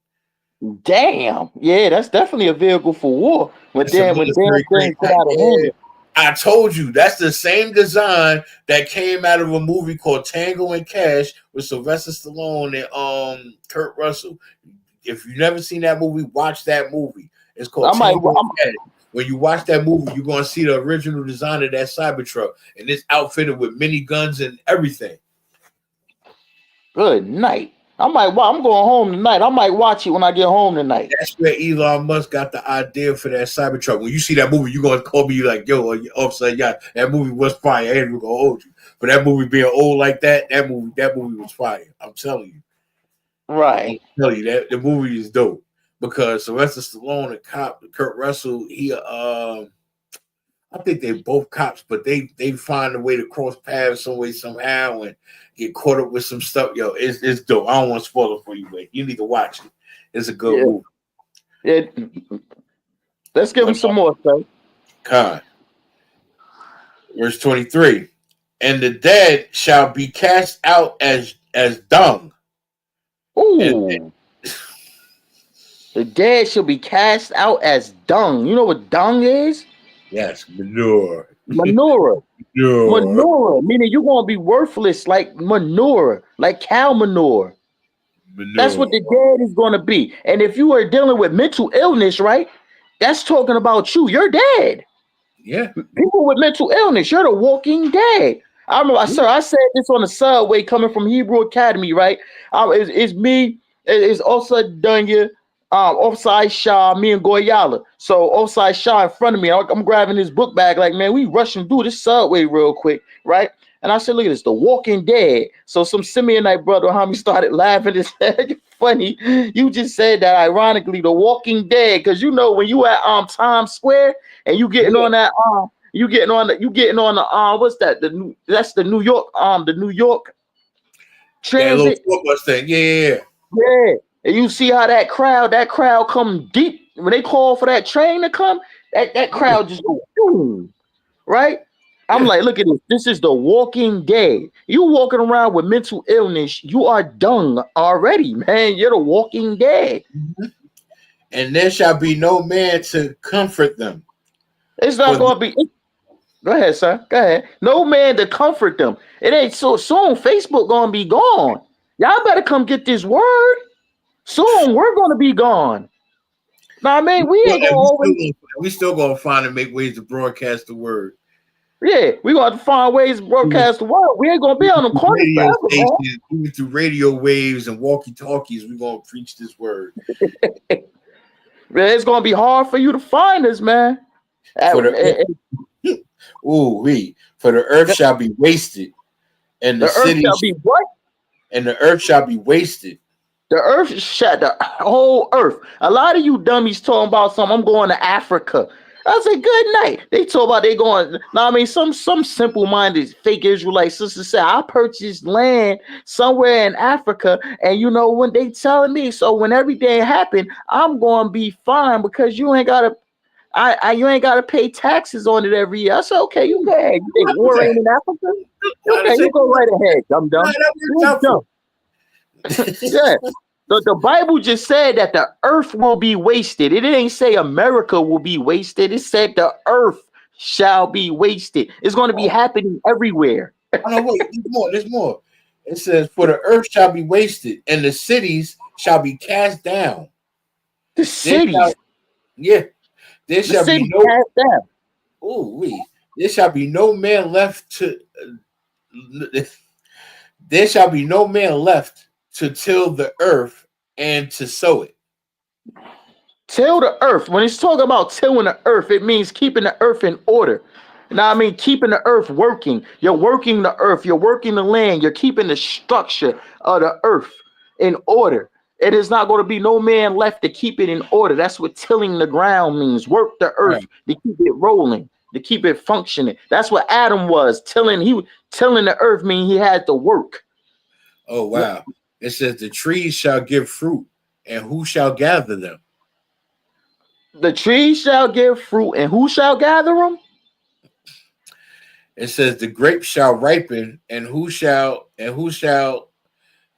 Damn. Yeah, that's definitely a vehicle for war. When damn things get out of hand. I told you, that's the same design that came out of a movie called Tango and Cash with Sylvester Stallone and Kurt Russell. If you've never seen that movie, watch that movie. It's called Tango and Cash. When you watch that movie, you're going to see the original design of that Cybertruck, and it's outfitted with miniguns and everything. Good night. I'm going home tonight. I might watch it when I get home tonight. That's where Elon Musk got the idea for that Cybertruck. When you see that movie, you're going to call me like, yo, officer, yeah, that movie was fire. I ain't even going to hold you. For that movie being old like that, that movie was fire. I'm telling you. Right. I'm telling you, that the movie is dope. Because Sylvester Stallone and Kurt Russell, I think they're both cops, but they find a way to cross paths some way somehow and get caught up with some stuff. Yo, it's dope. I don't want to spoil it for you, but you need to watch it. It's a good movie. Yeah. Let's give him some more, sir. God. Verse 23. And the dead shall be cast out as dung. Ooh. The dead shall be cast out as dung. You know what dung is? Yes, manure. Manure. Meaning you're going to be worthless like manure, like cow manure. That's what the dead is going to be. And if you are dealing with mental illness, right, that's talking about you. You're dead. Yeah. People with mental illness, you're the walking dead. I remember, sir, I said this on the subway coming from Hebrew Academy, right? It's me, it's also Dunya, Offside Shah, me and Goyala. So Offside Shah in front of me, I'm grabbing his book bag like, man, we rushing through this subway real quick, right? And I said, look at this, The Walking Dead. So some Simeonite brother, homie, started laughing and said, funny, you just said that ironically, The Walking Dead, because you know when you at Times Square and you getting on that you getting on the what's that? That's the New York Transit. Thing. Yeah. Yeah. And you see how that crowd come deep when they call for that train to come, that crowd just go boom, right? I'm like, look at this. This is The Walking Dead. You walking around with mental illness, you are dung already, man. You're The Walking Dead. Mm-hmm. And there shall be no man to comfort them. It's not going to be. Go ahead, sir. Go ahead. No man to comfort them. It ain't so soon. Facebook going to be gone. Y'all better come get this word. Soon we're gonna be gone. Now, I mean, we ain't gonna always. We still gonna find and make ways to broadcast the word. Yeah, we gonna have to find ways to broadcast the word. We ain't gonna be on the corner Radio forever, man. stations, even through radio waves and walkie-talkies, we gonna preach this word. It's gonna be hard for you to find us, man. For the earth shall be wasted, and the earth shall be what? And the earth shall be wasted. The earth shut the whole earth. A lot of you dummies talking about something. I'm going to Africa. I said, good night. They talk about they going. Now, I mean, some simple-minded fake Israelite sisters say, I purchased land somewhere in Africa, and you know when they telling me, so when everything happened, I'm going to be fine because you ain't got to. You ain't got to pay taxes on it every year. I said, okay, you go ahead. You think war ain't in Africa? Okay, you go right ahead, dumb. Yeah. The Bible just said that the earth will be wasted. It didn't say America will be wasted. It said the earth shall be wasted. It's going to be happening everywhere. No, wait, there's more. It says, for the earth shall be wasted, and the cities shall be cast down. The cities? There shall be no cast down. There shall be no man left to there shall be no man left to till the earth and to sow it. Till the earth. When it's talking about tilling the earth, it means keeping the earth in order. Now, I mean, keeping the earth working. You're working the earth. You're working the land. You're keeping the structure of the earth in order. It is not going to be no man left to keep it in order. That's what tilling the ground means. Work the earth to keep it rolling, to keep it functioning. That's what Adam was. Tilling the earth means he had to work. Oh, wow. It says the trees shall give fruit, and who shall gather them? The trees shall give fruit, and who shall gather them? It says the grapes shall ripen, and who shall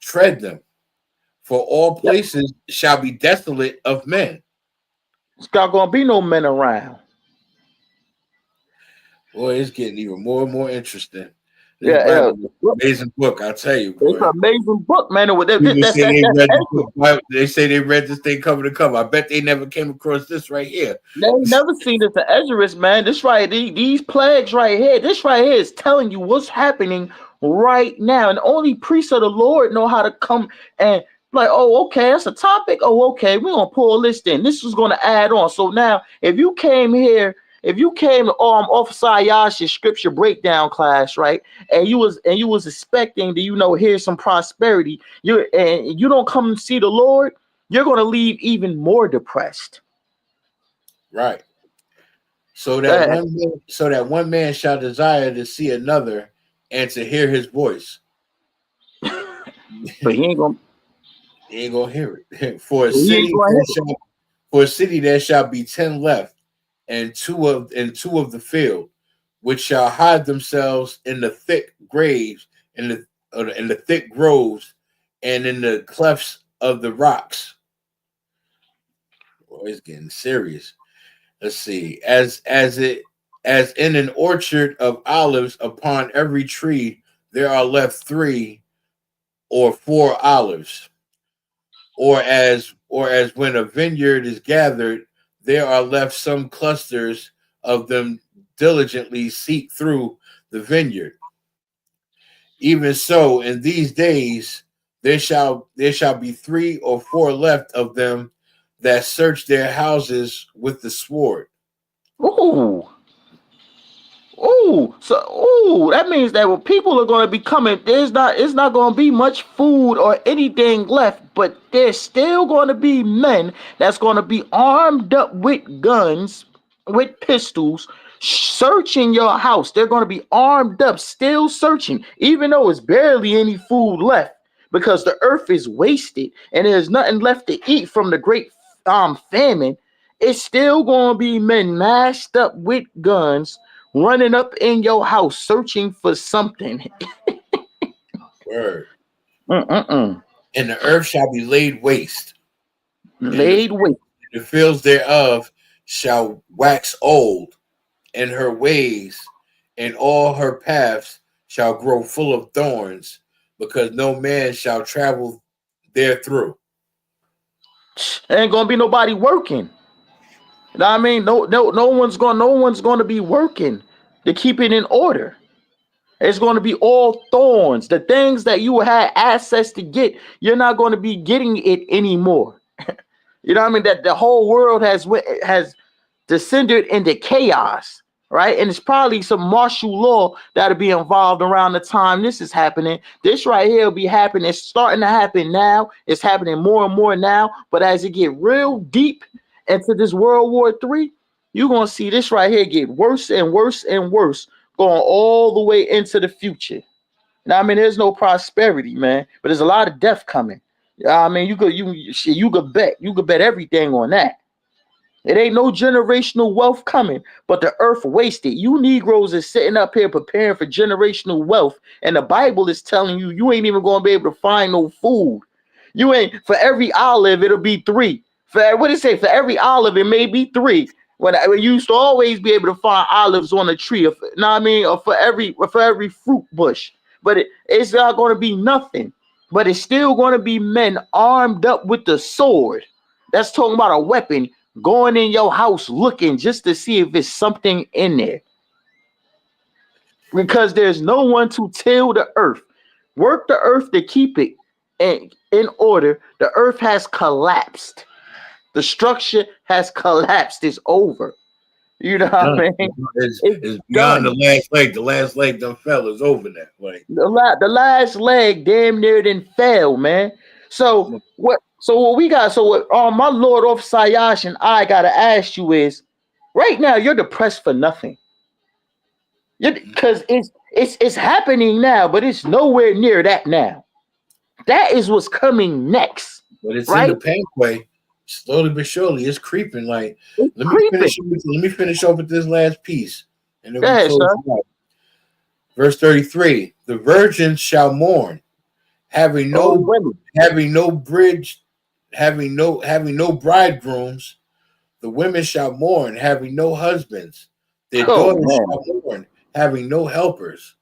tread them? For all places shall be desolate of men. It's not going to be no men around. Boy, it's getting even more and more interesting. Amazing book, I'll tell you. Boy. It's an amazing book, man. They say they read this thing cover to cover. I bet they never came across this right here. They never seen this in Ezra, man. This right, these plagues right here. This right here is telling you what's happening right now, and only priests of the Lord know how to come and like, oh, okay, that's a topic. Oh, okay, we're gonna pull this in. This is gonna add on. So now, if you came to Officer Ayash's scripture breakdown class, right, and you was expecting to hear some prosperity, you don't come and see the Lord, you're gonna leave even more depressed. Right. So that one man shall desire to see another and to hear his voice, but he ain't gonna hear it. For a city there shall be 10 left, and two of the field, which shall hide themselves in the thick graves, in the thick groves, and in the clefts of the rocks. Boy, it's getting serious. Let's see. As in an orchard of olives, upon every tree there are left 3 or 4 olives. Or as when a vineyard is gathered, there are left some clusters of them diligently seek through the vineyard. Even so, in these days there shall be 3 or 4 left of them that search their houses with the sword. So that means that when people are going to be coming, it's not going to be much food or anything left, but there's still going to be men that's going to be armed up with guns, with pistols, searching your house. They're going to be armed up, still searching, even though it's barely any food left, because the earth is wasted and there's nothing left to eat from the great famine. It's still going to be men masked up with guns, running up in your house, searching for something. Word. And the earth shall be laid waste. The fields thereof shall wax old, and her ways and all her paths shall grow full of thorns. because no man shall travel therethrough. Ain't gonna be nobody working. You know what I mean? No one's gonna be working to keep it in order. It's going to be all thorns. The things that you had access to get, you're not going to be getting it anymore. You know what I mean? That the whole world has descended into chaos, right? And it's probably some martial law that'll be involved around the time this is happening. This right here will be happening. It's starting to happen now. It's happening more and more now. But as it get real deep into this World War III, you're going to see this right here get worse and worse and worse, going all the way into the future. Now, I mean, there's no prosperity, man, but there's a lot of death coming. I mean, you could bet everything on that. It ain't no generational wealth coming, but the earth wasted. You Negroes is sitting up here preparing for generational wealth, and the Bible is telling you you ain't even gonna be able to find no food. You ain't for every olive, it'll be three. For what did it say? For every olive, it may be three. When you used to always be able to find olives on a tree, or, know what I mean, or for every fruit bush. But it's not going to be nothing. But it's still going to be men armed up with the sword. That's talking about a weapon going in your house looking just to see if there's something in there. Because there's no one to till the earth. Work the earth to keep it in order. The earth has collapsed. The structure has collapsed. It's over. You know what I mean? It's beyond the last leg. The last leg done fell. It's over that way. The last leg damn near didn't fail, man. So what we got? So what my Lord of Sayash and I gotta ask you is, right now you're depressed for nothing. Because it's happening now, but it's nowhere near that now. That is what's coming next. But it's right? in the pathway, slowly but surely. It's creeping. Like It's let creeping. me finish off with this last piece, and then Go ahead, we close it out. Verse 33: The virgins shall mourn, having no bridge, having no bridegrooms. The women shall mourn, having no husbands. Their daughters shall mourn, having no helpers.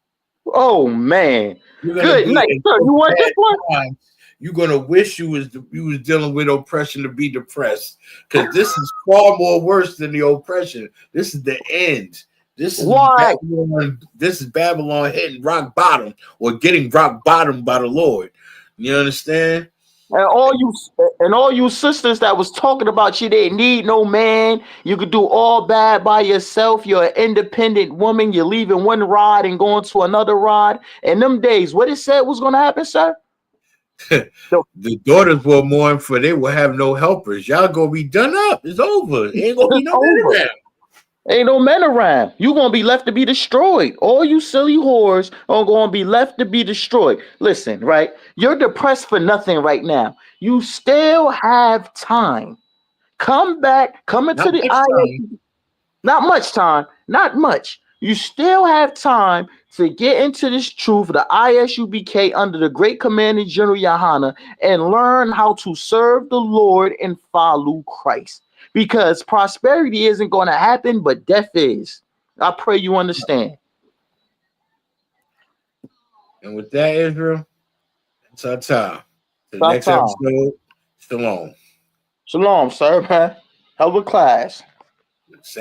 Oh man! Good night, sir. You want this one? You're gonna wish you was dealing with oppression to be depressed, because this is far more worse than the oppression. This is the end. This is Babylon. This is Babylon hitting rock bottom, or getting rock bottom by the Lord. You understand? And all you sisters that was talking about you didn't need no man. You could do all bad by yourself. You're an independent woman. You're leaving one rod and going to another rod. In them days, what it said was going to happen, sir? The daughters will mourn, for they will have no helpers. Y'all gonna be done up. It's over. Ain't gonna be no men around. Ain't no men around. You gonna be left to be destroyed. All you silly whores are gonna be left to be destroyed. Listen, right? You're depressed for nothing right now. You still have time. Come back. Come into the ISUPK. Not much time. Not much. You still have time to get into this truth, the ISUPK under the great Commander General YAHANNA, and learn how to serve the Lord and follow Christ. Because prosperity isn't going to happen, but death is. I pray you understand. And with that, Israel, it's our time. To the next episode, shalom. Shalom, sir, man. Hell of a class. Same.